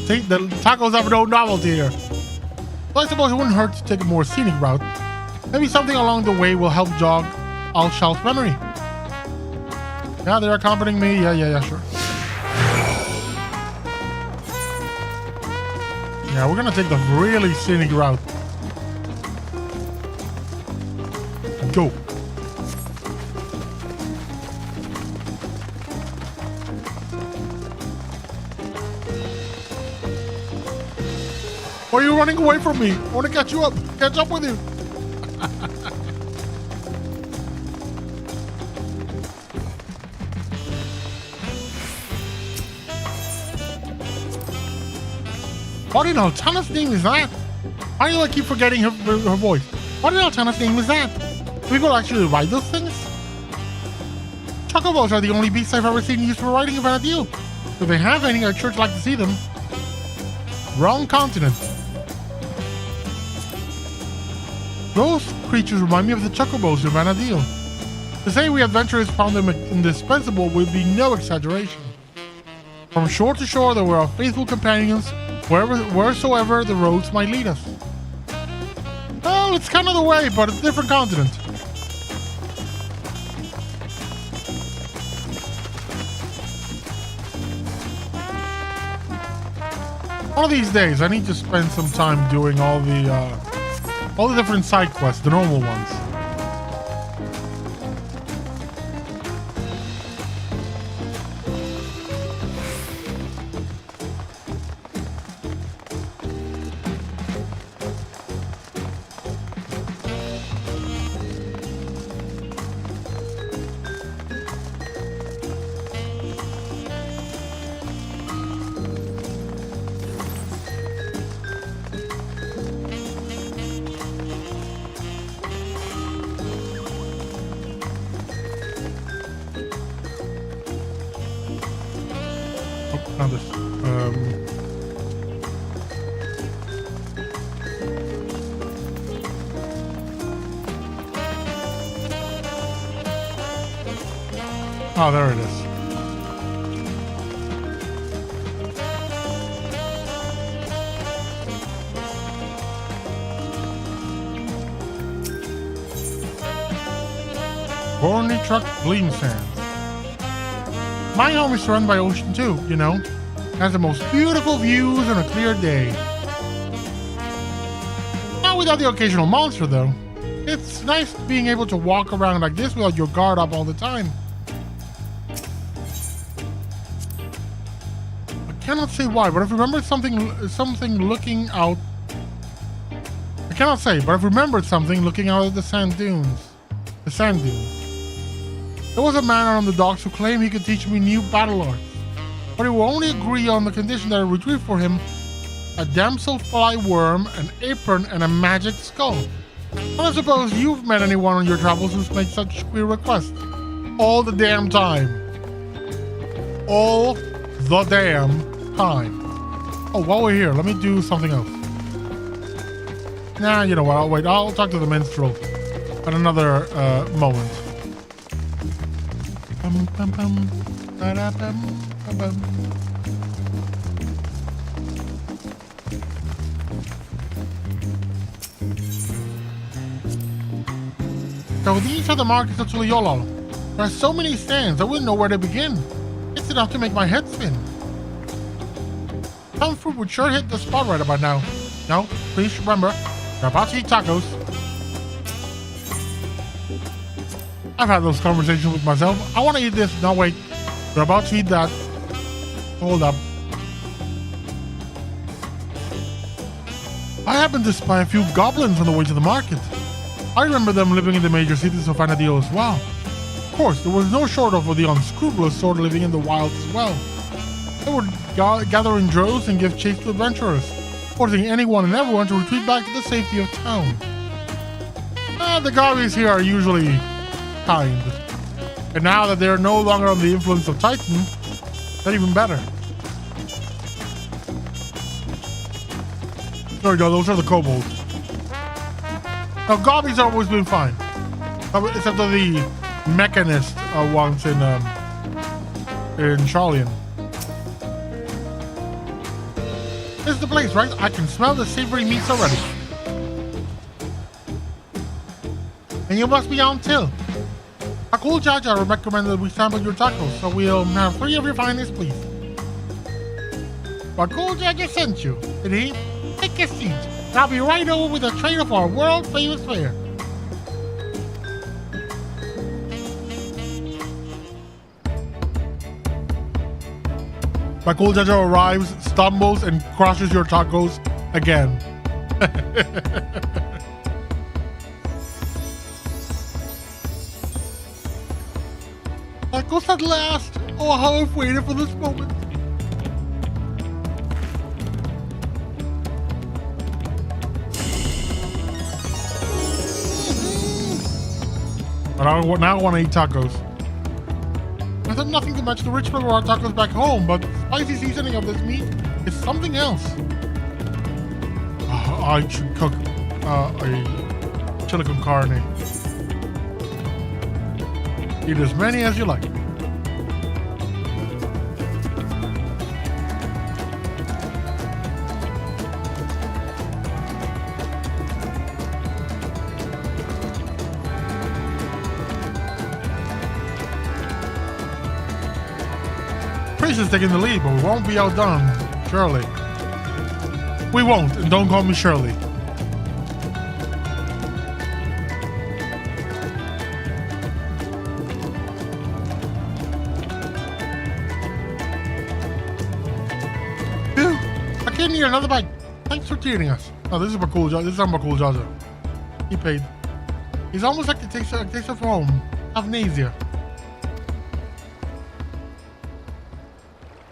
See, the tacos have no novelty here. Well, I suppose it wouldn't hurt to take a more scenic route. Maybe something along the way will help jog Al Shal's memory. Yeah, they're accompanying me. Yeah, sure. Yeah, we're gonna take the really scenic route. Go. Why are you running away from me? I want to catch you up. Catch up with you. What in Altana's name is that? Why do I keep forgetting her voice? What in Altana's name is that? Do people actually ride those things? Chocobos are the only beasts I've ever seen used for riding in Vanadil. If they have any, I'd sure like to see them. Wrong continent. Those creatures remind me of the Chocobos in Vanadil. To say we adventurers found them indispensable would be no exaggeration. From shore to shore, they were our faithful companions, wheresoever the roads might lead us. Well, it's kind of the way, but it's a different continent. One of these days, I need to spend some time doing all the different side quests, the normal ones. Oh, there it is. Horny Truck Gleam Sands. My home is surrounded by ocean too, you know. It has the most beautiful views on a clear day. Not without the occasional monster though. It's nice being able to walk around like this without your guard up all the time. I cannot say why, but I've remembered something looking out. I cannot say, but I've remembered something looking out at the sand dunes. The sand dunes. There was a man on the docks who claimed he could teach me new battle arts, but he will only agree on the condition that I retrieve for him a damselfly worm, an apron, and a magic skull. And I suppose you've met anyone on your travels who's made such queer requests. All the damn time. All the damn time. Oh, while we're here, let me do something else. Nah, you know what? I'll wait. I'll talk to the minstrel at another moment. Bum, bum, bum. Ba-da-bum, ba-bum. So these are the markets of Tuliolo. There are so many stands, I wouldn't know where to begin. It's enough to make my head spin. Some food would sure hit the spot right about now. No, please remember, you're about to eat tacos. I've had those conversations with myself. I want to eat this. No, wait. You're about to eat that. Hold up. I happened to spy a few goblins on the way to the market. I remember them living in the major cities of Vanadil as well. Of course, there was no short of the unscrupulous sort living in the wilds as well. They would gather in droves and give chase to adventurers, forcing anyone and everyone to retreat back to the safety of town. The Garbies here are usually kind. And now that they are no longer under the influence of Titan, they're even better. There we go, those are the kobolds. Now, Garbies have always been fine. Except for the mechanist ones in Charlian. This is the place, right? I can smell the savory meats already. And you must be on till. Cool Jaja recommended we sample your tacos, so we'll have 3 of your finest, please. But Cool Jaja sent you, did he? Take a seat. I'll be right over with a tray of our world-famous fare. Cool Jaja arrives, stumbles, and crushes your tacos again. Tacos at last! Oh, how I've waited for this moment. But now I want to eat tacos. I have nothing to match the rich flavor of our tacos back home, but the spicy seasoning of this meat is something else. I should cook a chili con carne. Eat as many as you like. Priest is taking the lead, but we won't be outdone, surely. We won't, and don't call me Shirley. Phew, I can't eat another bite. Thanks for treating us. Oh, this is Bakul Jaja. This is Bakul Jaja. He paid. He's almost like the taste of home. Amnesia.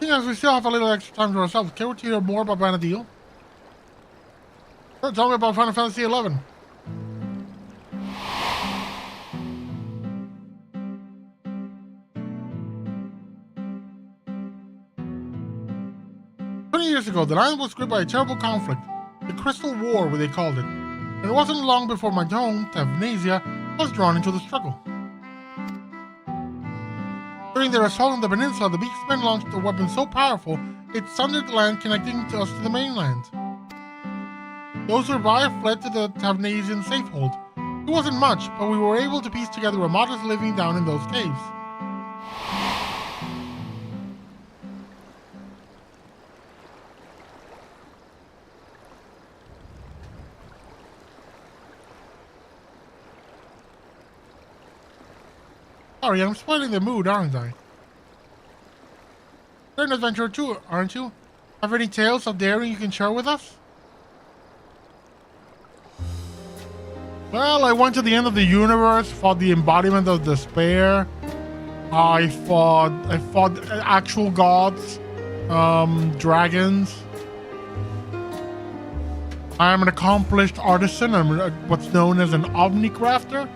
As we still have a little extra time to ourselves, care to hear more about Vanadil? Sure, tell me about Final Fantasy XI. Years ago, the land was gripped by a terrible conflict, the Crystal War, they called it, and it wasn't long before my home, Tavnasia, was drawn into the struggle. During their assault on the peninsula, the Beastmen launched a weapon so powerful it sundered the land connecting us to the mainland. Those who survived fled to the Tavnasian safehold. It wasn't much, but we were able to piece together a modest living down in those caves. Sorry, I'm spoiling the mood, aren't I? You're an adventurer too, aren't you? Have any tales of daring you can share with us? Well, I went to the end of the universe, fought the embodiment of despair. I fought actual gods, dragons. I am an accomplished artisan. I'm what's known as an omnicrafter.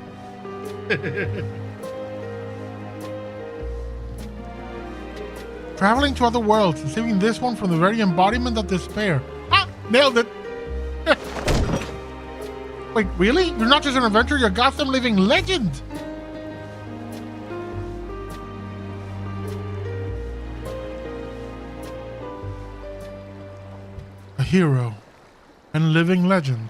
Traveling to other worlds and saving this one from the very embodiment of despair. Ah! Nailed it! Wait, really? You're not just an adventurer, you're a goddamn living legend! hero and living legend.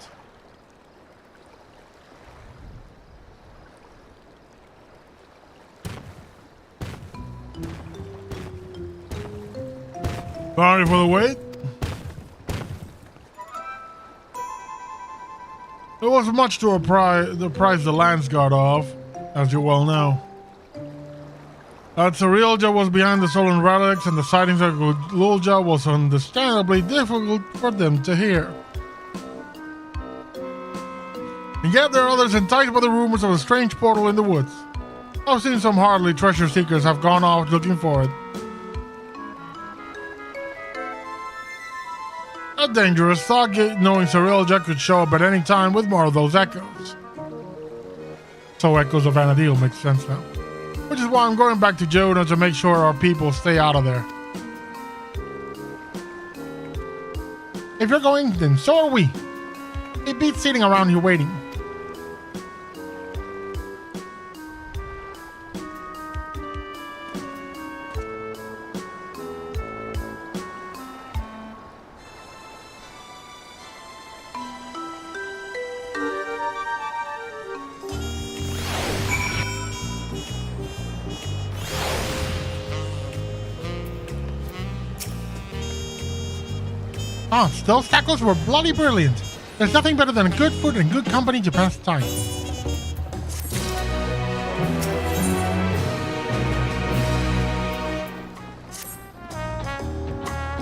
Sorry for the wait. There wasn't much to the price the lands got off, as you well know. That Cerealja was behind the stolen relics, and the sightings of Lulja was understandably difficult for them to hear. And yet there are others enticed by the rumors of a strange portal in the woods. I've seen some hardy treasure seekers have gone off looking for it. A dangerous thought, knowing Cerealja could show up at any time with more of those echoes. So echoes of Vanadil makes sense now. Which is why I'm going back to Jonah to make sure our people stay out of there. If you're going, then so are we. It beats sitting around here waiting. Those tacos were bloody brilliant. There's nothing better than good food and good company to pass time.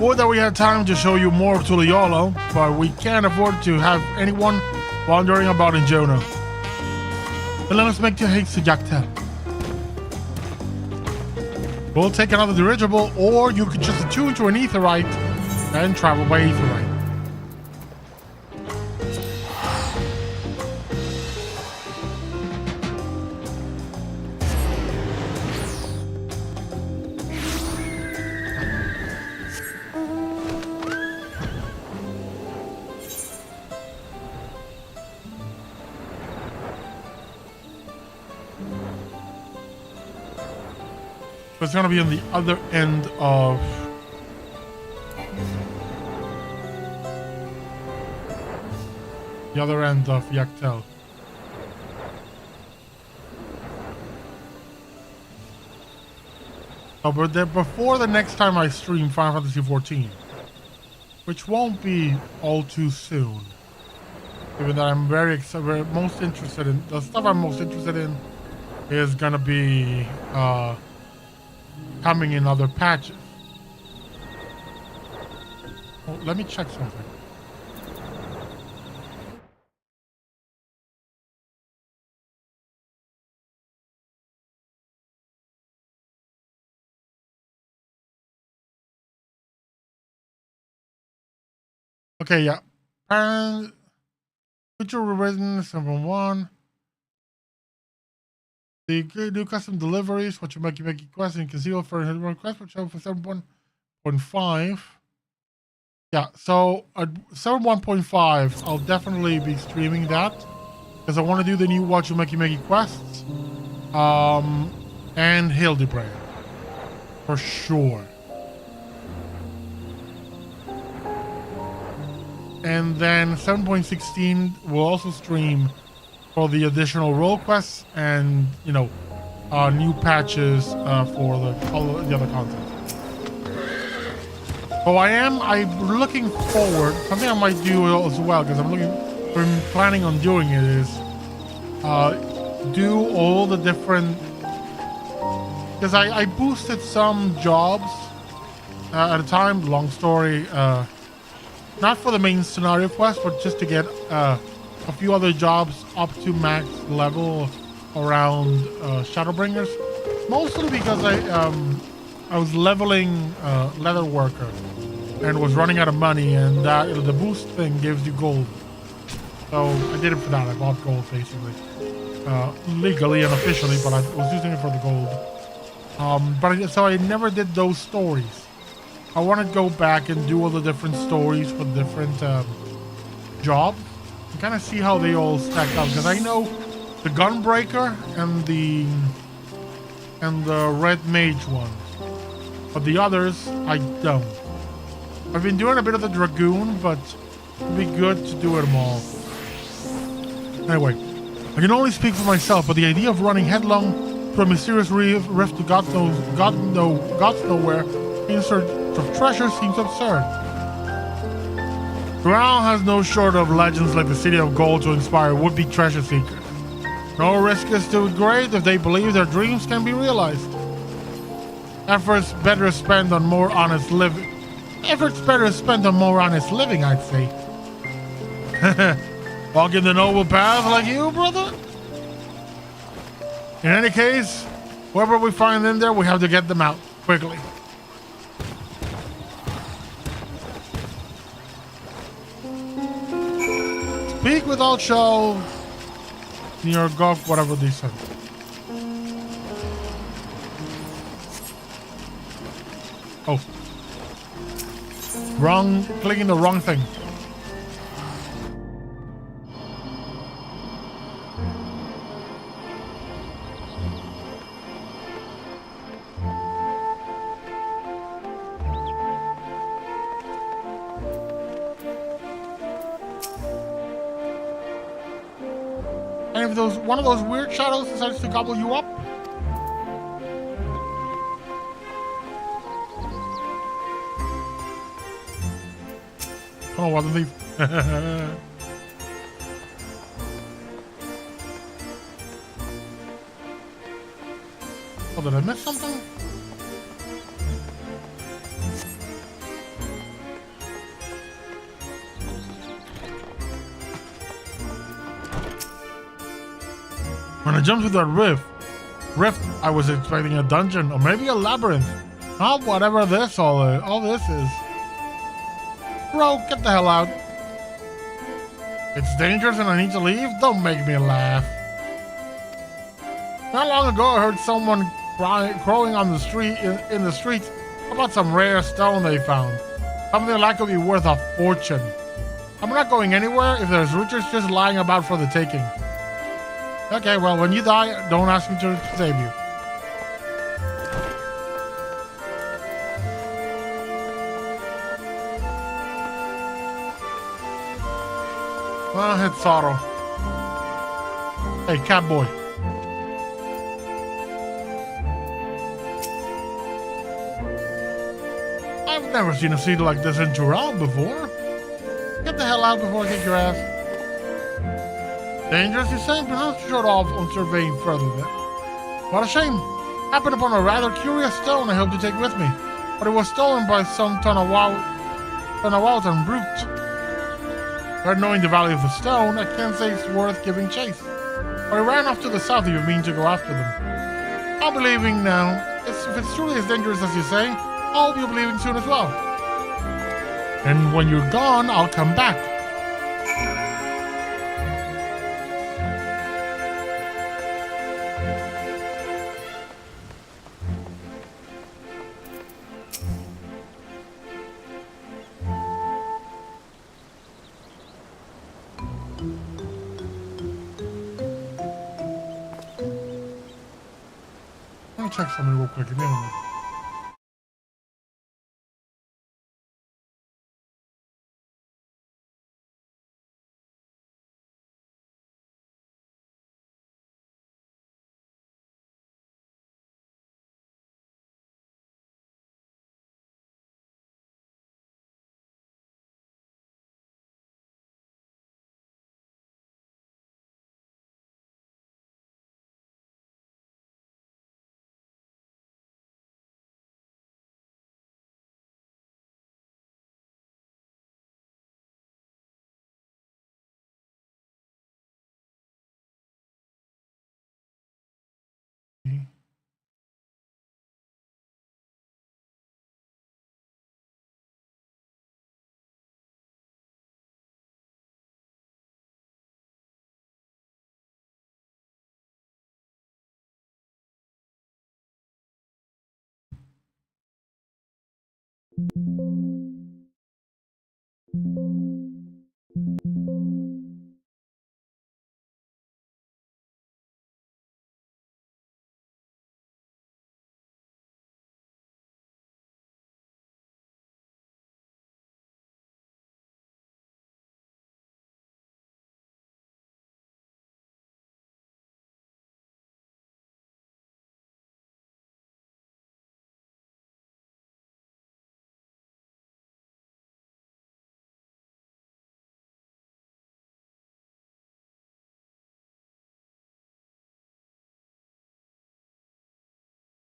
Would that we had time to show you more of Tuliolo, but we can't afford to have anyone wandering about in Jonah. Then let us make your haste to Yaktel. We'll take another dirigible, or you could just attune to an etherite and travel by etherite. It's going to be on the other end of Yaktel. Oh, but before the next time I stream Final Fantasy XIV, which won't be all too soon, given that I'm most interested in the stuff I'm most interested in is gonna be coming in other patches. Oh, let me check something. Okay, yeah. Future written 7.1. The do custom deliveries, what you make request and conceal for a request, which for 7.1.5. Yeah, so at 7.1.5, I'll definitely be streaming that because I want to do the new What You Make quests, and Hildebrand for sure. And then 7.16 will also stream for the additional role quests and, you know, new patches for all the other content. So I'm looking forward, something I might do as well, because I'm planning on doing it, is do all the different, because I boosted some jobs at a time, long story, not for the main scenario quest, but just to get a few other jobs up to max level around Shadowbringers. Mostly because I was leveling leather worker and was running out of money, and that the boost thing gives you gold. So I did it for that. I bought gold basically, legally and officially, but I was using it for the gold. So I never did those stories. I want to go back and do all the different stories for different jobs and kind of see how they all stack up, because I know the Gunbreaker and the Red Mage ones, but the others I don't. I've been doing a bit of the Dragoon, but it'd be good to do them all. Anyway, I can only speak for myself, but the idea of running headlong through a mysterious rift to God knows nowhere in search of treasure seems absurd. Ground has no short of legends like the City of Gold to inspire would-be treasure seekers. No risk is too great if they believe their dreams can be realized. Efforts better spent on more honest living, I'd say. Walking the noble path like you, brother? In any case, whoever we find in there, we have to get them out quickly. Speak without show. Near golf, whatever they said. Oh. Clicking the wrong thing. And if one of those weird shadows decides to gobble you up, oh, wasn't he? Oh, did I miss something? When I jumped through that rift, I was expecting a dungeon or maybe a labyrinth. Not whatever all this is. Bro, get the hell out. It's dangerous and I need to leave? Don't make me laugh. Not long ago, I heard someone crowing on the street in the streets about some rare stone they found. Something that could be worth a fortune. I'm not going anywhere if there's riches just lying about for the taking. Okay, well, when you die, don't ask me to save you. Well, it's sorrow. Hey, cat boy. I've never seen a city like this in Tural before. Get the hell out before I kick your ass. Dangerous, you say? Perhaps short off on surveying further then. What a shame. Happened upon a rather curious stone I hope to take with me. But it was stolen by some Tonawautan brute. Without knowing the value of the stone, I can't say it's worth giving chase. But I ran off to the south if you mean to go after them. I'll be leaving now. If it's truly as dangerous as you say, I'll be leaving soon as well. And when you're gone, I'll come back. Let me check something real quick. Give me a moment.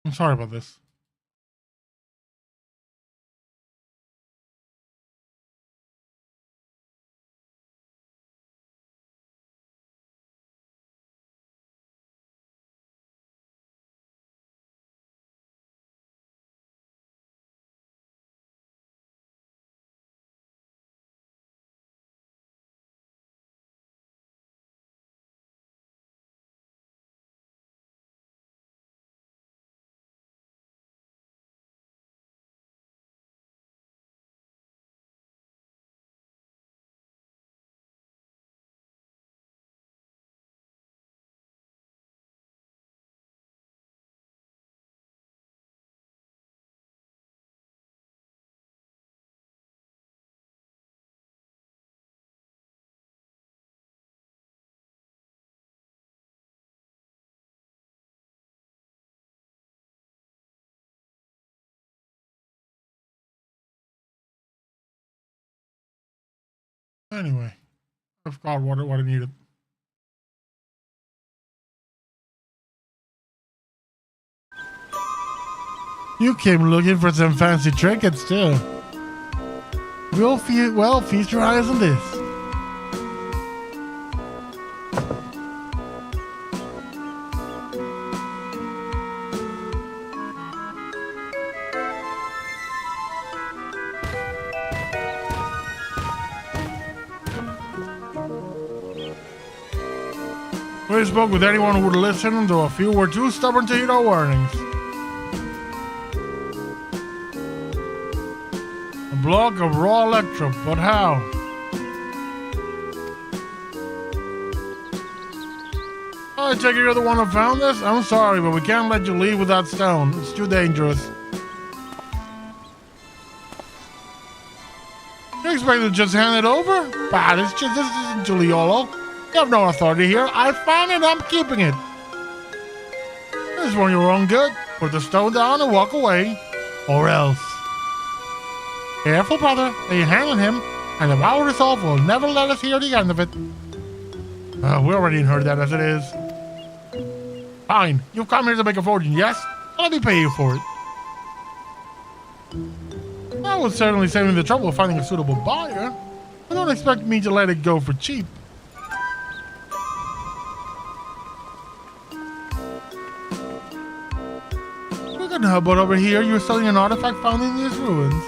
I'm sorry about this. Anyway, I forgot what I needed. You came looking for some fancy trinkets too. Well, feast your eyes on this. We spoke with anyone who would listen, though a few were too stubborn to heed our warnings. A block of raw electrum, but how? I take it you're the one who found this? I'm sorry, but we can't let you leave with that stone. It's too dangerous. You expect to just hand it over? Bah, this isn't Giuliolo. You have no authority here. I found it, I'm keeping it. This is for your own good. Put the stone down and walk away. Or else. Careful, brother. Lay your hand on him, and if our resolve will never let us hear the end of it. We already heard that as it is. Fine. You've come here to make a fortune, yes? Let me pay you for it. That would certainly save me the trouble of finding a suitable buyer. But don't expect me to let it go for cheap. How about over here, you're selling an artifact found in these ruins?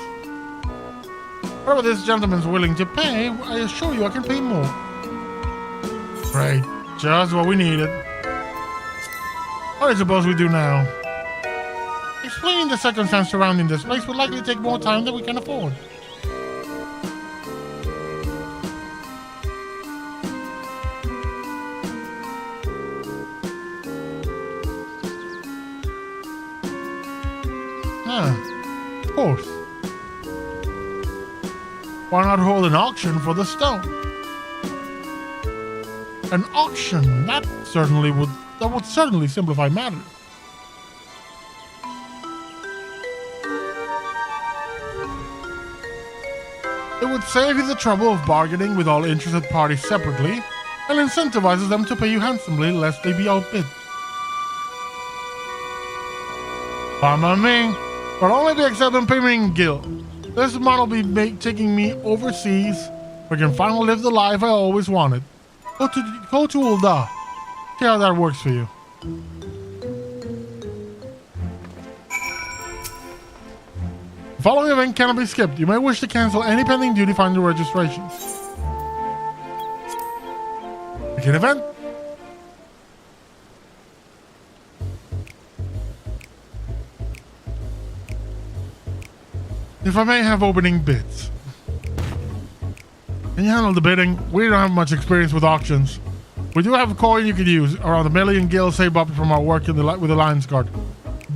Whatever this gentleman's willing to pay, I assure you I can pay more. Right, just what we needed. What do you suppose we do now? Explaining the circumstance surrounding this place would likely take more time than we can afford. Of course. Why not hold an auction for the stone? An auction, that would certainly simplify matters. It would save you the trouble of bargaining with all interested parties separately, and incentivizes them to pay you handsomely lest they be outbid. Fine by me. But only be accepting payment in guild. This model will be taking me overseas, where I can finally live the life I always wanted. Go to Ulda. See how that works for you. The following event cannot be skipped. You may wish to cancel any pending duty finder registrations. Begin event. If I may have opening bids. Can you handle the bidding? We don't have much experience with auctions. We do have a coin you could use, around 1 million gil saved up from our work with the Lions Guard.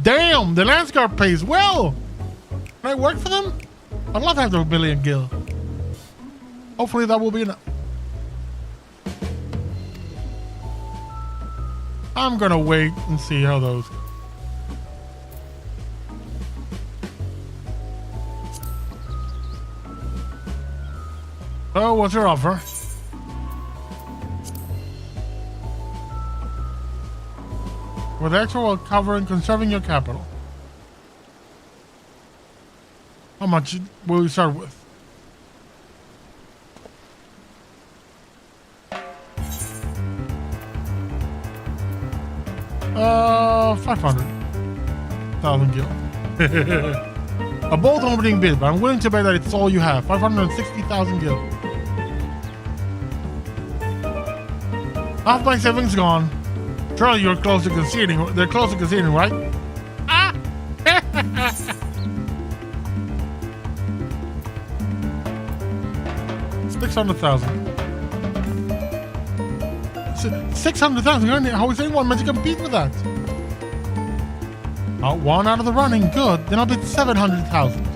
Damn, the Lions Guard pays well! Can I work for them? I'd love to have the 1 million gil. Hopefully that will be enough. I'm gonna wait and see how those go. So, what's your offer? With extra while covering conserving your capital. How much will we start with? Uh, 500,000 gil. A bold opening bid, but I'm willing to bet that it's all you have. 560,000 gil. Half my savings gone. Surely you're close to conceding. They're close to conceding, right? Ah! 600,000. 600,000. How is anyone meant to compete with that? One out of the running. Good. Then I'll bid 700,000.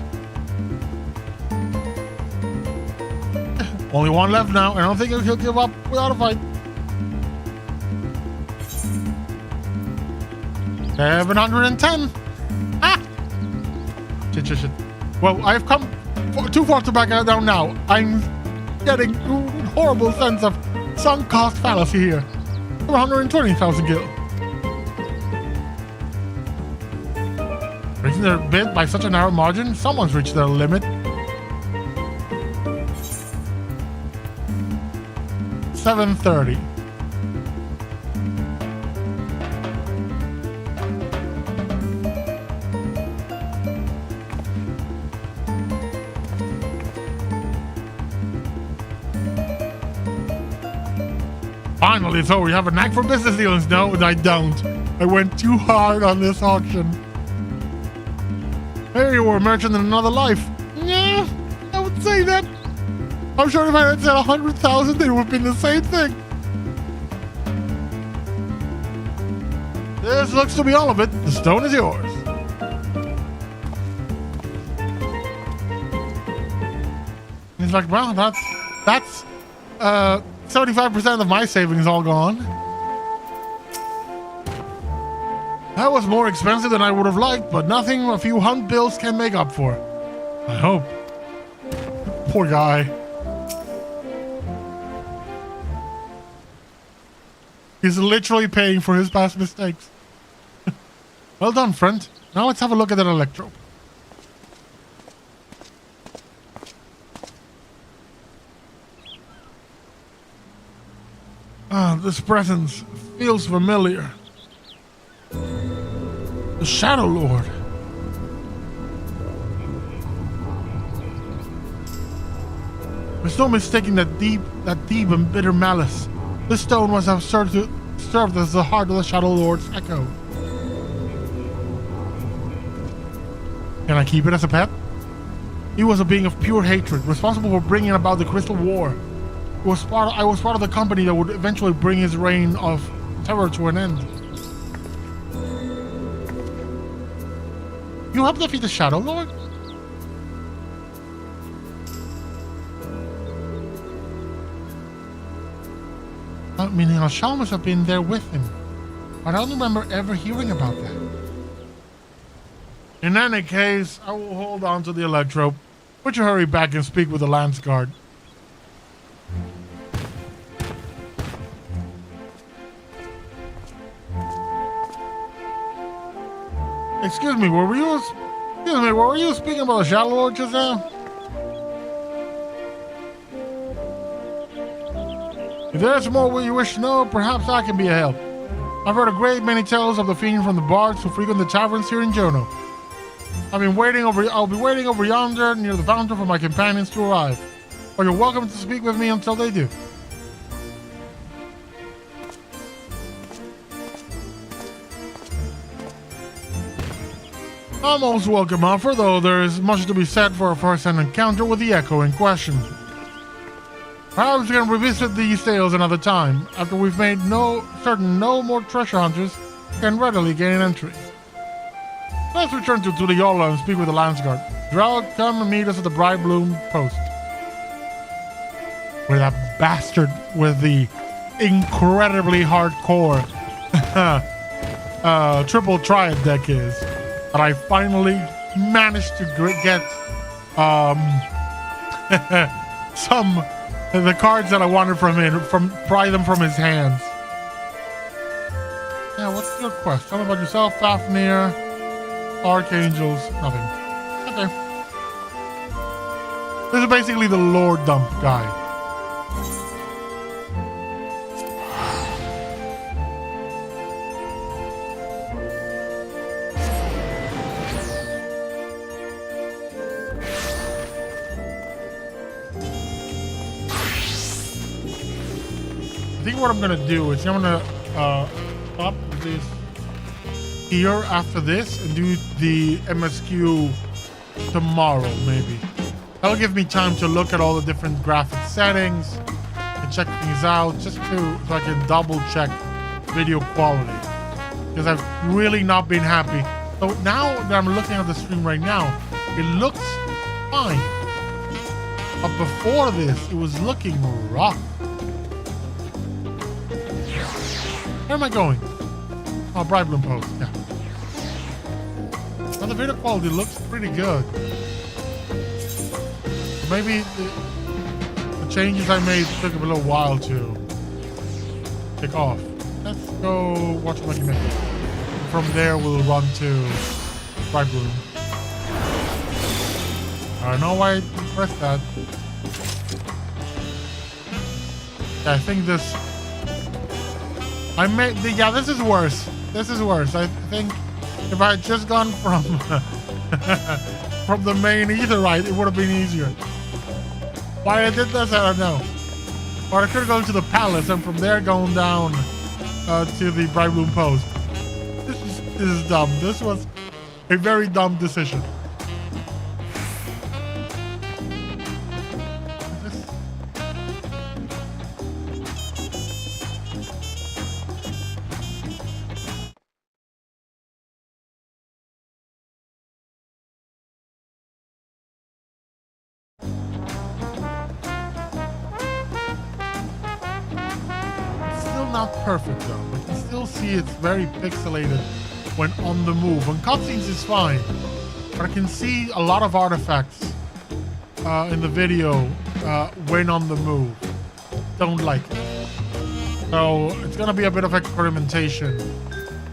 Only one left now, and I don't think he'll give up without a fight. 710. Ah! Shit. Well, I've come too far to back down now. I'm getting a horrible sense of sunk cost fallacy here. 120,000 gil. Raising their bid by such a narrow margin, someone's reached their limit. 730. Finally, so we have a knack for business dealings. No, I don't. I went too hard on this auction. Hey, you were a merchant in another life. Yeah, I would say that. I'm sure if I had said 100,000, it would have been the same thing. This looks to be all of it. The stone is yours. He's like, well, that's 75% of my savings all gone. That was more expensive than I would have liked, but nothing a few hunt bills can make up for. I hope. Poor guy. He's literally paying for his past mistakes. Well done, friend. Now let's have a look at that electro. This presence feels familiar. The Shadow Lord. There's no mistaking that deep and bitter malice. This stone must have served as the heart of the Shadow Lord's echo. Can I keep it as a pet? He was a being of pure hatred, responsible for bringing about the Crystal War. I was part of the company that would eventually bring his reign of terror to an end. You helped defeat the Shadow Lord? Meaning Ashal must have been there with him. I don't remember ever hearing about that. In any case, I will hold on to the electro. Would you hurry back and speak with the Lance Guard? Excuse me, were you speaking about the Shadow Lord just now? If there's more you wish to know, perhaps I can be a help. I've heard a great many tales of the fiend from the bards who frequent the taverns here in Jono. I'll be waiting over yonder near the fountain for my companions to arrive. But you're welcome to speak with me until they do. A most welcome offer, though there is much to be said for a first-hand encounter with the Echo in question. Perhaps we can revisit these tales another time, after we've made no more treasure hunters can readily gain entry. Let's return to the Yola and speak with the Lance Guard. Drow, come and meet us at the Bright Bloom post. Where that bastard with the incredibly hardcore triple triad deck is. That I finally managed to get the cards that I wanted from him, pry them from his hands. Yeah, what's your quest? Tell me about yourself, Fafnir, Archangels, nothing. Okay. This is basically the lore dump guy. I think what I'm gonna do is I'm gonna stop this here after this and do the MSQ tomorrow, maybe. That'll give me time to look at all the different graphic settings and check things out, just so I can double check video quality, because I've really not been happy. So now that I'm looking at the stream right now, it looks fine, but before this it was looking rough. Where am I going? Oh, Bright Bloom Post, yeah. Now the video quality looks pretty good. Maybe the changes I made took a little while to take off. Let's go watch what you make. From there we'll run to Bright Bloom. I don't know why I pressed that. Yeah, I think this... yeah, this is worse. This is worse. I think if I had just gone from from the main Aetheryte, it would have been easier. Why I did this, I don't know. Or I could have gone to the palace and from there going down to the Bright Bloom Post. This is dumb. This was a very dumb decision. Not perfect though. I can still see it's very pixelated when on the move. On cutscenes is fine, but I can see a lot of artifacts in the video when on the move. Don't like it. So it's gonna be a bit of experimentation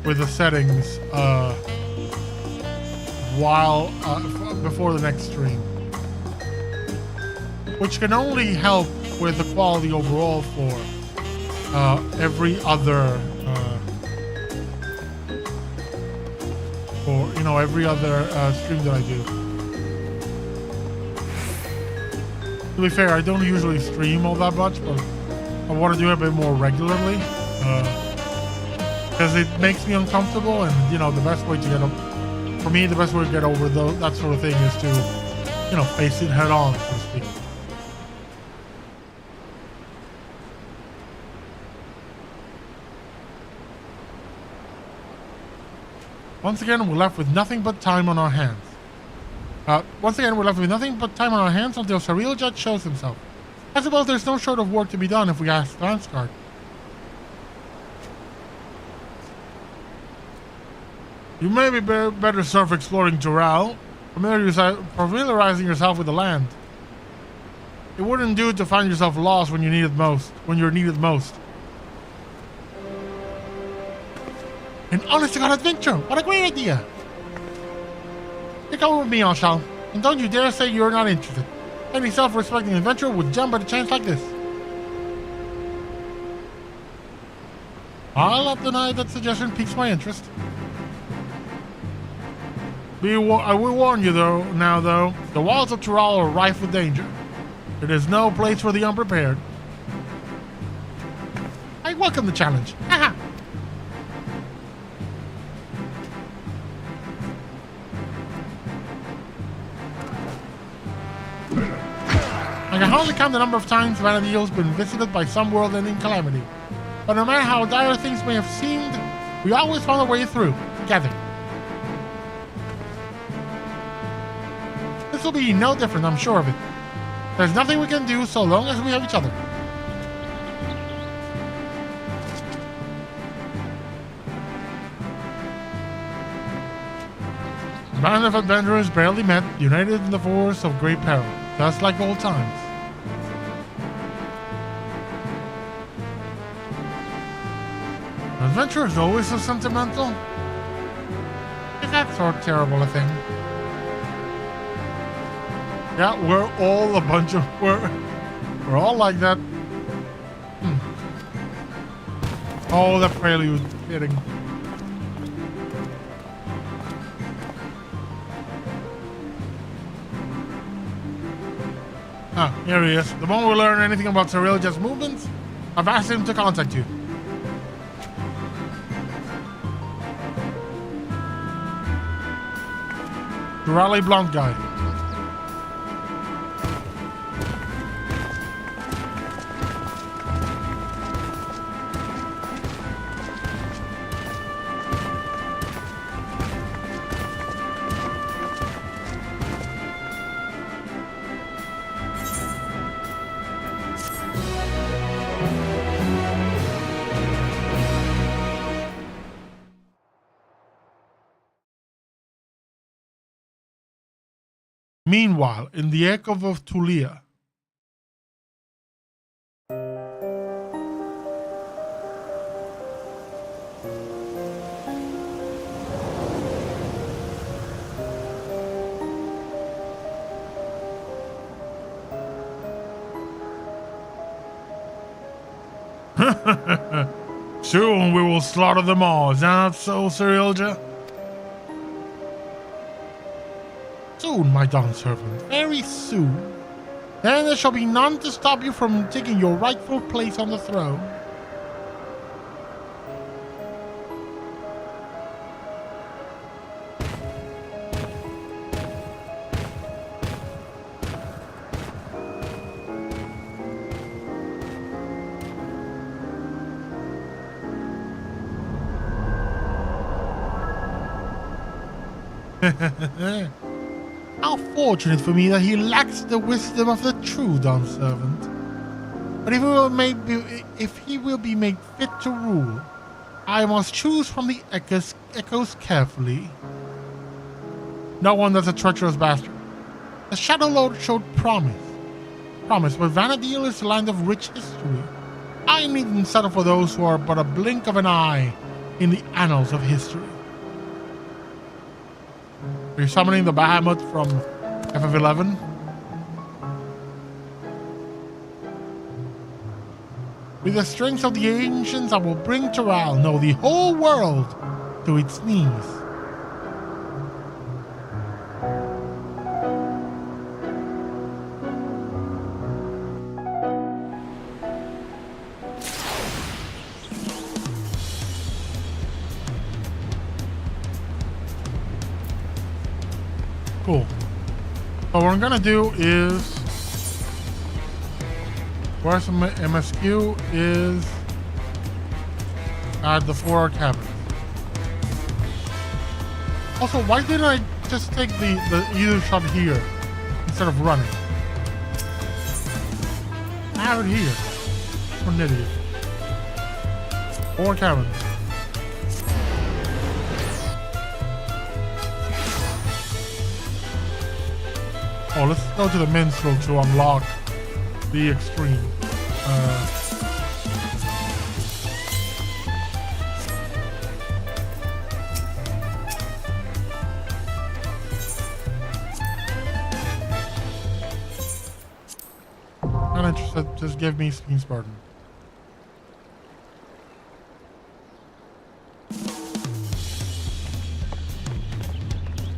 with the settings before the next stream, which can only help with the quality overall for every other stream that I do. To be fair, I don't usually stream all that much, but I want to do it a bit more regularly because it makes me uncomfortable, and the best way to get for me, the best way to get over that sort of thing is to face it head on, so to speak. Once again, we're left with nothing but time on our hands. Until Sariljet shows himself. I suppose there's no short of work to be done if we ask Landsguard. You may be better served exploring Doral, familiarizing yourself with the land. It wouldn't do to find yourself lost when you're needed most. An honest-to-God adventure! What a great idea! You come with me, Anshal, and don't you dare say you're not interested. Any self-respecting adventurer would jump at a chance like this. I'll not deny that suggestion piques my interest. I will warn you, though, the walls of Tural are rife with danger. It is no place for the unprepared. I welcome the challenge. Haha! I can hardly count the number of times Vanadio's been visited by some world-ending calamity. But no matter how dire things may have seemed, we always found a way through, together. This will be no different, I'm sure of it. There's nothing we can do so long as we have each other. A band of adventurers barely met, united in the force of great peril, just like old times. Adventure is always so sentimental. Is that so terrible a thing? Yeah, we're all a bunch of we're all like that. Oh, that prelude. Kidding. Ah, here he is. The moment we learn anything about Cyrilja's movements, I've asked him to contact you. The rally blonde guy. Meanwhile, in the echo of Tulia, soon we will slaughter them all, is that not so, Cyrilja? Soon, my dawn servant, very soon. Then there shall be none to stop you from taking your rightful place on the throne. How fortunate for me that he lacks the wisdom of the true dawn servant. But if he will be made fit to rule, I must choose from the echoes carefully. No one that's a treacherous bastard. The Shadow Lord showed promise. Promise, but Vanadil is a land of rich history. I needn't settle for those who are but a blink of an eye in the annals of history. Are you summoning the Bahamut from FF11? With the strength of the ancients, I will bring Taral, no, the whole world, to its knees. Cool. So what I'm gonna do is, where's some MSQ is at the 4 cabin. Also, why didn't I just take the either shot here instead of running? I have it here. What an idiot. 4 cabins. Oh, let's go to the minstrel to unlock the extreme. Not interested, just give me Speen Spartan.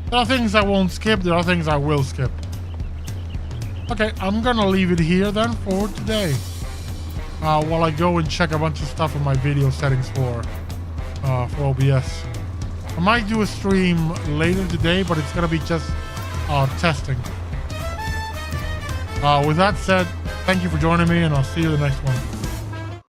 There are things I won't skip, there are things I will skip. Okay, I'm gonna leave it here then for today. While I go and check a bunch of stuff in my video settings for OBS. I might do a stream later today, but it's gonna be just testing. With that said, thank you for joining me, and I'll see you in the next one.